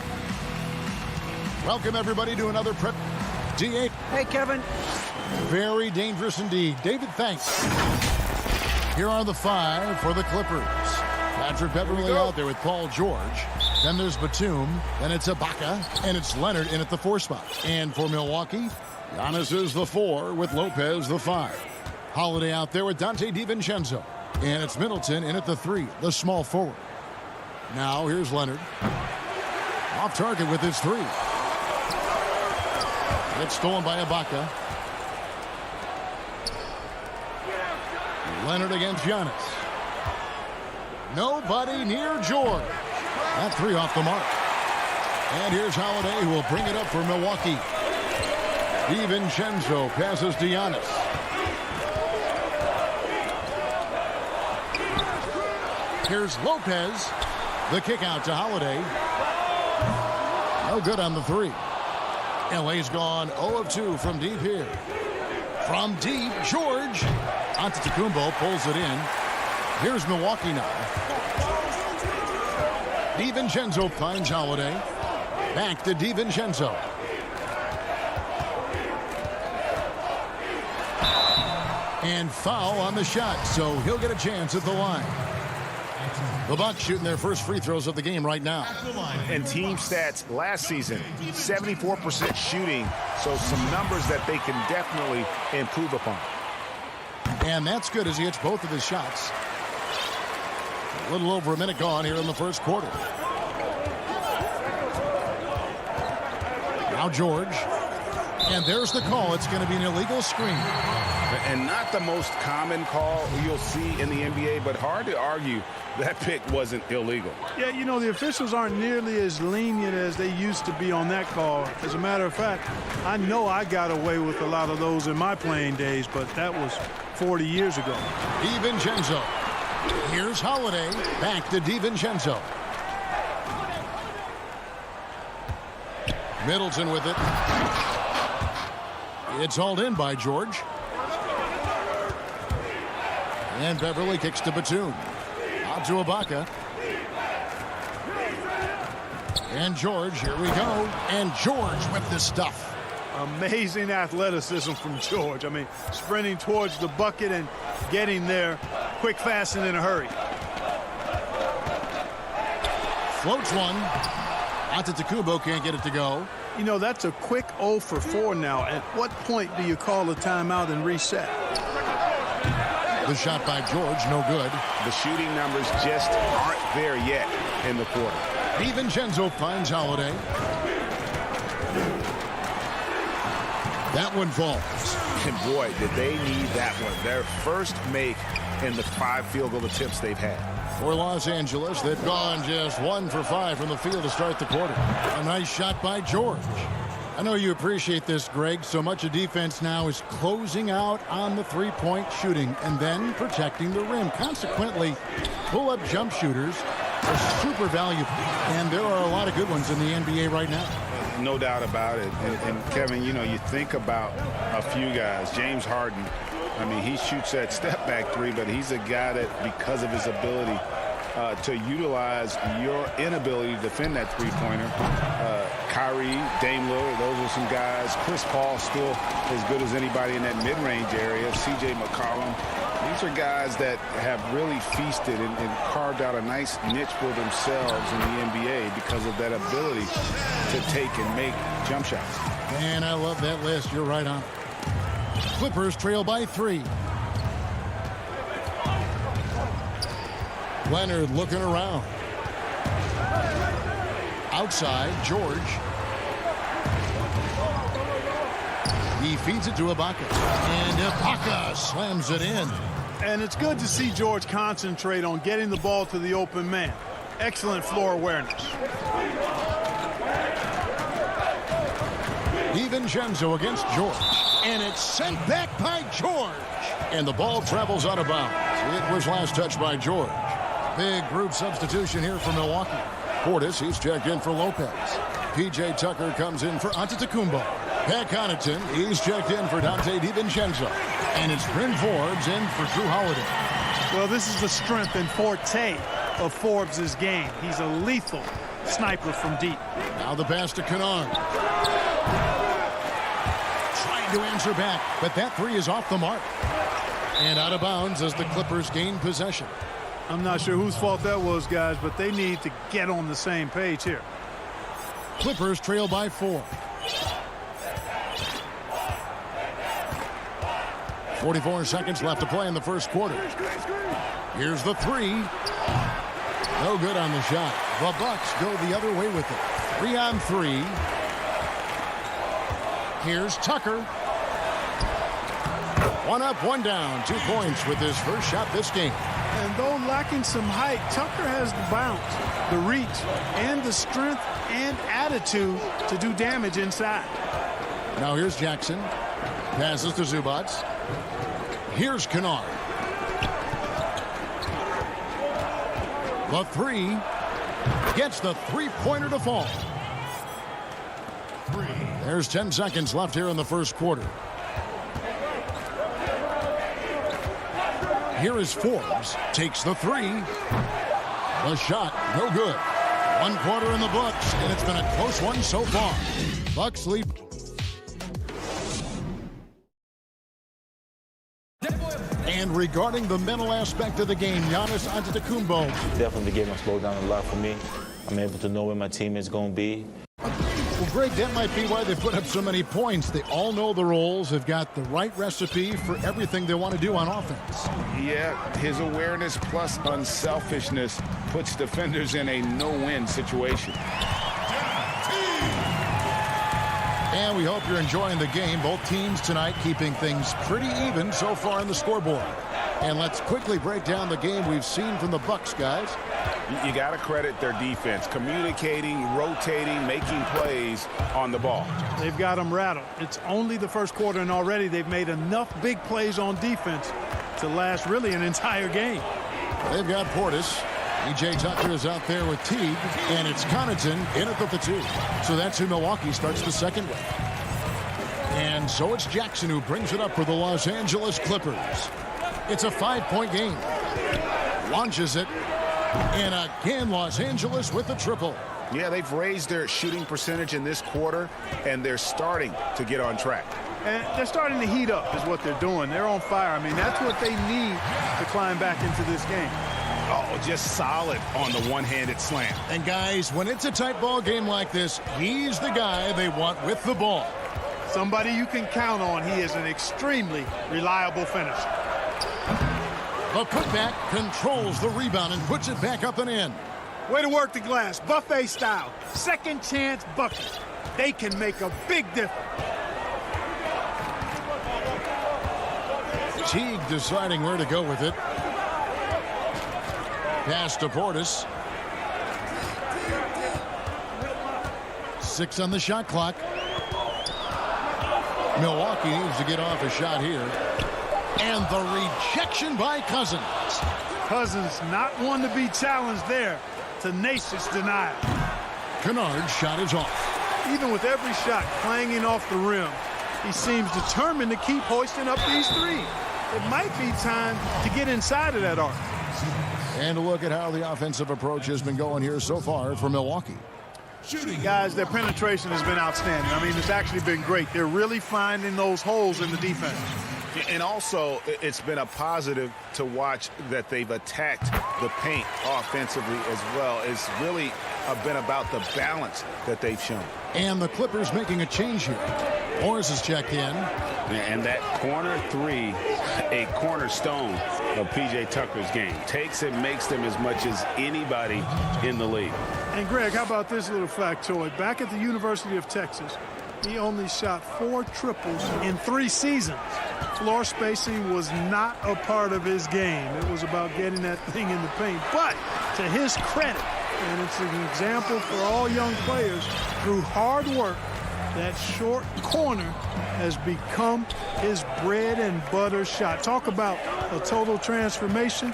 Welcome, everybody, to another prep. D8. Hey, Kevin. Very dangerous indeed. David, thanks. Here are the 5 for the Clippers. Patrick Beverly out there with Paul George. Then there's Batum. Then it's Ibaka. And it's Leonard in at the 4 spot. And for Milwaukee, Giannis is the 4 with Lopez the 5. Holiday out there with Dante DiVincenzo. And it's Middleton in at the 3, the small forward. Now here's Leonard. Off target with his 3. It's stolen by Ibaka. Leonard against Giannis. Nobody near George. That 3 off the mark. And here's Holiday, who will bring it up for Milwaukee. DiVincenzo passes to Giannis. Here's Lopez. The kick out to Holiday. No good on the 3. LA's gone 0 of 2 from deep here. From deep, George. Antetokounmpo pulls it in. Here's Milwaukee now. DiVincenzo finds Holiday. Back to DiVincenzo. And foul on the shot, so he'll get a chance at the line. The Bucks shooting their first free throws of the game right now. And team stats last season, 74% shooting, so some numbers that they can definitely improve upon. And that's good as he hits both of his shots. A little over a minute gone here in the first quarter. Now George. And there's the call. It's going to be an illegal screen. And not the most common call you'll see in the NBA, but hard to argue that pick wasn't illegal. Yeah, you know, the officials aren't nearly as lenient as they used to be on that call. As a matter of fact, I know I got away with a lot of those in my playing days, but that was 40 years ago. DiVincenzo. Here's Holiday. Back to DiVincenzo. Middleton with it. It's hauled in by George. And Beverly kicks to Batum. Out to Ibaka. And George, here we go. And George with the stuff. Amazing athleticism from George. I mean, sprinting towards the bucket and getting there quick, fast, and in a hurry. Floats one. Antetokounmpo can't get it to go. You know, that's a quick 0 for 4 now. At what point do you call a timeout and reset? The shot by George, no good. The shooting numbers just aren't there yet in the quarter. DiVincenzo finds Holiday. That one falls. And boy, did they need that one. Their first make in the 5 field goal attempts they've had. For Los Angeles, they've gone just 1 for 5 from the field to start the quarter. A nice shot by George. I know you appreciate this, Greg. So much of defense now is closing out on the three-point shooting and then protecting the rim. Consequently, pull-up jump shooters are super valuable. And there are a lot of good ones in the NBA right now. No doubt about it. And Kevin, you know, you think about a few guys. James Harden, I mean, he shoots that step-back 3, but he's a guy that, because of his ability to utilize your inability to defend that three-pointer, Kyrie, Dame Lillard, those are some guys. Chris Paul still as good as anybody in that mid-range area. C.J. McCollum. These are guys that have really feasted and carved out a nice niche for themselves in the NBA because of that ability to take and make jump shots. And I love that list. You're right on. Clippers trail by 3. Leonard looking around. Outside, George. He feeds it to Ibaka. And Ibaka slams it in. And it's good to see George concentrate on getting the ball to the open man. Excellent floor awareness. DiVincenzo against George. And it's sent back by George. And the ball travels out of bounds. It was last touched by George. Big group substitution here for Milwaukee. Portis, he's checked in for Lopez. P.J. Tucker comes in for Antetokounmpo. Pat Connaughton, he's checked in for Dante DiVincenzo. And it's Bryn Forbes in for Drew Holiday. Well, this is the strength and forte of Forbes' game. He's a lethal sniper from deep. Now the pass to Kennard. Trying to answer back, but that 3 is off the mark. And out of bounds as the Clippers gain possession. I'm not sure whose fault that was, guys, but they need to get on the same page here. Clippers trail by 4. 44 seconds left to play in the first quarter. Here's the 3. No good on the shot. The Bucks go the other way with it. 3-on-3. Here's Tucker. 1 up, 1 down. 2 points with his first shot this game. And though lacking some height, Tucker has the bounce, the reach, and the strength and attitude to do damage inside. Now here's Jackson. Passes to Zubac. Here's Kennard. The 3. Gets the 3-pointer to fall. There's 10 seconds left here in the first quarter. Here is Forbes. Takes the 3. The shot, no good. 1 quarter in the books, and it's been a close one so far. Bucks lead. And regarding the mental aspect of the game, Giannis Antetokounmpo. Definitely the game has slowed down a lot for me. I'm able to know where my team is going to be. Well, Greg, that might be why they put up so many points. They all know the roles. They've got the right recipe for everything they want to do on offense. Yeah, his awareness plus unselfishness puts defenders in a no-win situation. And we hope you're enjoying the game. Both teams tonight keeping things pretty even so far in the scoreboard. And let's quickly break down the game we've seen from the Bucks, guys. You got to credit their defense, communicating, rotating, making plays on the ball. They've got them rattled. It's only the first quarter, and already they've made enough big plays on defense to last really an entire game. They've got Portis. E.J. Tucker is out there with Teague, and it's Connaughton in at the 2. So that's who Milwaukee starts the second with. And so it's Jackson who brings it up for the Los Angeles Clippers. It's a 5-point game. Launches it. And again, Los Angeles with the triple. Yeah, they've raised their shooting percentage in this quarter, and they're starting to get on track. And they're starting to heat up is what they're doing. They're on fire. I mean, that's what they need to climb back into this game. Oh, just solid on the one-handed slam. And guys, when it's a tight ball game like this, he's the guy they want with the ball. Somebody you can count on. He is an extremely reliable finisher. The putback controls the rebound and puts it back up and in. Way to work the glass, buffet style. Second chance bucket. They can make a big difference. Teague deciding where to go with it. Pass to Portis. 6 on the shot clock. Milwaukee needs to get off a shot here. And the rejection by Cousins. Cousins not one to be challenged there. Tenacious denial. Kennard's shot is off. Even with every shot clanging off the rim, he seems determined to keep hoisting up these 3. It might be time to get inside of that arc. And look at how the offensive approach has been going here so far for Milwaukee. Guys, their penetration has been outstanding. I mean, it's actually been great. They're really finding those holes in the defense. And also, it's been a positive to watch that they've attacked the paint offensively as well. It's really been about the balance that they've shown. And the Clippers making a change here. Morris has checked in. And that corner three, a cornerstone of P.J. Tucker's game. Takes and makes them as much as anybody in the league. And, Greg, how about this little factoid? Back at the University of Texas, he only shot 4 triples in 3 seasons. Floor spacing was not a part of his game. It was about getting that thing in the paint. But to his credit, and it's an example for all young players, through hard work, that short corner has become his bread and butter shot. Talk about a total transformation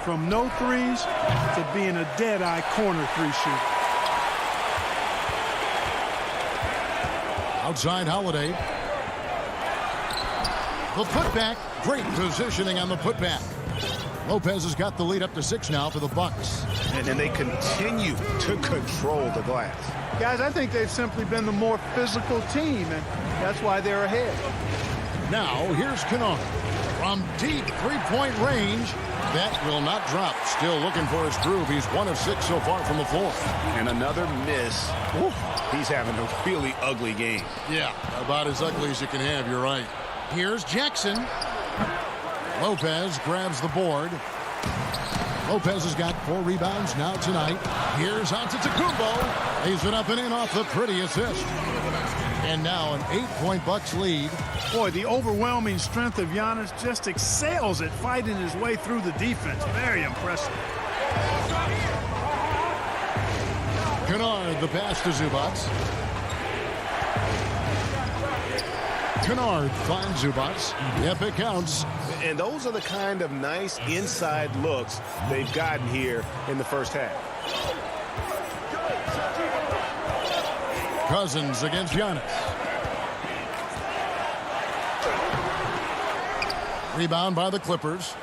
from no threes to being a dead-eye corner three shooter. Outside Holiday. The putback. Great positioning on the putback. Lopez has got the lead up to 6 now for the Bucks. And they continue to control the glass. Guys, I think they've simply been the more physical team, and that's why they're ahead. Now, here's Kennard. From deep three-point range. That will not drop. Still looking for his groove. He's 1 of 6 so far from the floor. And another miss. Ooh, he's having a really ugly game. Yeah, about as ugly as you can have. You're right. Here's Jackson. Lopez grabs the board. Lopez has got 4 rebounds now tonight. Here's Antetokounmpo. He's been up and in off the pretty assist. And now an 8-point Bucks lead. Boy, the overwhelming strength of Giannis just excels at fighting his way through the defense. Very impressive. Kennard, the pass to Zubac. Kennard finds Zubac. Yep, it counts. And those are the kind of nice inside looks they've gotten here in the first half. Cousins against Giannis. Rebound by the Clippers.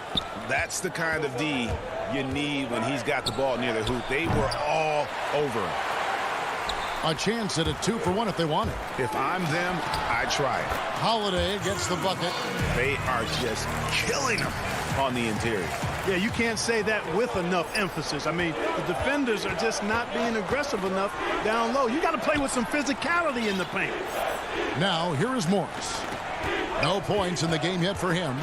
That's the kind of D you need when he's got the ball near the hoop. They were all over him. A chance at a 2-for-1 if they want it. If I'm them, I try it. Holiday gets the bucket. They are just killing them on the interior. Yeah, you can't say that with enough emphasis. I mean, the defenders are just not being aggressive enough down low. You got to play with some physicality in the paint. Now, here is Morris. No points in the game yet for him.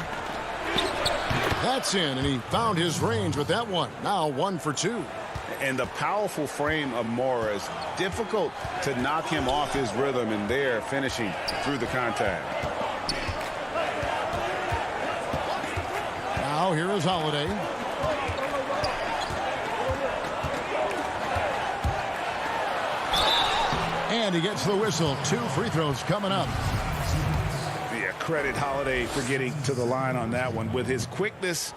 That's in, and he found his range with that one. Now 1 for 2. And the powerful frame of Morris, difficult to knock him off his rhythm, and there finishing through the contact. Now here is Holiday. And he gets the whistle. 2 free throws coming up. Yeah, credit Holiday for getting to the line on that one. With his quickness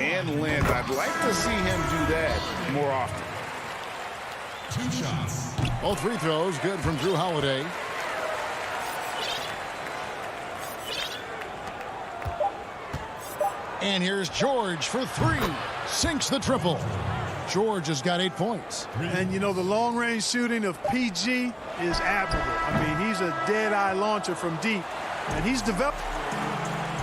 and length, I'd like to see him do that more often. 2 shots. Both free throws good from Drew Holiday. And here's George for 3. Sinks the triple. George has got 8 points. And, you know, the long-range shooting of PG is admirable. I mean, he's a dead-eye launcher from deep, and he's developed.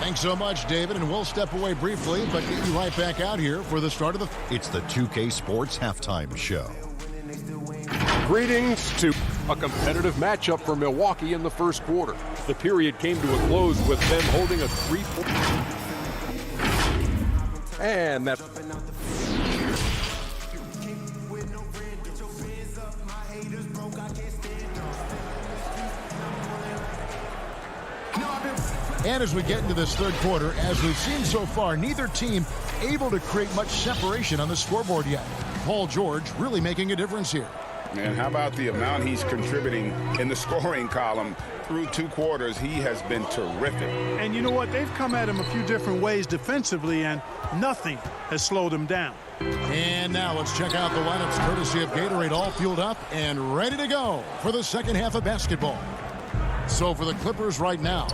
Thanks so much, David, and we'll step away briefly, but get you right back out here for the start of the... It's the 2K Sports Halftime Show. Greetings to a competitive matchup for Milwaukee in the first quarter. The period came to a close with them holding a 3-point. And that's... And as we get into this third quarter, as we've seen so far, neither team able to create much separation on the scoreboard yet. Paul George really making a difference here. And how about the amount he's contributing in the scoring column through 2 quarters? He has been terrific. And you know what? They've come at him a few different ways defensively, and nothing has slowed him down. And now let's check out the lineups courtesy of Gatorade, all fueled up and ready to go for the second half of basketball. So for the Clippers right now,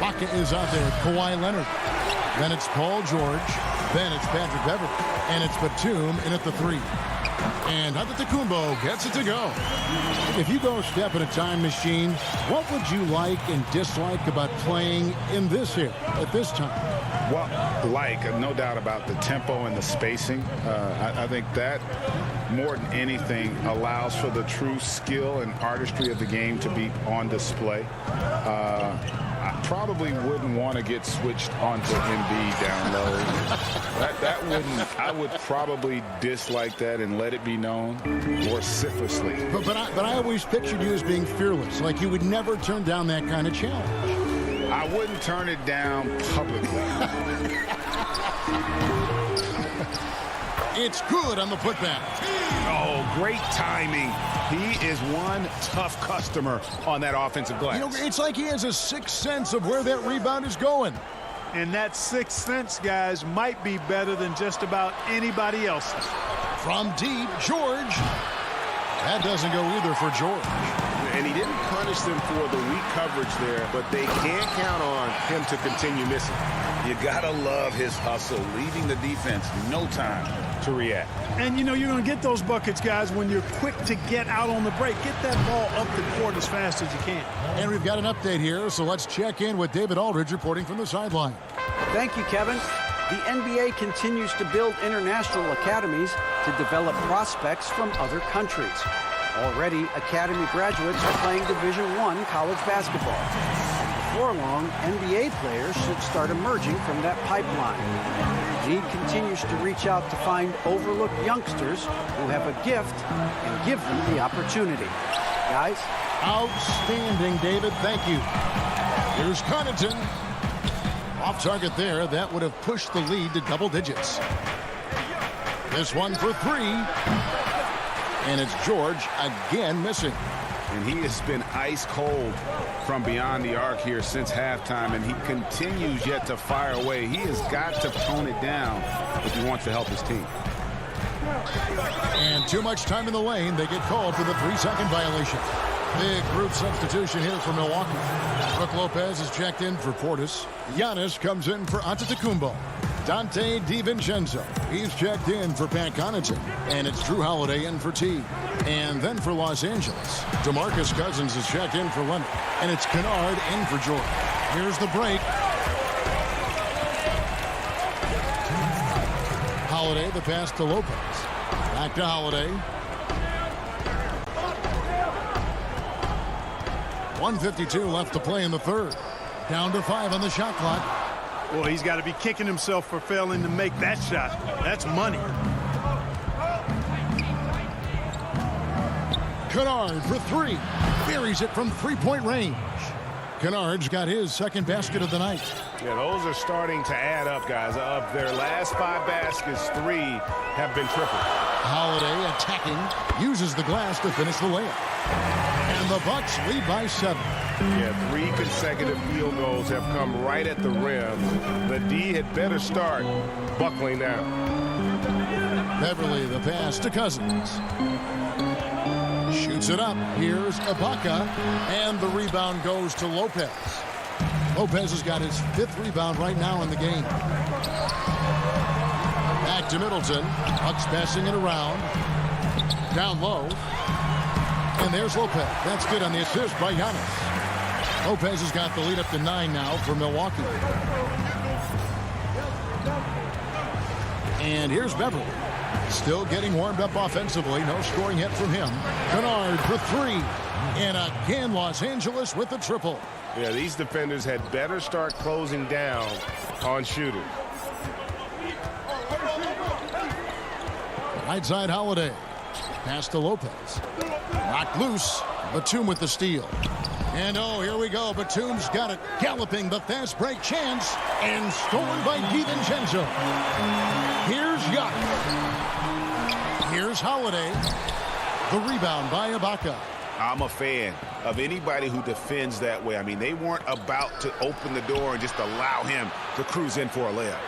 Baca is out there, Kawhi Leonard. Then it's Paul George. Then it's Patrick Beverley. And it's Batum in at the 3. And Antetokounmpo gets it to go. If you go step in a time machine, what would you like and dislike about playing in this era at this time? Well, no doubt about the tempo and the spacing. I think that more than anything allows for the true skill and artistry of the game to be on display. I probably wouldn't want to get switched onto Embiid down low. I would probably dislike that and let it be known vociferously. But I always pictured you as being fearless, like you would never turn down that kind of challenge. I wouldn't turn it down publicly. It's good on the putback. Oh, great timing. He is one tough customer on that offensive glass. You know, it's like he has a sixth sense of where that rebound is going. And that sixth sense, guys, might be better than just about anybody else's. From deep, George. That doesn't go either for George. And he didn't punish them for the weak coverage there, but they can't count on him to continue missing. You gotta love his hustle, leaving the defense no time to react. And, you know, you're going to get those buckets, guys, when you're quick to get out on the break. Get that ball up the court as fast as you can. And we've got an update here, so let's check in with David Aldridge reporting from the sideline. Thank you, Kevin. The NBA continues to build international academies to develop prospects from other countries. Already, academy graduates are playing Division I college basketball. And before long, NBA players should start emerging from that pipeline. The league continues to reach out to find overlooked youngsters who have a gift and give them the opportunity. Guys? Outstanding, David. Thank you. Here's Connaughton. Off target there. That would have pushed the lead to double digits. This one for three. And it's George again missing. And he has been ice cold from beyond the arc here since halftime, and he continues yet to fire away. He has got to tone it down if he wants to help his team. And too much time in the lane. They get called for the 3-second violation. Big group substitution here for Milwaukee. Brook Lopez is checked in for Portis. Giannis comes in for Antetokounmpo. Dante DiVincenzo, he's checked in for Pat Connaughton. And it's Drew Holiday in for T. And then for Los Angeles, DeMarcus Cousins is checked in for Leonard. And it's Kennard in for Jordan. Here's the break. Holiday, the pass to Lopez. Back to Holiday. 1:52 left to play in the third. Down to 5 on the shot clock. Well, he's got to be kicking himself for failing to make that shot. That's money. Kennard for 3. Buries it from three-point range. Kennard's got his second basket of the night. Yeah, those are starting to add up, guys. Of their last 5 baskets, 3 have been triple. Holiday attacking, uses the glass to finish the layup. And the Bucks lead by 7. Yeah, 3 consecutive field goals have come right at the rim. The D had better start buckling down. Beverly, the pass to Cousins. Shoots it up. Here's Ibaka. And the rebound goes to Lopez. Lopez has got his 5th rebound right now in the game. Back to Middleton. Bucks passing it around. Down low. And there's Lopez. That's good on the assist by Giannis. Lopez has got the lead up to 9 now for Milwaukee. And here's Beverly. Still getting warmed up offensively. No scoring yet from him. Kennard for 3. And again, Los Angeles with the triple. Yeah, these defenders had better start closing down on shooters. Right side Holiday. Pass to Lopez. Knocked loose. Batum with the steal. And oh, here we go. Batum's got it. Galloping the fast break chance. And stolen by DiVincenzo. Here's Giannis. Here's Holiday. The rebound by Ibaka. I'm a fan of anybody who defends that way. I mean, they weren't about to open the door and just allow him to cruise in for a layup.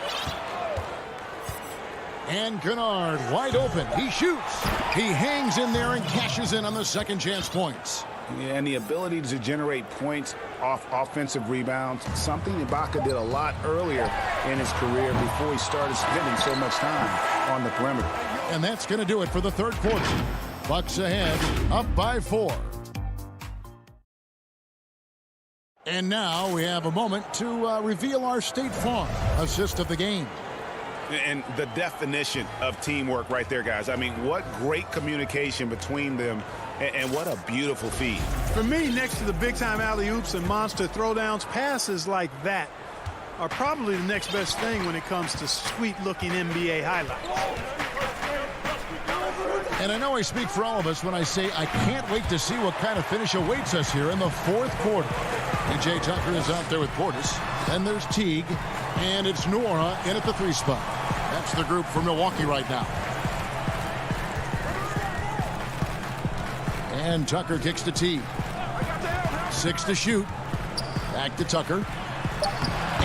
And Kennard wide open. He shoots. He hangs in there and cashes in on the second chance points. Yeah, and the ability to generate points off offensive rebounds, something Ibaka did a lot earlier in his career before he started spending so much time on the perimeter. And that's going to do it for the third quarter. Bucks ahead, up by 4. And now we have a moment to reveal our State Farm assist of the game. And the definition of teamwork right there, guys. I mean, what great communication between them, and what a beautiful feed. For me, next to the big-time alley-oops and monster throwdowns, passes like that are probably the next best thing when it comes to sweet-looking NBA highlights. And I know I speak for all of us when I say I can't wait to see what kind of finish awaits us here in the fourth quarter. PJ Tucker is out there with Portis. Then there's Teague. And it's Nora in at the 3 spot. That's the group for Milwaukee right now. And Tucker kicks to Teague. 6 to shoot. Back to Tucker.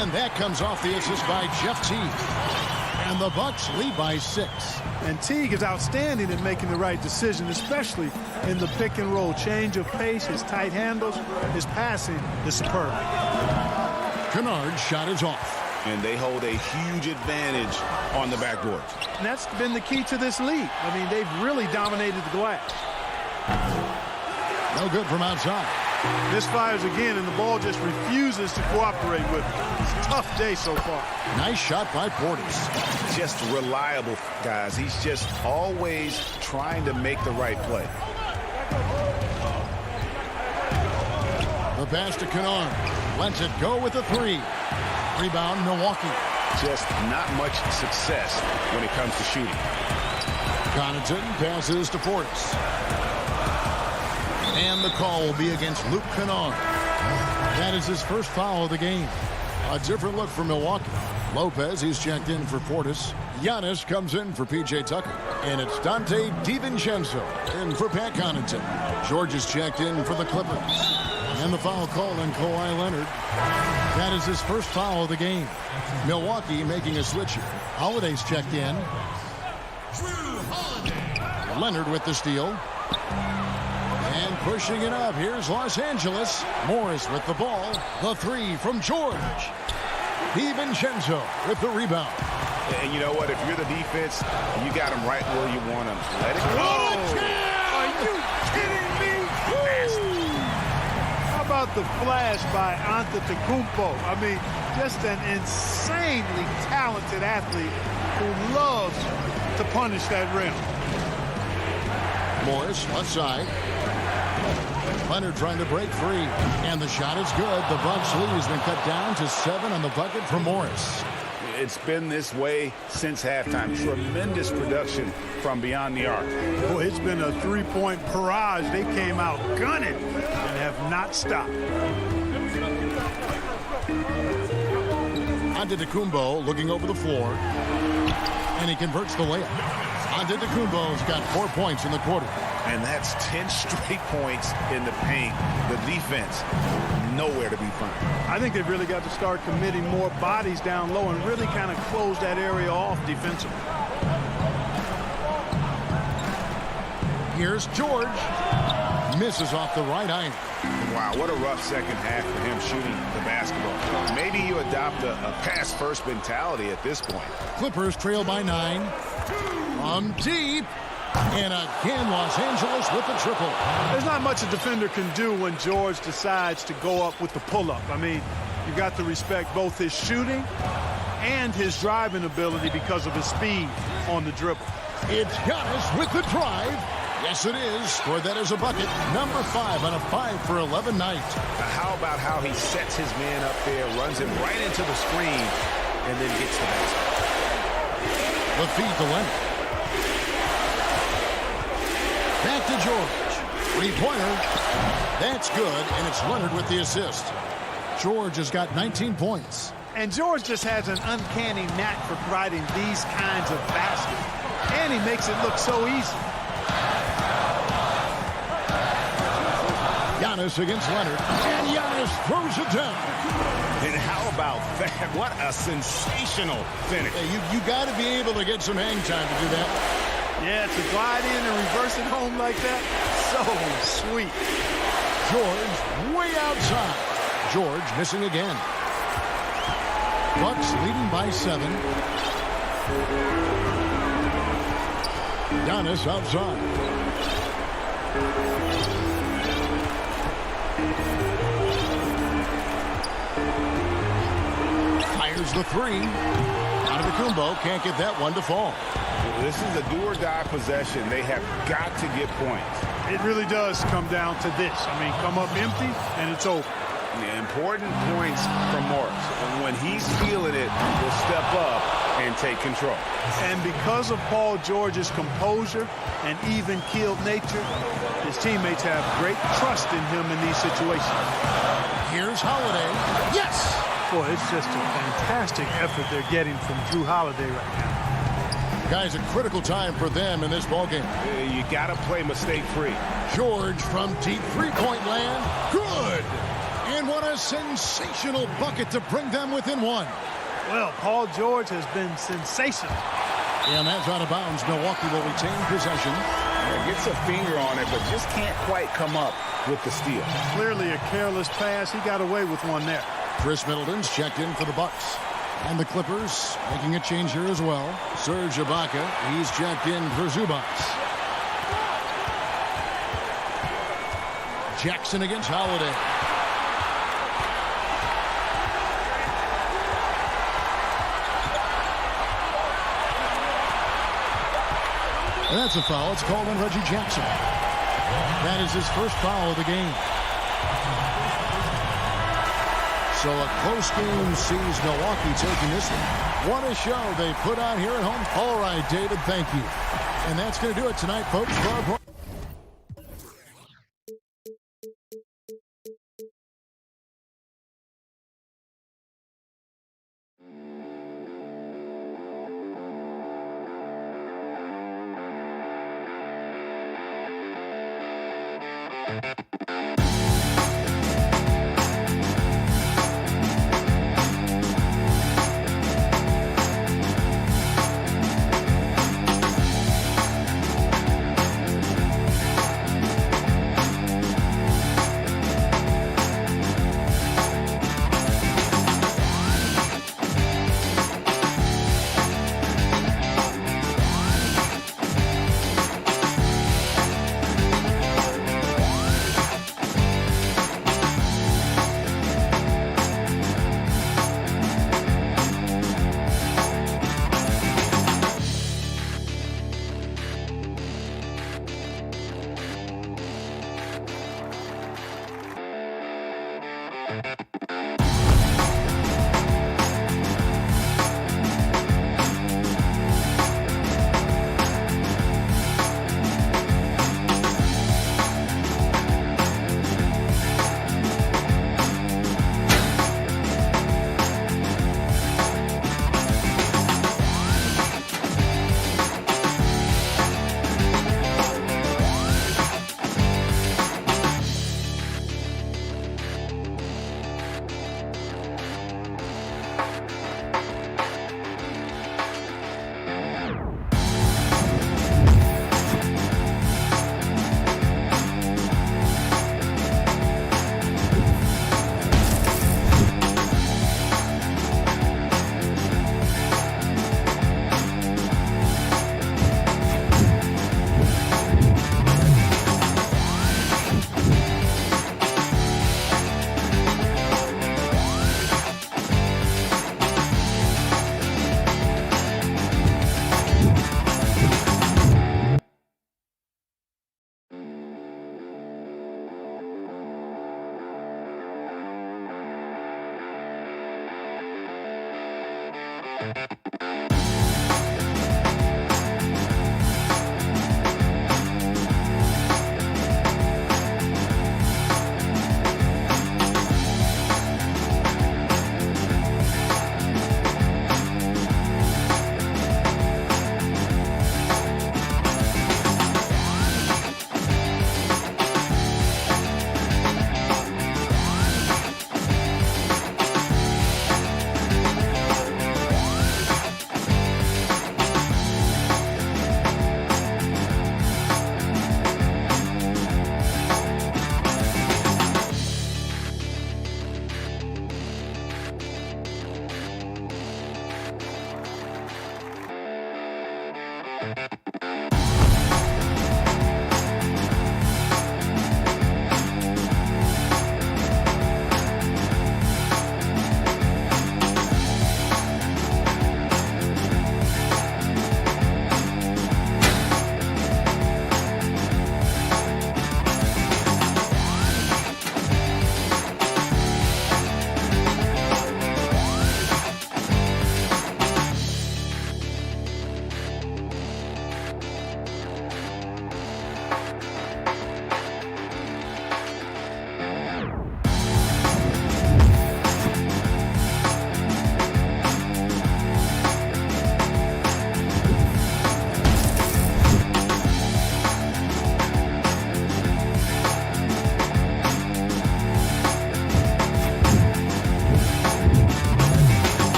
And that comes off the assist by Jeff Teague. And the Bucks lead by 6. And Teague is outstanding at making the right decision, especially in the pick and roll. Change of pace, his tight handles, his passing is superb. Kennard's shot is off. And they hold a huge advantage on the backboard. And that's been the key to this league. I mean, they've really dominated the glass. No good from outside. Misfires again, and the ball just refuses to cooperate with it. It's a tough day so far. Nice shot by Portis. Just reliable, guys. He's just always trying to make the right play. The pass to Kennard. Lets it go with a 3. Rebound, Milwaukee. Just not much success when it comes to shooting. Connaughton passes to Portis. And the call will be against Luke Kennard. That is his first foul of the game. A different look for Milwaukee. Lopez, he's checked in for Portis. Giannis comes in for P.J. Tucker. And it's Dante DiVincenzo in for Pat Connaughton. George is checked in for the Clippers. And the foul call on Kawhi Leonard. That is his first foul of the game. Milwaukee making a switch here. Holiday's checked in. Leonard with the steal. And pushing it up. Here's Los Angeles. Morris with the ball. The 3 from George. DiVincenzo with the rebound. And you know what? If you're the defense, you got him right where you want him. Let it go. Are you kidding me? How about the flash by Antetokounmpo? I mean, just an insanely talented athlete who loves to punish that rim. Morris left side. Leonard trying to break free. And the shot is good. The Bucks lead has been cut down to 7 on the bucket for Morris. It's been this way since halftime. Tremendous production from beyond the arc. Boy, it's been a 3-point barrage. They came out gunning and have not stopped. Antetokounmpo looking over the floor. And he converts the layup. Antetokounmpo's got 4 points in the quarter. And that's 10 straight points in the paint. The defense, nowhere to be found. I think they've really got to start committing more bodies down low and really kind of close that area off defensively. Here's George. Misses off the right iron. Wow, what a rough second half for him shooting the basketball. Maybe you adopt a pass-first mentality at this point. Clippers trail by 9. From deep. And again, Los Angeles with the triple. There's not much a defender can do when George decides to go up with the pull-up. I mean, you've got to respect both his shooting and his driving ability because of his speed on the dribble. It's Giannis with the drive. Yes, it is. Scored that as a bucket. Number 5 on a 5-for-11 night. How about how he sets his man up there, runs him right into the screen, and then gets the basket. The feed to Leonard. Back to George. 3-pointer. That's good, and it's Leonard with the assist. George has got 19 points. And George just has an uncanny knack for providing these kinds of baskets. And he makes it look so easy. Giannis against Leonard. And Giannis throws it down. And how about that? What a sensational finish. Yeah, you got to be able to get some hang time to do that. Yeah, to glide in and reverse it home like that, so sweet. George way outside. George missing again. Bucks leading by 7. Giannis outside. Fires the three. Antetokounmpo can't get that one to fall. This is a do-or-die possession. They have got to get points. It really does come down to this. I mean, come up empty, and it's over. Yeah, important points from Morris. And when he's feeling it, he'll step up and take control. And because of Paul George's composure and even-keeled nature, his teammates have great trust in him in these situations. Here's Holiday. Yes! Boy, it's just a fantastic effort they're getting from Drew Holiday right now. Guys, a critical time for them in this ballgame. You got to play mistake-free. George from deep three-point land. Good! And what a sensational bucket to bring them within one. Well, Paul George has been sensational. And that's out of bounds. Milwaukee will retain possession. Gets a finger on it, but just can't quite come up with the steal. Clearly a careless pass. He got away with one there. Chris Middleton's checked in for the Bucks. And the Clippers making a change here as well. Serge Ibaka, he's checked in for Zubac. Jackson against Holiday. And that's a foul. It's called on Reggie Jackson. That is his first foul of the game. So a close game sees Milwaukee taking this one. What a show they put on here at home. All right, David, thank you. And that's going to do it tonight, folks, for our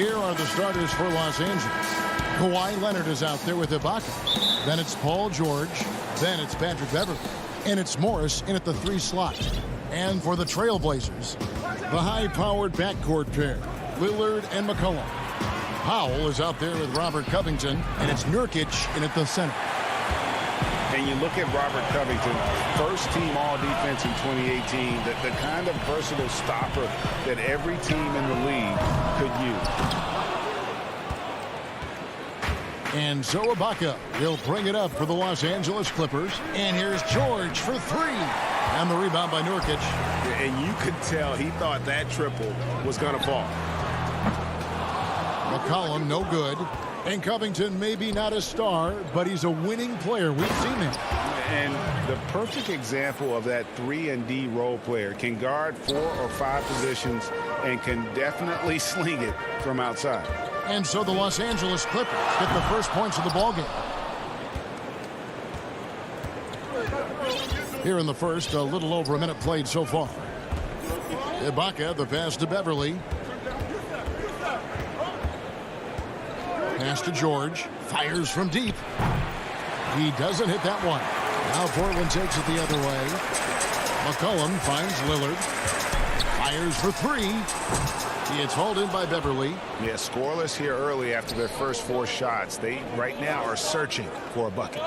Here are the starters for Los Angeles. Kawhi Leonard is out there with Ibaka. Then it's Paul George. Then it's Patrick Beverley. And it's Morris in at the 3 slot. And for the Trailblazers, the high-powered backcourt pair, Lillard and McCollum. Powell is out there with Robert Covington, and it's Nurkic in at the center. And you look at Robert Covington, first-team all-defense in 2018, the kind of versatile stopper that every team in the league could use. And so Ibaka will bring it up for the Los Angeles Clippers. And here's George for 3. And the rebound by Nurkic. And you could tell he thought that triple was going to fall. McCollum, no good. And Covington maybe not a star, but he's a winning player. We've seen him. And the perfect example of that 3-and-D role player can guard 4 or 5 positions and can definitely sling it from outside. And so the Los Angeles Clippers get the first points of the ballgame. Here in the first, a little over a minute played so far. Ibaka, the pass to Beverley. Pass to George. Fires from deep. He doesn't hit that one. Now Portland takes it the other way. McCollum finds Lillard. Fires for 3. It's hauled in by Beverley. Yeah, scoreless here early after their first 4 shots. They right now are searching for a bucket.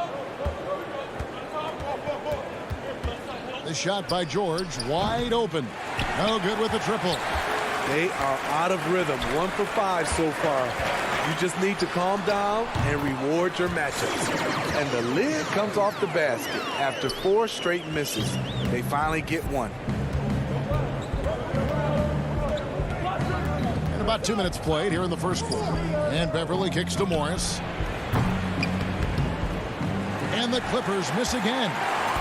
The shot by George, wide open. No good with the triple. They are out of rhythm. 1 for 5 so far. You just need to calm down and reward your matchups. And the lid comes off the basket. After 4 straight misses, they finally get one. And about 2 minutes played here in the first quarter. And Beverley kicks to Morris. And the Clippers miss again.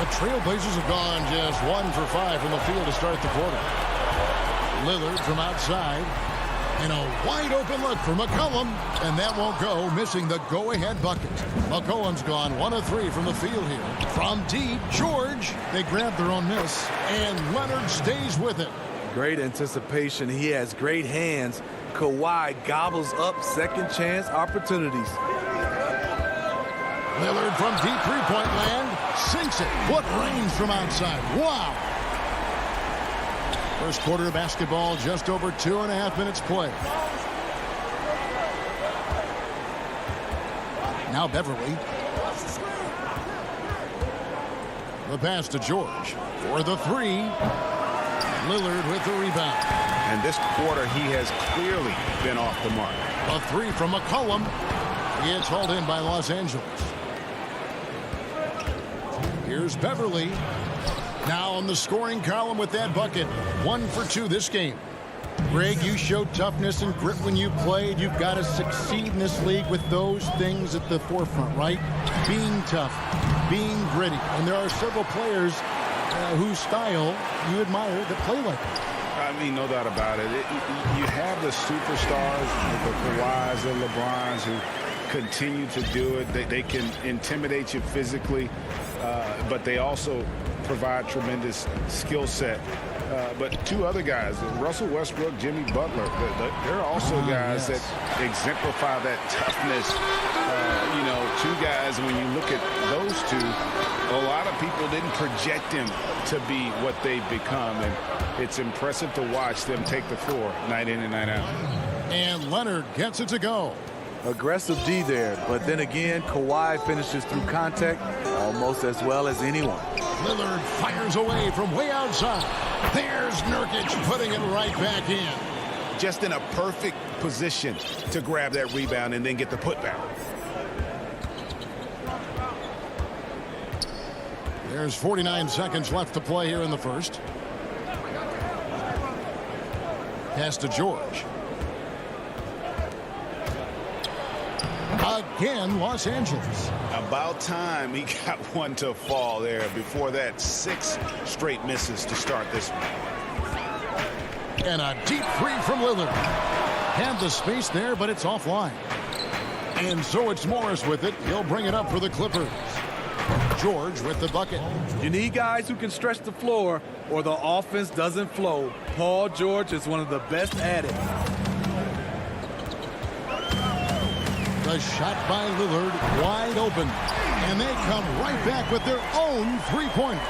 The Trailblazers have gone just 1 for 5 from the field to start the quarter. Lillard from outside. And a wide open look for McCollum. And that won't go, missing the go-ahead bucket. McCollum's gone 1 of 3 from the field here. From deep, George. They grab their own miss. And Leonard stays with it. Great anticipation. He has great hands. Kawhi gobbles up second chance opportunities. Lillard from deep three-point land. Sinks it. What range from outside. Wow. First quarter of basketball, just over 2.5 minutes played. Now Beverley. The pass to George for the 3. Lillard with the rebound. And this quarter, he has clearly been off the mark. A 3 from McCollum. It's hauled in by Los Angeles. Here's Beverley. Now on the scoring column with that bucket. 1 for 2 this game. Greg, you showed toughness and grit when you played. You've got to succeed in this league with those things at the forefront, right? Being tough, being gritty. And there are several players whose style you admire that play like that. I mean, no doubt about it. You have the superstars, the Kawhis, the LeBrons, who continue to do it. They can intimidate you physically, but they also provide tremendous skill set. But 2 other guys, Russell Westbrook, Jimmy Butler, they're also guys that exemplify that toughness. 2 guys, when you look at those 2, a lot of people didn't project them to be what they've become. And it's impressive to watch them take the floor night in and night out. And Leonard gets it to go. Aggressive D there, but then again, Kawhi finishes through contact almost as well as anyone. Lillard fires away from way outside. There's Nurkic putting it right back in. Just in a perfect position to grab that rebound and then get the putback. There's 49 seconds left to play here in the first. Pass to George. Again, Los Angeles. About time he got one to fall there. Before that, 6 straight misses to start this one. And a deep 3 from Lillard. Had the space there, but it's offline. And so it's Morris with it. He'll bring it up for the Clippers. George with the bucket. You need guys who can stretch the floor or the offense doesn't flow. Paul George is one of the best at it. The shot by Lillard, wide open. And they come right back with their own three-pointer.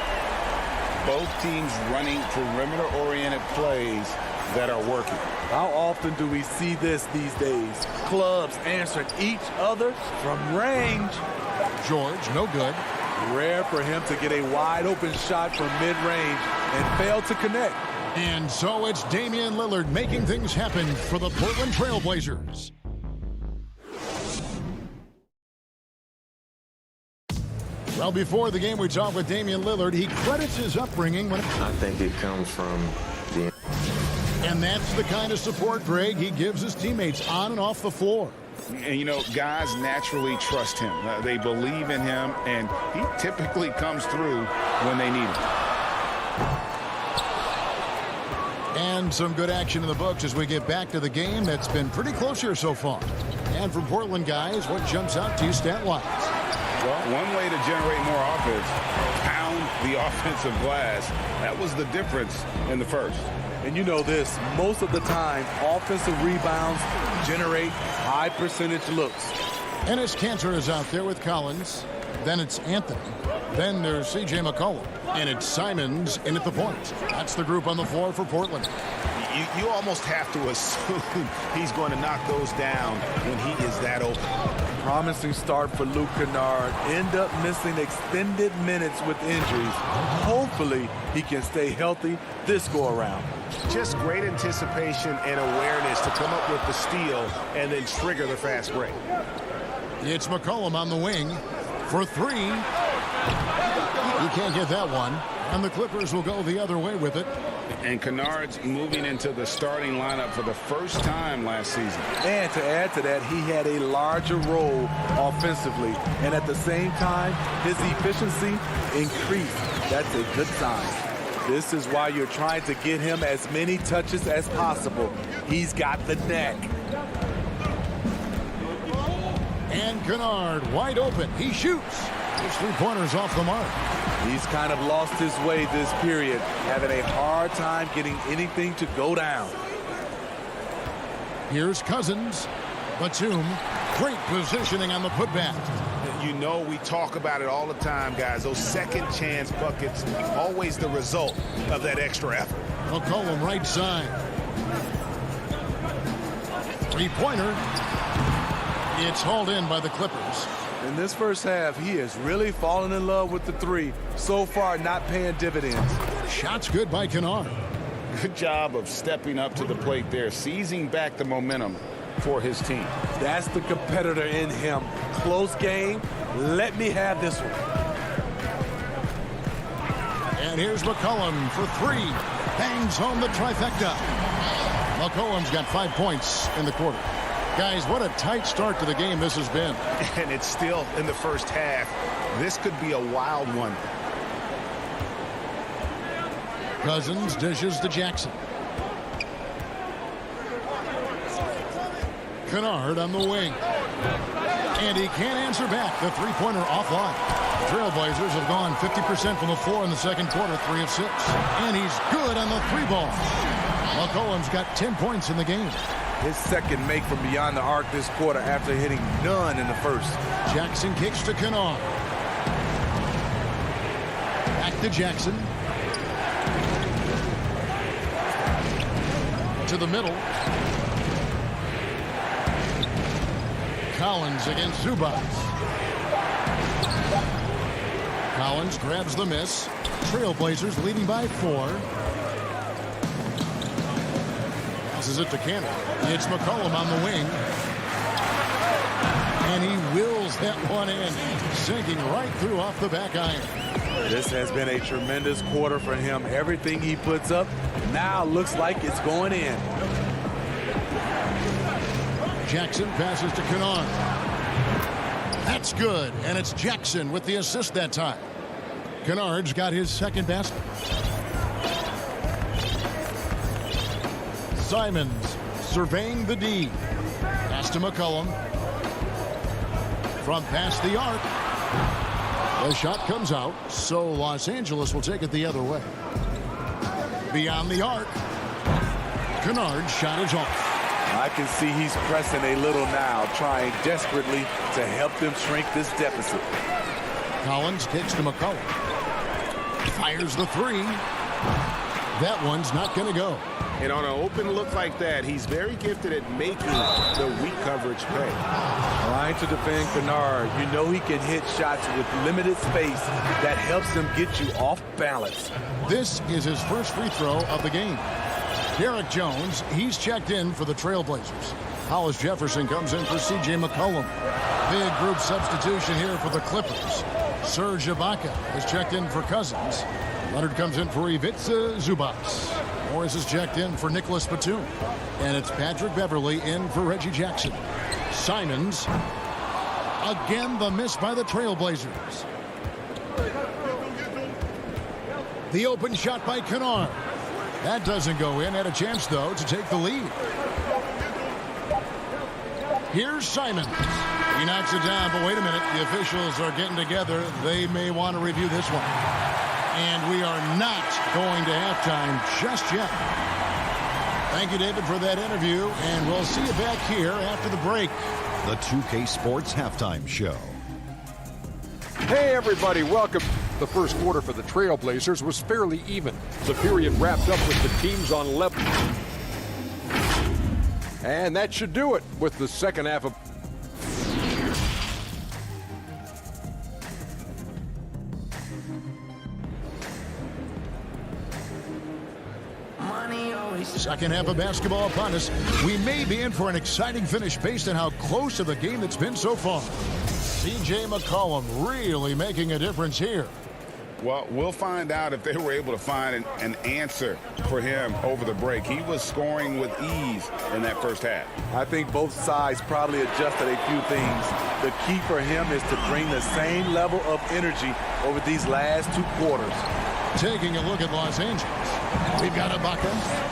Both teams running perimeter-oriented plays that are working. How often do we see this these days? Clubs answering each other from range. George, no good. Rare for him to get a wide open shot from mid-range and fail to connect. And so it's Damian Lillard making things happen for the Portland Trail Blazers. Well, before the game, we talked with Damian Lillard. He credits his upbringing. I think it comes from the... And that's the kind of support, Greg, he gives his teammates on and off the floor. And, you know, guys naturally trust him. They believe in him, and he typically comes through when they need him. And some good action in the books as we get back to the game that's been pretty close here so far. And from Portland, guys, what jumps out to you stat-wise? Well, one way to generate more offense, pound the offensive glass. That was the difference in the first. And you know this, most of the time, offensive rebounds generate high percentage looks. Ennis Cantor is out there with Collins. Then it's Anthony. Then there's C.J. McCollum. And it's Simons in at the point. That's the group on the floor for Portland. You almost have to assume he's going to knock those down when he is that open. Promising start for Luke Kennard. End up missing extended minutes with injuries. Hopefully, he can stay healthy this go-around. Just great anticipation and awareness to come up with the steal and then trigger the fast break. It's McCollum on the wing for three. You can't get that one. And the Clippers will go the other way with it. And Kennard's moving into the starting lineup for the first time last season. And to add to that, he had a larger role offensively. And at the same time, his efficiency increased. That's a good sign. This is why you're trying to get him as many touches as possible. He's got the knack. And Kennard wide open. He shoots. His three-pointers off the mark. He's kind of lost his way this period, having a hard time getting anything to go down. Here's Cousins. Batum. Great positioning on the putback. You know, we talk about it all the time, guys. Those second chance buckets, always the result of that extra effort. McCollum right side. Three-pointer. It's hauled in by the Clippers. In this first half, he has really fallen in love with the three. So far, not paying dividends. Shots good by Kennard. Good job of stepping up to the plate there, seizing back the momentum for his team. That's the competitor in him. Close game. Let me have this one. And here's McCollum for three. Bangs home the trifecta. McCollum's got 5 points in the quarter. Guys, what a tight start to the game this has been. And it's still in the first half. This could be a wild one. Cousins dishes to Jackson. Kennard on the wing. And he can't answer back. The three-pointer offline. Trailblazers have gone 50% from the floor in the second quarter, 3 of 6. And he's good on the three ball. McCollum's got 10 points in the game. His second make from beyond the arc this quarter after hitting none in the first. Jackson kicks to Kennard. Back to Jackson. To the middle. Collins against Zubac. Collins grabs the miss. Trailblazers leading by 4. Passes it to Cantor. It's McCollum on the wing. And he wills that one in. Sinking right through off the back iron. This has been a tremendous quarter for him. Everything he puts up now looks like it's going in. Jackson passes to Kennard. That's good. And it's Jackson with the assist that time. Kennard's got his second basket. Simons surveying the D. Pass to McCollum. From past the arc. The shot comes out, so Los Angeles will take it the other way. Beyond the arc. Kennard's shot is off. I can see he's pressing a little now, trying desperately to help them shrink this deficit. Collins kicks to McCollum. Fires the three. That one's not going to go. And on an open look like that, he's very gifted at making the weak coverage pay. Trying to defend Kennard. You know he can hit shots with limited space. That helps him get you off balance. This is his first free throw of the game. Derek Jones, he's checked in for the Trailblazers. Hollis Jefferson comes in for C.J. McCollum. Big group substitution here for the Clippers. Serge Ibaka is checked in for Cousins. Leonard comes in for Ivica Zubac. Morris is checked in for Nicholas Batum. And it's Patrick Beverley in for Reggie Jackson. Simons. Again, the miss by the Trailblazers. The open shot by Kennard. That doesn't go in. Had a chance, though, to take the lead. Here's Simons. He knocks it down, but wait a minute. The officials are getting together. They may want to review this one. And we are not going to halftime just yet. Thank you, David, for that interview, and we'll see you back here after the break. The 2K Sports Halftime Show. Hey, everybody, welcome. The first quarter for the Trailblazers was fairly even. The period wrapped up with the teams on level. And that should do it with the second half of... Second half of basketball upon us. We may be in for an exciting finish based on how close to the game it's been so far. C.J. McCollum really making a difference here. Well, we'll find out if they were able to find an answer for him over the break. He was scoring with ease in that first half. I think both sides probably adjusted a few things. The key for him is to bring the same level of energy over these last two quarters. Taking a look at Los Angeles. We've got Ibaka.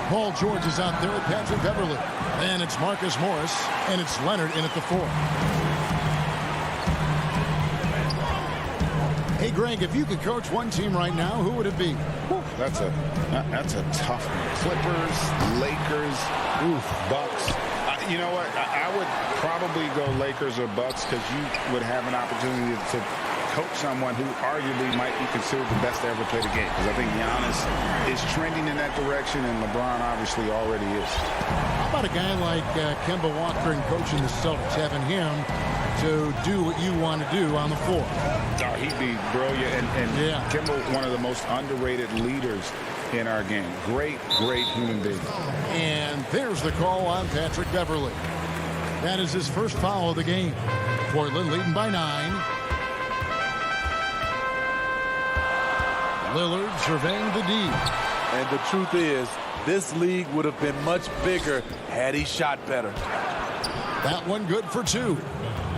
Paul George is out there with Patrick Beverley. And it's Marcus Morris. And it's Leonard in at the 4. Hey, Greg, if you could coach one team right now, who would it be? That's a tough one. Clippers, Lakers, Bucks. You know what? I would probably go Lakers or Bucks because you would have an opportunity to coach someone who arguably might be considered the best to ever play the game. Because I think Giannis is trending in that direction, and LeBron obviously already is. How about a guy like Kemba Walker and coaching the Celtics, having him to do what you want to do on the floor? Oh, he'd be brilliant. And yeah. Kemba, one of the most underrated leaders in our game. Great human being. And there's the call on Patrick Beverley. That is his first foul of the game. Portland leading by 9. Lillard surveying the D. And the truth is, this league would have been much bigger had he shot better. That one good for 2.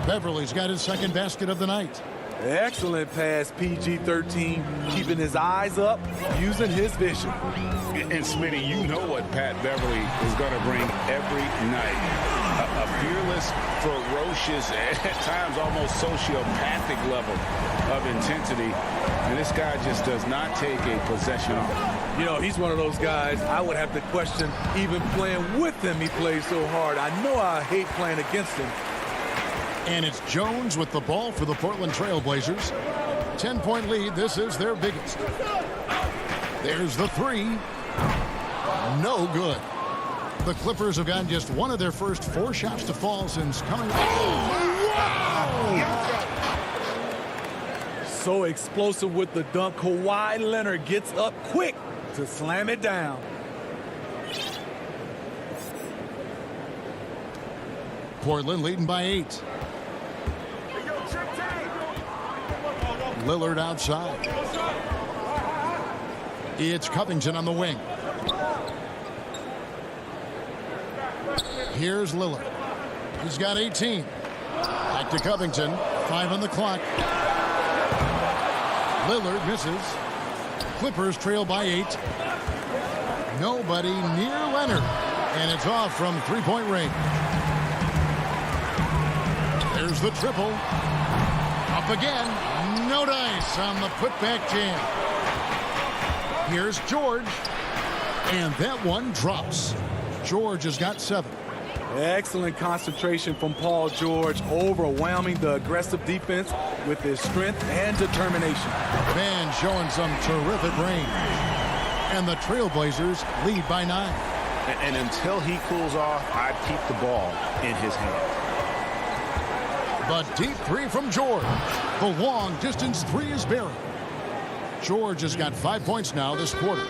Beverly's got his second basket of the night. Excellent pass, PG-13, keeping his eyes up, using his vision. And Smitty, you know what Pat Beverly is going to bring every night. A fearless, ferocious, at times almost sociopathic level of intensity. And this guy just does not take a possession off. You know, he's one of those guys I would have to question even playing with him. He plays so hard. I know I hate playing against him. And it's Jones with the ball for the Portland Trailblazers. 10-point lead. This is their biggest. There's the 3. No good. The Clippers have gotten just one of their first 4 shots to fall since coming. Oh, wow! So explosive with the dunk. Kawhi Leonard gets up quick to slam it down. Portland leading by 8. Lillard outside. It's Covington on the wing. Here's Lillard. He's got 18. Back to Covington. 5 on the clock. Lillard misses. Clippers trail by 8. Nobody near Leonard. And it's off from 3-point range. There's the triple. Up again. No dice on the putback jam. Here's George. And that one drops. George has got 7. Excellent concentration from Paul George, overwhelming the aggressive defense with his strength and determination. Man showing some terrific range. And the Trailblazers lead by 9. And until he cools off, I'd keep the ball in his hand. The deep three from George. The long distance three is buried. George has got 5 points now this quarter.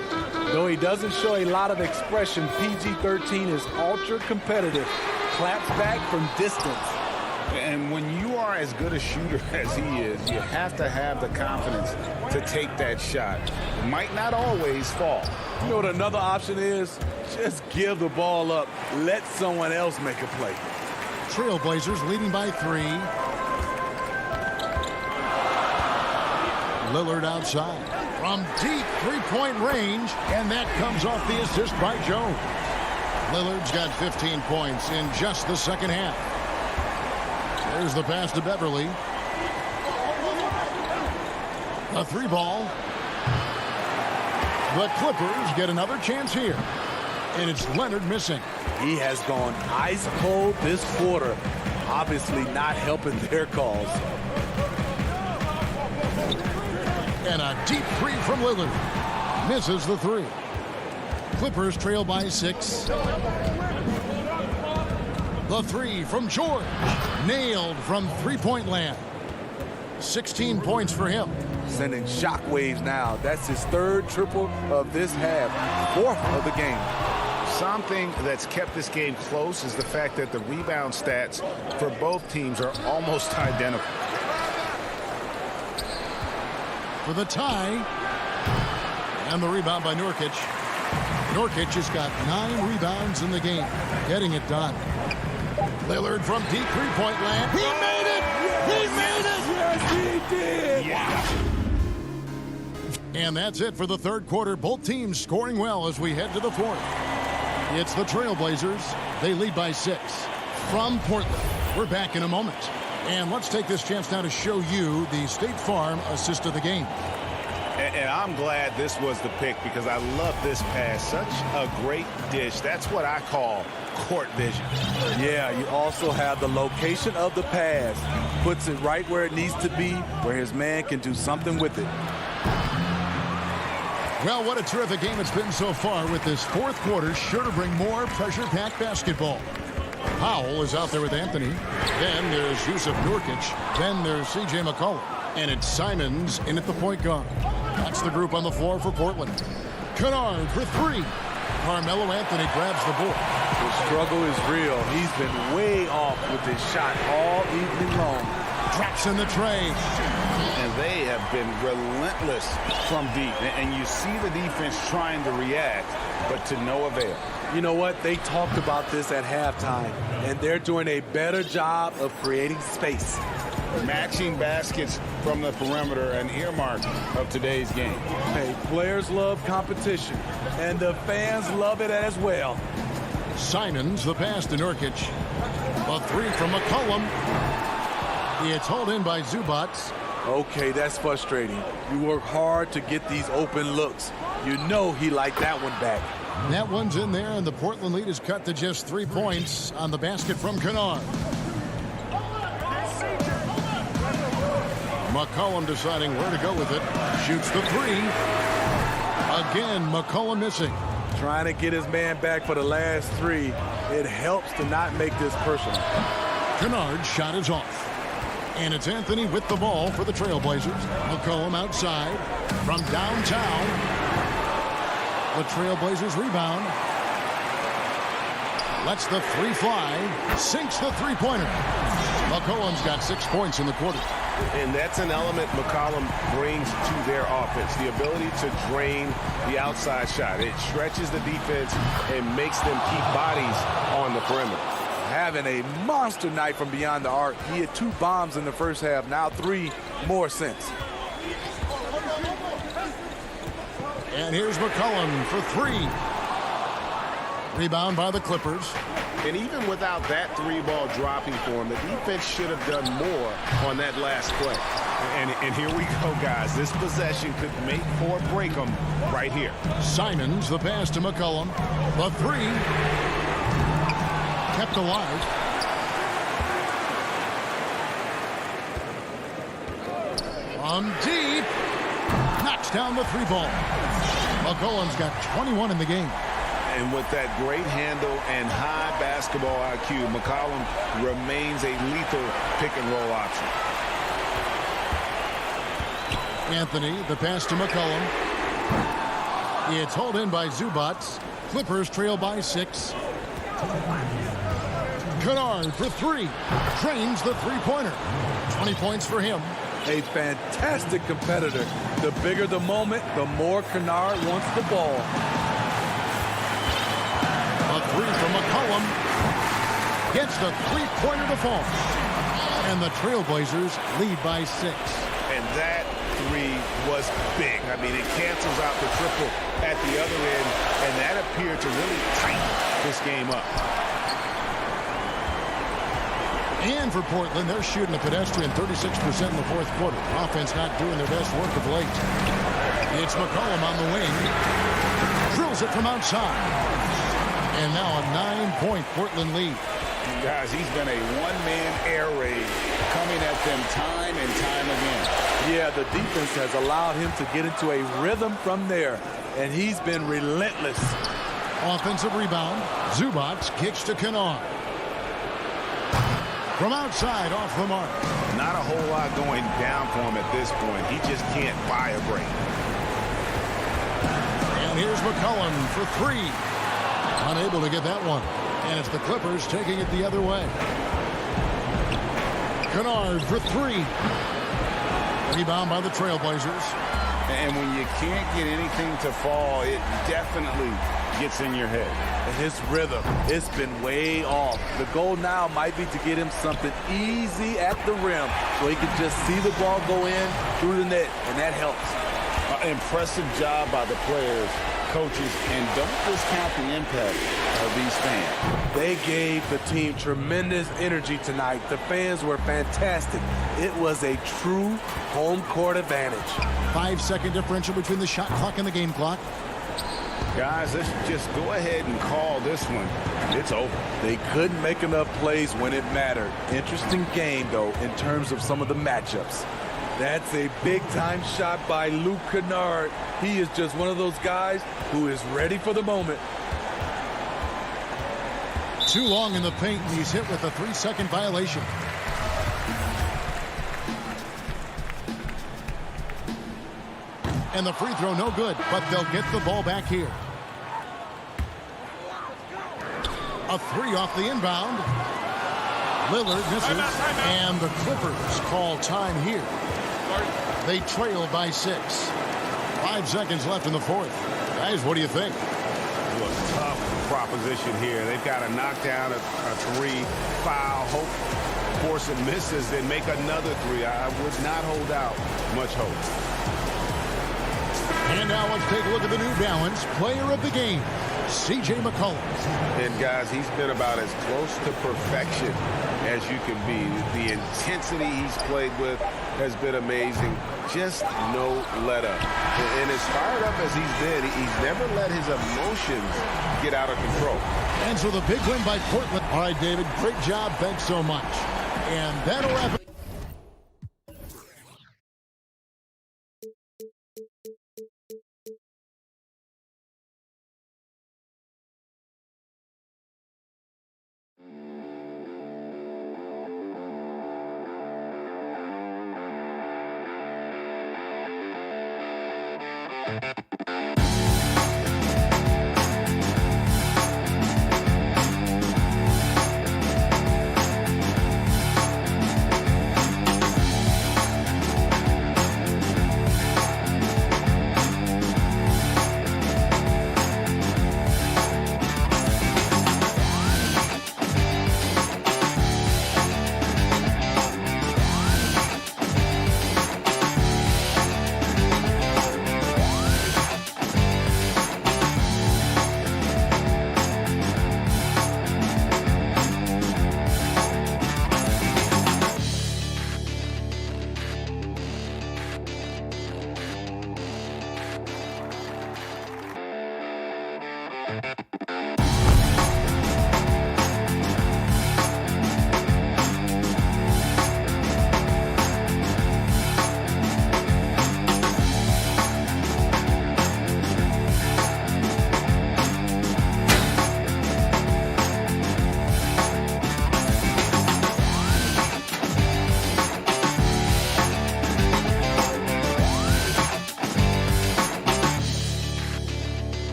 Though he doesn't show a lot of expression, PG-13 is ultra competitive. Claps back from distance. And when you are as good a shooter as he is, you have to have the confidence to take that shot. It might not always fall. You know what another option is? Just give the ball up. Let someone else make a play. Trailblazers leading by 3. Lillard outside from deep three-point range, and that comes off the assist by Jones. Lillard's got 15 points in just the second half. There's the pass to Beverly. A 3-ball. The Clippers get another chance here, and it's Leonard missing. He has gone ice cold this quarter, obviously not helping their cause. And a deep three from Lillard. Misses the 3. Clippers trail by 6. The 3 from George. Nailed from three-point land. 16 points for him. Sending shockwaves now. That's his 3rd triple of this half. 4th of the game. Something that's kept this game close is the fact that the rebound stats for both teams are almost identical. For the tie. And the rebound by Nurkic. Nurkic has got 9 rebounds in the game. Getting it done. Lillard from deep three-point land. He made it! He made it! Yes, he did! Yeah. And that's it for the third quarter. Both teams scoring well as we head to the fourth. It's the Trailblazers. They lead by 6. From Portland, we're back in a moment. And let's take this chance now to show you the State Farm assist of the game. And I'm glad this was the pick because I love this pass. Such a great dish. That's what I call court vision. Yeah, you also have the location of the pass. Puts it right where it needs to be, where his man can do something with it. Well, what a terrific game it's been so far with this fourth quarter. Sure to bring more pressure-packed basketball. Powell is out there with Anthony. Then there's Yusuf Nurkic. Then there's C.J. McCollum. And it's Simons in at the point guard. That's the group on the floor for Portland. Kennard for 3. Carmelo Anthony grabs the board. The struggle is real. He's been way off with his shot all evening long. Drops in the tray. And they have been relentless from deep. And you see the defense trying to react, but to no avail. You know what? They talked about this at halftime, and they're doing a better job of creating space. Matching baskets from the perimeter, an earmark of today's game. Hey, players love competition, and the fans love it as well. Simons, the pass to Nurkic. A 3 from McCollum. It's hauled in by Zubac. Okay, that's frustrating. You work hard to get these open looks. You know he liked that one back. That one's in there, and the Portland lead is cut to just 3 points on the basket from Kennard. McCollum deciding where to go with it. Shoots the 3. Again, McCollum missing. Trying to get his man back for the last 3. It helps to not make this personal. Kennard's shot is off. And it's Anthony with the ball for the Trailblazers. McCollum outside from downtown. The Trailblazers rebound. Lets the 3 fly. Sinks the three-pointer. McCollum's got 6 points in the quarter. And that's an element McCollum brings to their offense, the ability to drain the outside shot. It stretches the defense and makes them keep bodies on the perimeter. Having a monster night from beyond the arc. He had 2 bombs in the first half, now 3 more since. And here's McCollum for 3. Rebound by the Clippers. And even without that 3-ball dropping for him, the defense should have done more on that last play. And here we go, guys. This possession could make or break them right here. Simons, the pass to McCollum. The 3. kept alive. On deep. Knocks down the 3 ball. McCollum's got 21 in the game. And with that great handle and high basketball IQ, McCollum remains a lethal pick-and-roll option. Anthony, the pass to McCollum. It's hauled in by Zubac. Clippers trail by 6. Kennard for 3. Drains the 3-pointer. 20 points for him. A fantastic competitor. The bigger the moment, the more Kennard wants the ball. A 3 from McCollum. Gets the 3-pointer to fall. And the Trailblazers lead by 6. And that 3 was big. I mean, it cancels out the triple at the other end, and that appeared to really tighten this game up. And for Portland, they're shooting a pedestrian 36% in the 4th quarter. Offense not doing their best work of late. It's McCollum on the wing. Drills it from outside. And now a 9-point Portland lead. Guys, he's been a one-man air raid coming at them time and time again. Yeah, the defense has allowed him to get into a rhythm from there, and he's been relentless. Offensive rebound. Zubac kicks to Kennard. From outside, off the mark. Not a whole lot going down for him at this point. He just can't buy a break. And here's McCollum for 3. Unable to get that one. And it's the Clippers taking it the other way. Kennard for 3. Rebound by the Trailblazers. And when you can't get anything to fall, it definitely gets in your head. And his rhythm, it's been way off. The goal now might be to get him something easy at the rim so he can just see the ball go in through the net, and that helps. Impressive job by the players, coaches, and don't discount the impact of these fans. They gave the team tremendous energy tonight. The fans were fantastic. It was a true home court advantage. 5-second differential between the shot clock and the game clock. Guys, let's just go ahead and call this one. It's over. They couldn't make enough plays when it mattered. Interesting game, though, in terms of some of the matchups. That's a big-time shot by Luke Kennard. He is just one of those guys who is ready for the moment. Too long in the paint, and he's hit with a 3-second violation. And the free throw no good, but they'll get the ball back here. A 3 off the inbound. Lillard misses, and the Clippers call time here. They trail by 6. 5 seconds left in the 4th. Guys, what do you think? Well, tough proposition here. They've got to knock down a 3, foul, hope, force it misses, then make another 3. I would not hold out much hope. And now let's take a look at the New Balance player of the game, C.J. McCollum. And guys, he's been about as close to perfection as you can be. The intensity he's played with has been amazing. Just no let up. And as fired up as he's been, he's never let his emotions get out of control. And so the big win by Portland. All right, David, great job. Thanks so much. And that'll wrap it.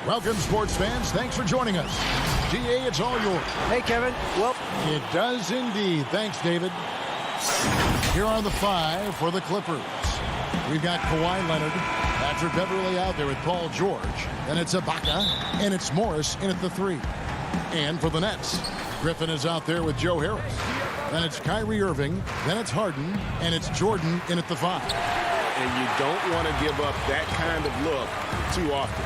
Welcome, sports fans. Thanks for joining us. GA, it's all yours. Hey, Kevin. Well, it does indeed. Thanks, David. Here are the 5 for the Clippers. We've got Kawhi Leonard, Patrick Beverly out there with Paul George. Then it's Ibaka, and it's Morris in at the 3. And for the Nets, Griffin is out there with Joe Harris. Then it's Kyrie Irving, then it's Harden, and it's Jordan in at the 5. And you don't want to give up that kind of look too often.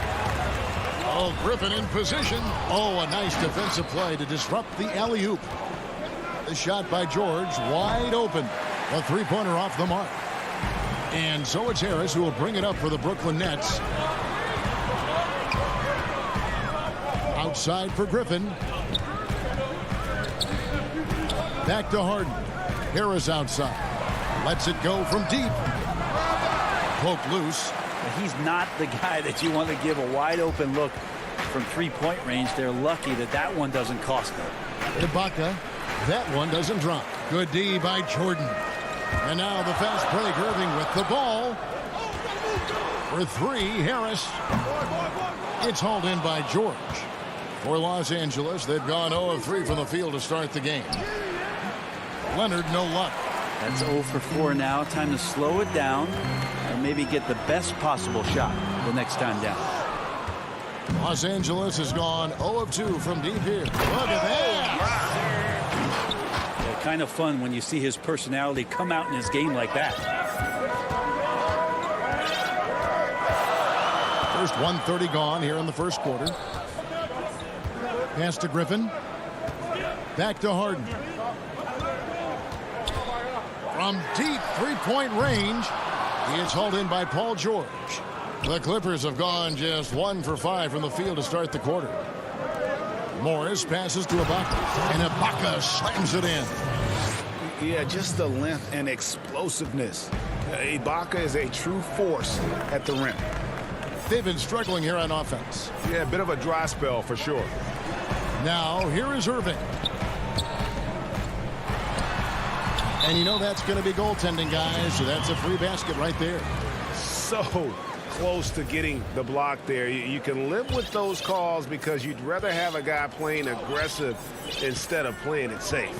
Oh, Griffin in position. Oh, a nice defensive play to disrupt the alley-oop. The shot by George, wide open. A three-pointer off the mark. And so it's Harris who will bring it up for the Brooklyn Nets. Outside for Griffin. Back to Harden. Harris outside. Lets it go from deep. Poked loose. He's not the guy that you want to give a wide open look from three-point range. They're lucky that that one doesn't cost them. Ibaka. That one doesn't drop. Good D by Jordan. And now the fast break. Irving with the ball. For 3, Harris. It's hauled in by George. For Los Angeles, they've gone 0 of 3 from the field to start the game. Leonard, no luck. That's 0 for 4 now. Time to slow it down and maybe get the best possible shot the next time down. Los Angeles has gone 0 of 2 from deep here. Look at that. Kind of fun when you see his personality come out in his game like that. First 1:30 gone here in the first quarter. Pass to Griffin. Back to Harden. From deep three-point range, he is hauled in by Paul George. The Clippers have gone just 1 for 5 from the field to start the quarter. Morris passes to Ibaka, and Ibaka slams it in. Yeah, just the length and explosiveness. Ibaka is a true force at the rim. They've been struggling here on offense. Yeah, a bit of a dry spell for sure. Now, here is Irving. And you know that's going to be goaltending, guys, so that's a free basket right there. So close to getting the block there. You can live with those calls because you'd rather have a guy playing aggressive instead of playing it safe.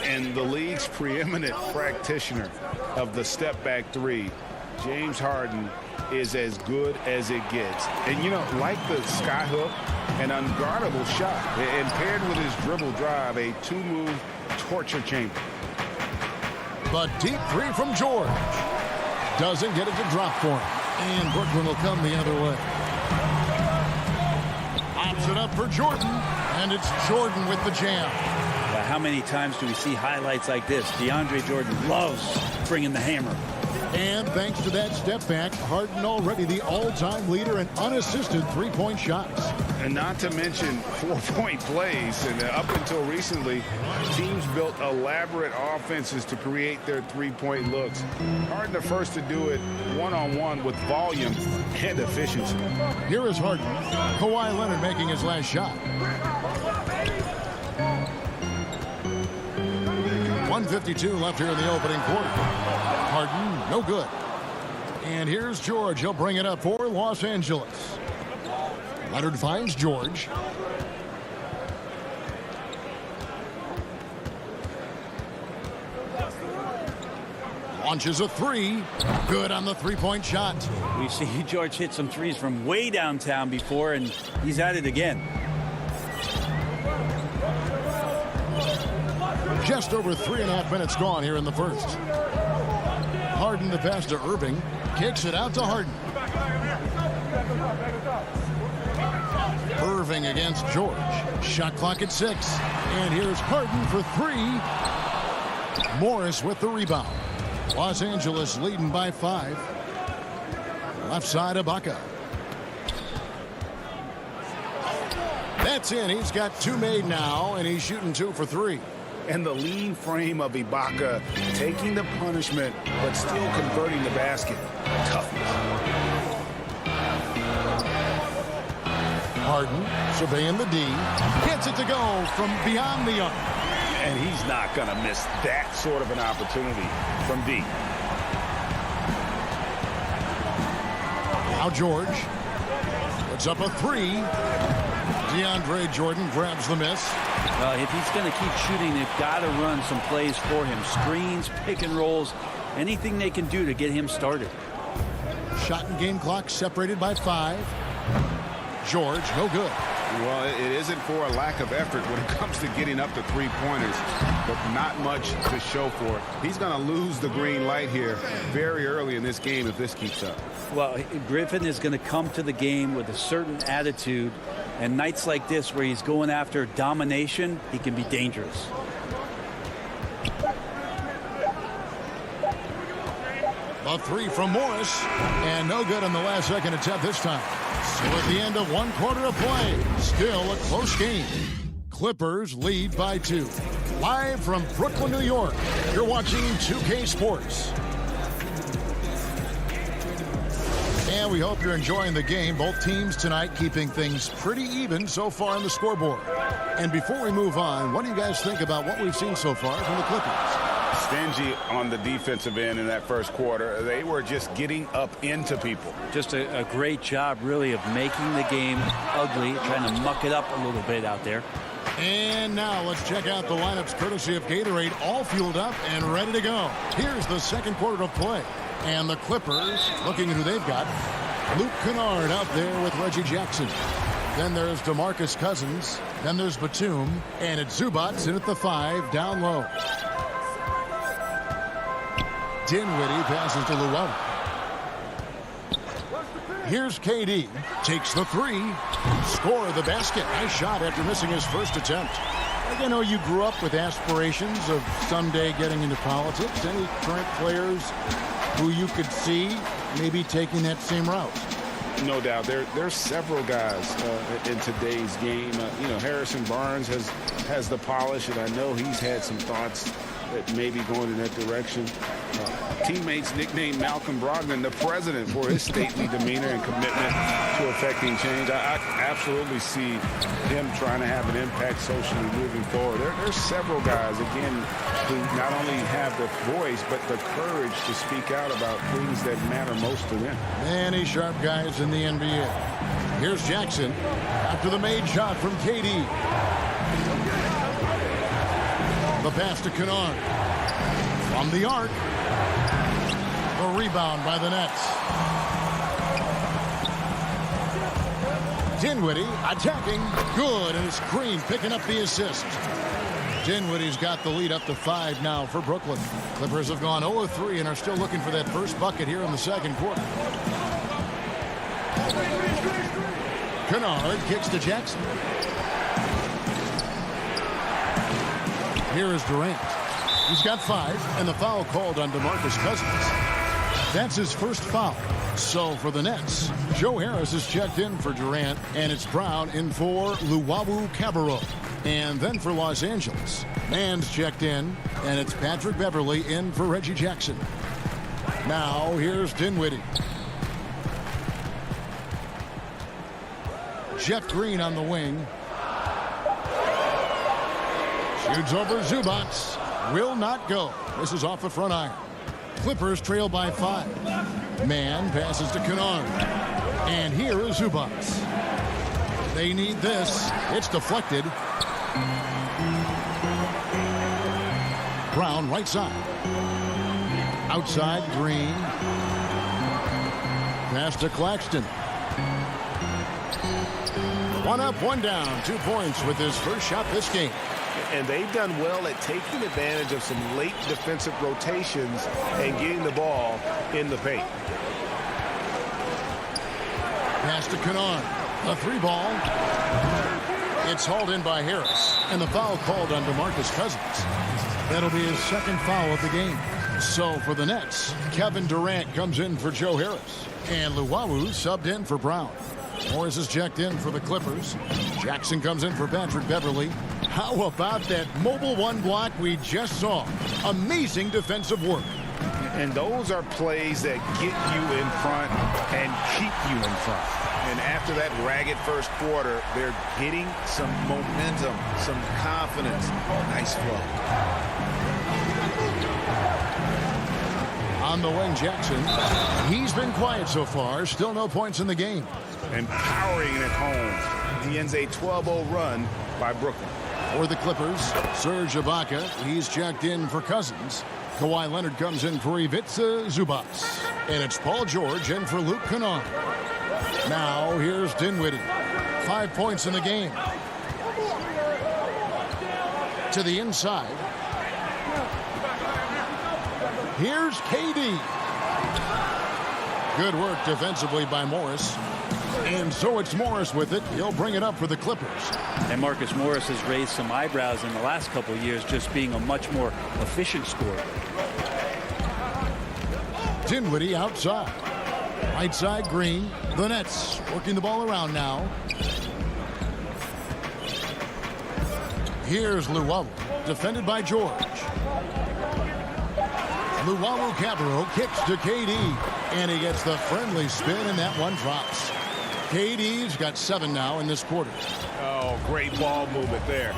And the league's preeminent practitioner of the step-back 3, James Harden, is as good as it gets. And, you know, like the skyhook, an unguardable shot. And paired with his dribble drive, a 2-move torture chamber. But deep 3 from George. Doesn't get it to drop for him. And Brooklyn will come the other way. Pops it up for Jordan. And it's Jordan with the jam. Well, how many times do we see highlights like this? DeAndre Jordan loves bringing the hammer. And thanks to that step back, Harden already the all-time leader in unassisted three-point shots. And not to mention 4-point plays. And up until recently, teams built elaborate offenses to create their three-point looks. Harden the first to do it one-on-one with volume and efficiency. Here is Harden. Kawhi Leonard making his last shot. 1:52 left here in the opening quarter. Harden, no good. And here's George. He'll bring it up for Los Angeles. Leonard finds George. Launches a 3. Good on the three-point shot. We see George hit some threes from way downtown before, and he's at it again. Just over 3.5 minutes gone here in the first. Harden the pass to Irving. Kicks it out to Harden. Irving against George. Shot clock at 6. And here's Harden for 3. Morris with the rebound. Los Angeles leading by 5. Left side, Ibaka. That's in. He's got 2 made now, and he's shooting 2 for 3. And the lean frame of Ibaka taking the punishment, but still converting the basket. Toughness. Harden surveying the D. Gets it to go from beyond the arc. And he's not going to miss that sort of an opportunity from D. Now George puts up a 3. DeAndre Jordan grabs the miss. If he's going to keep shooting, they've got to run some plays for him. Screens, pick and rolls, anything they can do to get him started. Shot and game clock separated by 5. George, no good. Well, it isn't for a lack of effort when it comes to getting up to three-pointers, but not much to show for it. He's going to lose the green light here very early in this game if this keeps up. Well, Griffin is going to come to the game with a certain attitude, and nights like this where he's going after domination, he can be dangerous. A 3 from Morris, and no good on the last second attempt this time. So at the end of 1 quarter of play, still a close game. Clippers lead by 2. Live from Brooklyn, New York, you're watching 2K Sports. And we hope you're enjoying the game. Both teams tonight keeping things pretty even so far on the scoreboard. And before we move on, what do you guys think about what we've seen so far from the Clippers? Stingy on the defensive end in that first quarter. They were just getting up into people. Just a great job, really, of making the game ugly, trying to muck it up a little bit out there. And now let's check out the lineups courtesy of Gatorade, all fueled up and ready to go. Here's the second quarter of play. And the Clippers, looking at who they've got, Luke Kennard out there with Reggie Jackson. Then there's DeMarcus Cousins. Then there's Batum. And it's Zubats in at the 5, down low. Dinwiddie passes to Luau. Here's KD. Takes the 3. Score the basket. Nice shot after missing his first attempt. I know you grew up with aspirations of someday getting into politics. Any current players who you could see maybe taking that same route? No doubt. There's several guys in today's game. Harrison Barnes has the polish, and I know he's had some thoughts that maybe going in that direction. Teammates nicknamed Malcolm Brogdon the president for his stately demeanor and commitment to affecting change. I absolutely see him trying to have an impact socially moving forward. There's several guys, again, who not only have the voice, but the courage to speak out about things that matter most to them. Many sharp guys in the NBA. Here's Jackson after the made shot from KD. The pass to Kennard. From the arc. The rebound by the Nets. Dinwiddie attacking. Good, and it's Green picking up the assist. Dinwiddie's got the lead up to 5 now for Brooklyn. Clippers have gone 0-3 and are still looking for that first bucket here in the second quarter. Kennard kicks to Jackson. Here is Durant. He's got 5, and the foul called on DeMarcus Cousins. That's his first foul. So for the Nets, Joe Harris is checked in for Durant, and it's Brown in for Luau Cabarrot. And then for Los Angeles, Mann's checked in, and it's Patrick Beverley in for Reggie Jackson. Now here's Dinwiddie. Jeff Green on the wing. Shoots over Zubats. Will not go. This is off the front iron. Clippers trail by 5. Mann passes to Kennard. And here is Zubats. They need this. It's deflected. Brown right side. Outside Green. Pass to Claxton. 1 up, 1 down. 2 points with his first shot this game. And they've done well at taking advantage of some late defensive rotations and getting the ball in the paint. Pass to Kennard. A 3 ball. It's hauled in by Harris. And the foul called on DeMarcus Cousins. That'll be his second foul of the game. So for the Nets, Kevin Durant comes in for Joe Harris. And Luau subbed in for Brown. Morris is checked in for the Clippers. Jackson comes in for Patrick Beverley. How about that mobile 1 block we just saw? Amazing defensive work. And those are plays that get you in front and keep you in front. And after that ragged first quarter, they're getting some momentum, some confidence. Nice flow. On the wing, Jackson. He's been quiet so far. Still no points in the game. And powering it home. He ends a 12-0 run by Brooklyn. For the Clippers, Serge Ibaka, he's checked in for Cousins. Kawhi Leonard comes in for Ivica Zubac. And it's Paul George in for Luke Kennard. Now here's Dinwiddie. 5 points in the game. To the inside. Here's KD. Good work defensively by Morris. And so it's Morris with it. He'll bring it up for the Clippers. And Marcus Morris has raised some eyebrows in the last couple of years, just being a much more efficient scorer. Dinwiddie outside. Right side, Green. The Nets working the ball around now. Here's Luwawu, defended by George. Luwawu-Cabarrot kicks to KD, and he gets the friendly spin, and that one drops. KD's got 7 now in this quarter. Oh, great ball movement there.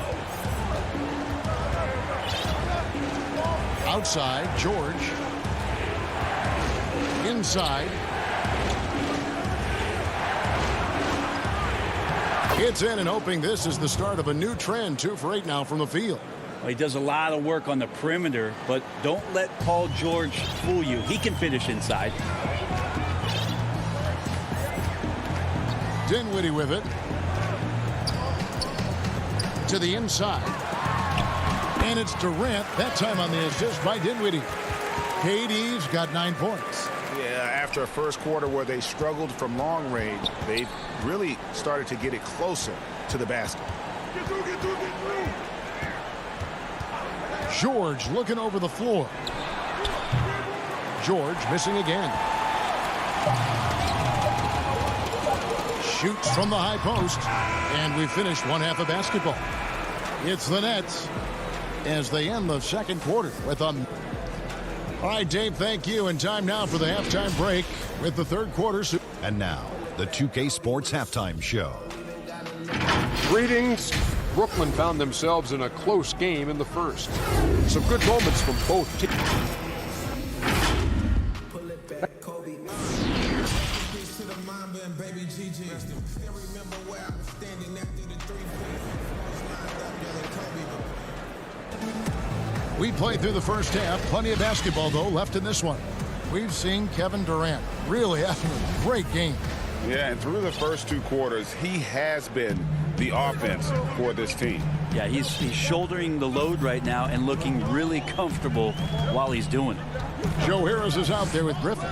Outside, George. Inside. It's in and hoping this is the start of a new trend. 2 for 8 now from the field. Well, he does a lot of work on the perimeter, but don't let Paul George fool you. He can finish inside. Dinwiddie with it. To the inside. And it's Durant, that time on the assist by Dinwiddie. KD's got 9 points. Yeah, after a first quarter where they struggled from long range, they really started to get it closer to the basket. George looking over the floor. George missing again. Shoots from the high post. And we finish one half of basketball. It's the Nets as they end the second quarter with a... All right, Dave, thank you. And time now for the halftime break with the third quarter. And now, the 2K Sports Halftime Show. Greetings. Brooklyn found themselves in a close game in the first. Some good moments from both teams. We played through the first half. Plenty of basketball, though, left in this one. We've seen Kevin Durant really having a great game. Yeah, and through the first 2 quarters, he has been the offense for this team. Yeah, he's shouldering the load right now and looking really comfortable while he's doing it. Joe Harris is out there with Griffin.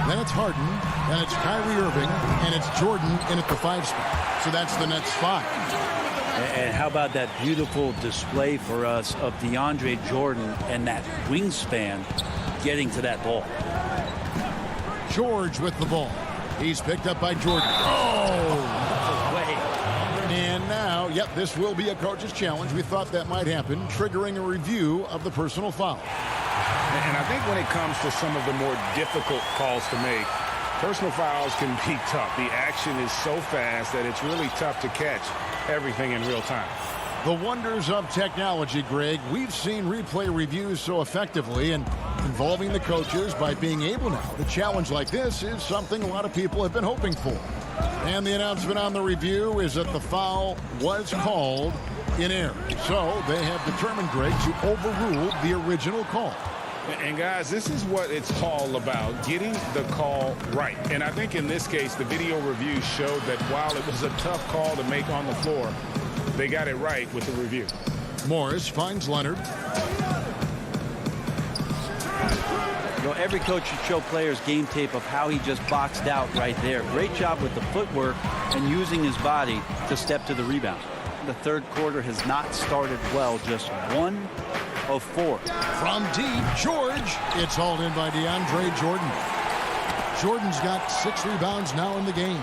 Then it's Harden. Then it's Kyrie Irving. And it's Jordan in at the 5 spot. So that's the Nets 5. And how about that beautiful display for us of DeAndre Jordan and that wingspan getting to that ball. George with the ball. He's picked up by Jordan. Oh! And now, yep, this will be a coach's challenge. We thought that might happen, triggering a review of the personal foul. And I think when it comes to some of the more difficult calls to make, personal fouls can be tough. The action is so fast that it's really tough to catch everything in real time. The wonders of technology, Greg. We've seen replay reviews so effectively, and involving the coaches by being able now to challenge like this is something a lot of people have been hoping for. And the announcement on the review is that the foul was called in error. So they have determined, Greg, to overrule the original call. And guys, this is what it's all about, getting the call right. And I think in this case, the video review showed that while it was a tough call to make on the floor, they got it right with the review. Morris finds Leonard. You know, every coach should show players game tape of how he just boxed out right there. Great job with the footwork and using his body to step to the rebound. The third quarter has not started well, just 1 of 4. From deep, George. It's hauled in by DeAndre Jordan. Jordan's got 6 rebounds now in the game.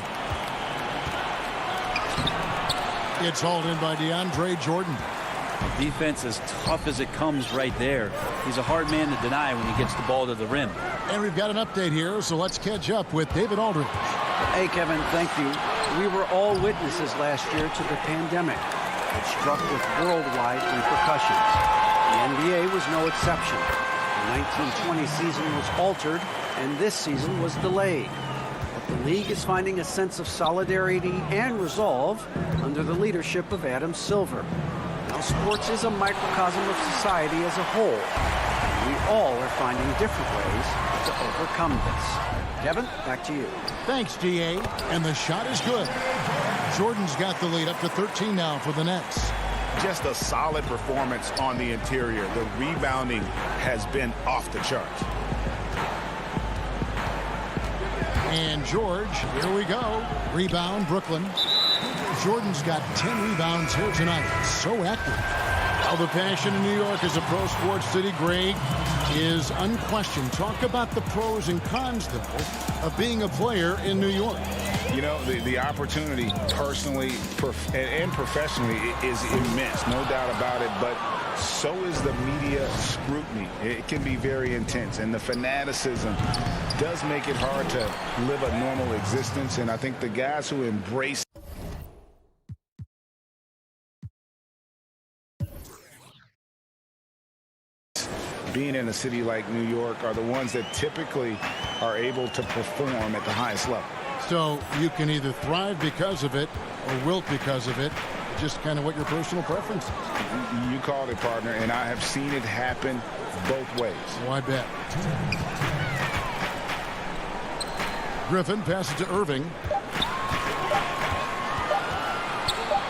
It's hauled in by DeAndre Jordan. The defense as tough as it comes right there. He's a hard man to deny when he gets the ball to the rim. And we've got an update here, so let's catch up with David Aldridge. Hey, Kevin, thank you. We were all witnesses last year to the pandemic. It struck with worldwide repercussions. The NBA was no exception. The 1920 season was altered, and this season was delayed. But the league is finding a sense of solidarity and resolve under the leadership of Adam Silver. Now, sports is a microcosm of society as a whole. We all are finding different ways to overcome this. Kevin, back to you. Thanks, D.A. And the shot is good. Jordan's got the lead up to 13 now for the Nets. Just a solid performance on the interior. The rebounding has been off the charts. And George, here we go. Rebound, Brooklyn. Jordan's got 10 rebounds here tonight. So active. Well, the passion in New York as a pro sports city, Greg, is unquestioned. Talk about the pros and cons, though, of being a player in New York. You know, the opportunity personally and professionally is immense, no doubt about it, but so is the media scrutiny. It can be very intense, and the fanaticism does make it hard to live a normal existence, and I think the guys who embrace being in a city like New York are the ones that typically are able to perform at the highest level. So you can either thrive because of it or wilt because of it. Just kind of what your personal preference is. You called it, partner, and I have seen it happen both ways. Oh, I bet. Griffin passes to Irving.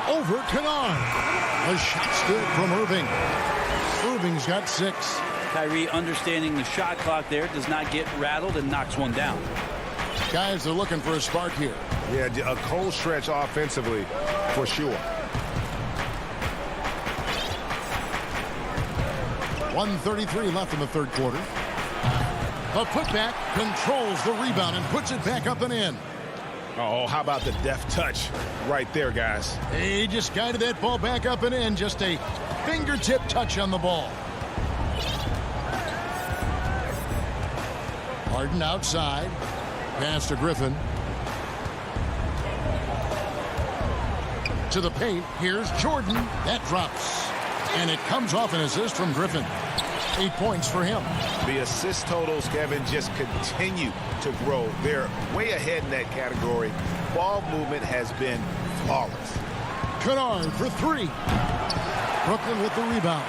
Over Kennard. A shot's good from Irving. Irving's got 6. Kyrie, understanding the shot clock there, does not get rattled and knocks one down. Guys are looking for a spark here. Yeah, a cold stretch offensively for sure. 1:33 left in the third quarter. A putback controls the rebound and puts it back up and in. Oh, how about the deft touch right there, guys? He just guided that ball back up and in. Just a fingertip touch on the ball. Harden outside. Pass to Griffin. To the paint. Here's Jordan. That drops. And it comes off an assist from Griffin. 8 points for him. The assist totals, Kevin, just continue to grow. They're way ahead in that category. Ball movement has been flawless. Kennard for 3. Brooklyn with the rebound.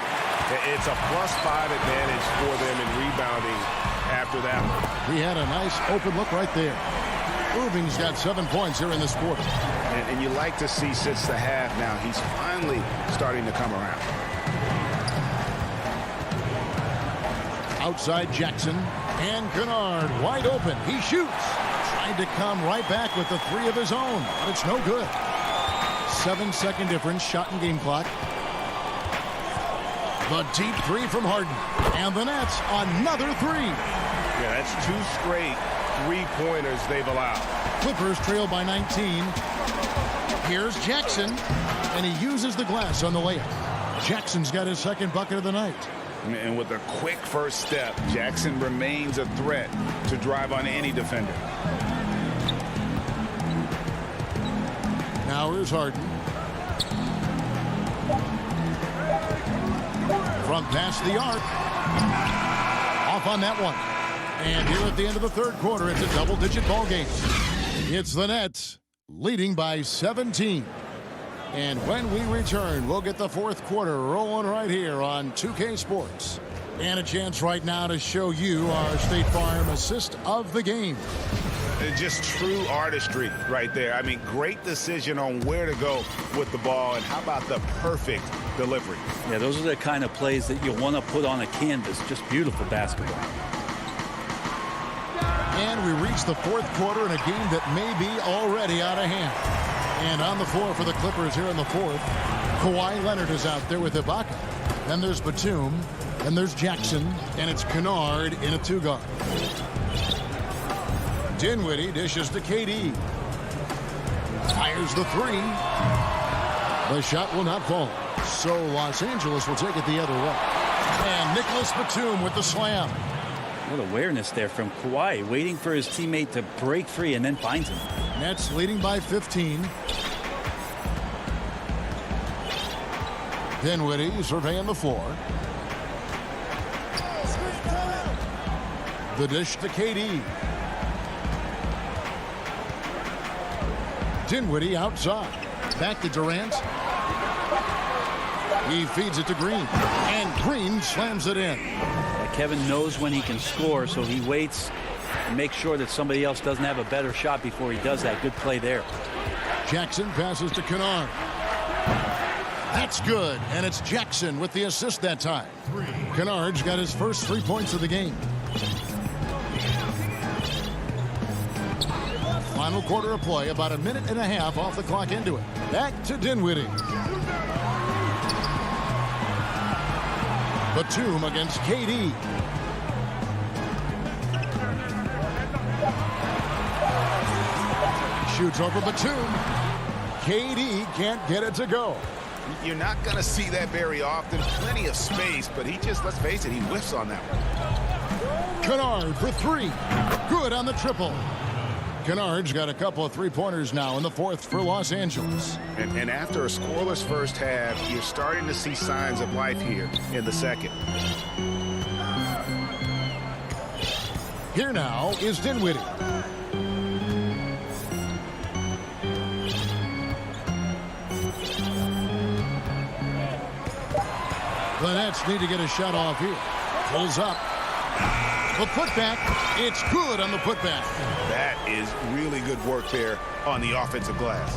It's a +5 advantage for them in rebounding after that one. He had a nice open look right there. Irving's got 7 points here in this quarter. And you like to see since the half now, he's finally starting to come around. Outside Jackson and Kennard wide open. He shoots. Tried to come right back with the 3 of his own, but it's no good. 7-second difference, shot and game clock. The deep 3 from Harden. And the Nets, another 3. Yeah, that's 2 straight 3-pointers they've allowed. Clippers trail by 19. Here's Jackson, and he uses the glass on the layup. Jackson's got his second bucket of the night. And with a quick first step, Jackson remains a threat to drive on any defender. Now here's Harden. From past the arc. Off on that one. And here at the end of the third quarter, it's a double-digit ball game. It's the Nets leading by 17. And when we return, we'll get the fourth quarter rolling right here on 2K Sports. And a chance right now to show you our State Farm assist of the game. Just true artistry right there. I mean, great decision on where to go with the ball, and how about the perfect delivery. Yeah, those are the kind of plays that you want to put on a canvas. Just beautiful basketball. And we reach the fourth quarter in a game that may be already out of hand. And on the floor for the Clippers here in the fourth, Kawhi Leonard is out there with Ibaka. Then there's Batum. Then there's Jackson. And it's Kennard in a 2-guard. Dinwiddie dishes to KD. Fires the 3. The shot will not fall. So Los Angeles will take it the other way. And Nicholas Batum with the slam. What awareness there from Kawhi, waiting for his teammate to break free and then finds him. Nets leading by 15. Dinwiddie surveying the floor. The dish to KD. Dinwiddie outside. Back to Durant. He feeds it to Green, and Green slams it in. Kevin knows when he can score, so he waits and makes sure that somebody else doesn't have a better shot before he does that. Good play there. Jackson passes to Kennard. That's good, and it's Jackson with the assist that time. Kennard's got his first 3 points of the game. Final quarter of play, about a minute and a half off the clock into it. Back to Dinwiddie. Batum against KD. Shoots over Batum. KD can't get it to go. You're not going to see that very often. Plenty of space, but he just, let's face it, he whiffs on that one. Kennard for three. Good on the triple. Kennard's got a couple of three-pointers now in the fourth for Los Angeles. And after a scoreless first half, you're starting to see signs of life here in the second. Here now is Dinwiddie. The Nets need to get a shot off here. Pulls up. The putback. It's good on the putback. That is really good work there on the offensive glass.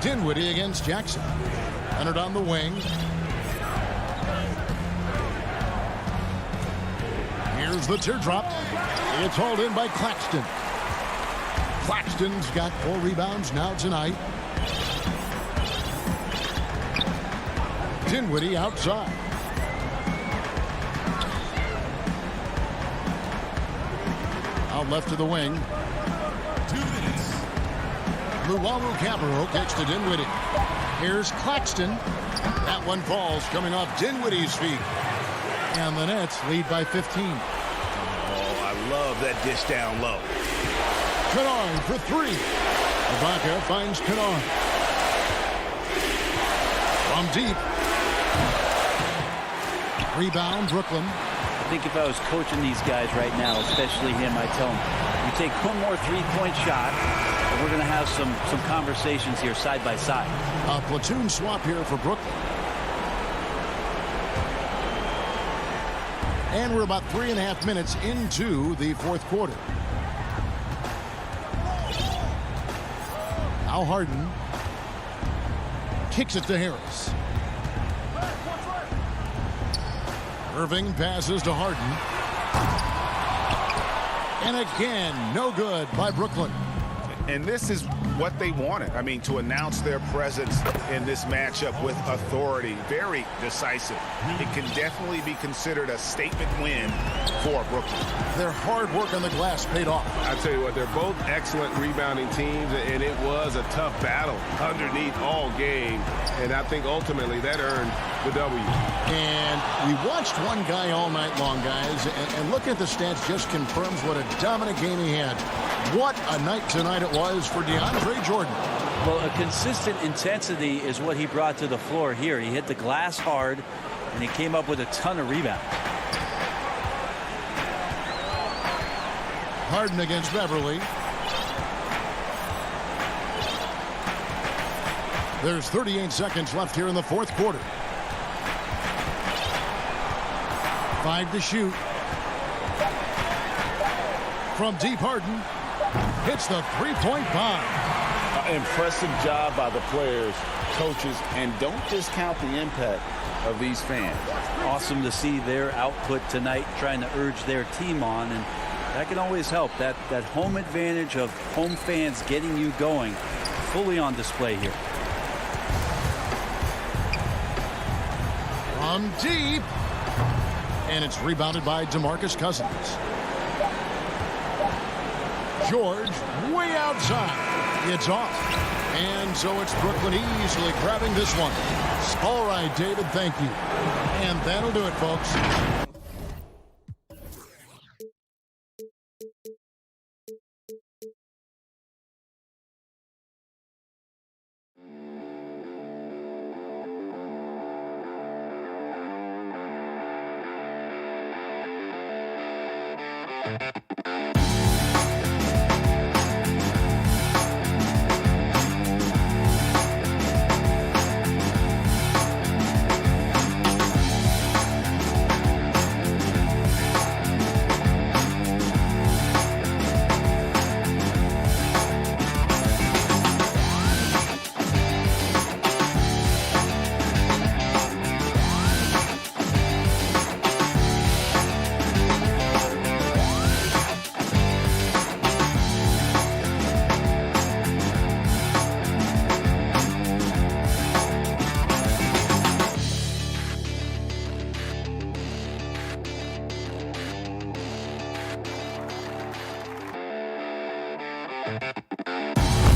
Dinwiddie against Jackson. Leonard on the wing. Here's the teardrop. It's hauled in by Claxton. Claxton's got 4 rebounds now tonight. Dinwiddie outside. Out left to the wing. 2 minutes. Luwawu Cabarro kicks to Dinwiddie. Here's Claxton. That one falls coming off Dinwiddie's feet. And the Nets lead by 15. Oh, I love that dish down low. Kennard for 3. Ibaka finds Kennard. From deep. Rebound, Brooklyn. I think if I was coaching these guys right now, especially him, I'd tell him, you take one more three-point shot, and we're going to have some conversations here side by side. A platoon swap here for Brooklyn. And we're about 3.5 minutes into the fourth quarter. Now Harden kicks it to Harris. Irving passes to Harden. And again, no good by Brooklyn. And this is what they wanted. I mean, to announce their presence in this matchup with authority. Very decisive. It can definitely be considered a statement win for Brooklyn. Their hard work on the glass paid off. I tell you what, they're both excellent rebounding teams, and it was a tough battle underneath all game. And I think ultimately that earned the W. And we watched one guy all night long, guys, and looking at the stats just confirms what a dominant game he had. What a night tonight it was for DeAndre Jordan. Well, a consistent intensity is what he brought to the floor here. He hit the glass hard, and he came up with a ton of rebounds. Harden against Beverly. There's 38 seconds left here in the fourth quarter. 5 to shoot. From deep, Harden hits the three-point bomb. Impressive job by the players, coaches, and don't discount the impact of these fans. Awesome to see their output tonight, trying to urge their team on, and that can always help. That home advantage of home fans getting you going, fully on display here. From deep. And it's rebounded by DeMarcus Cousins. George way outside. It's off. And so it's Brooklyn easily grabbing this one. All right, David, thank you. And that'll do it, folks.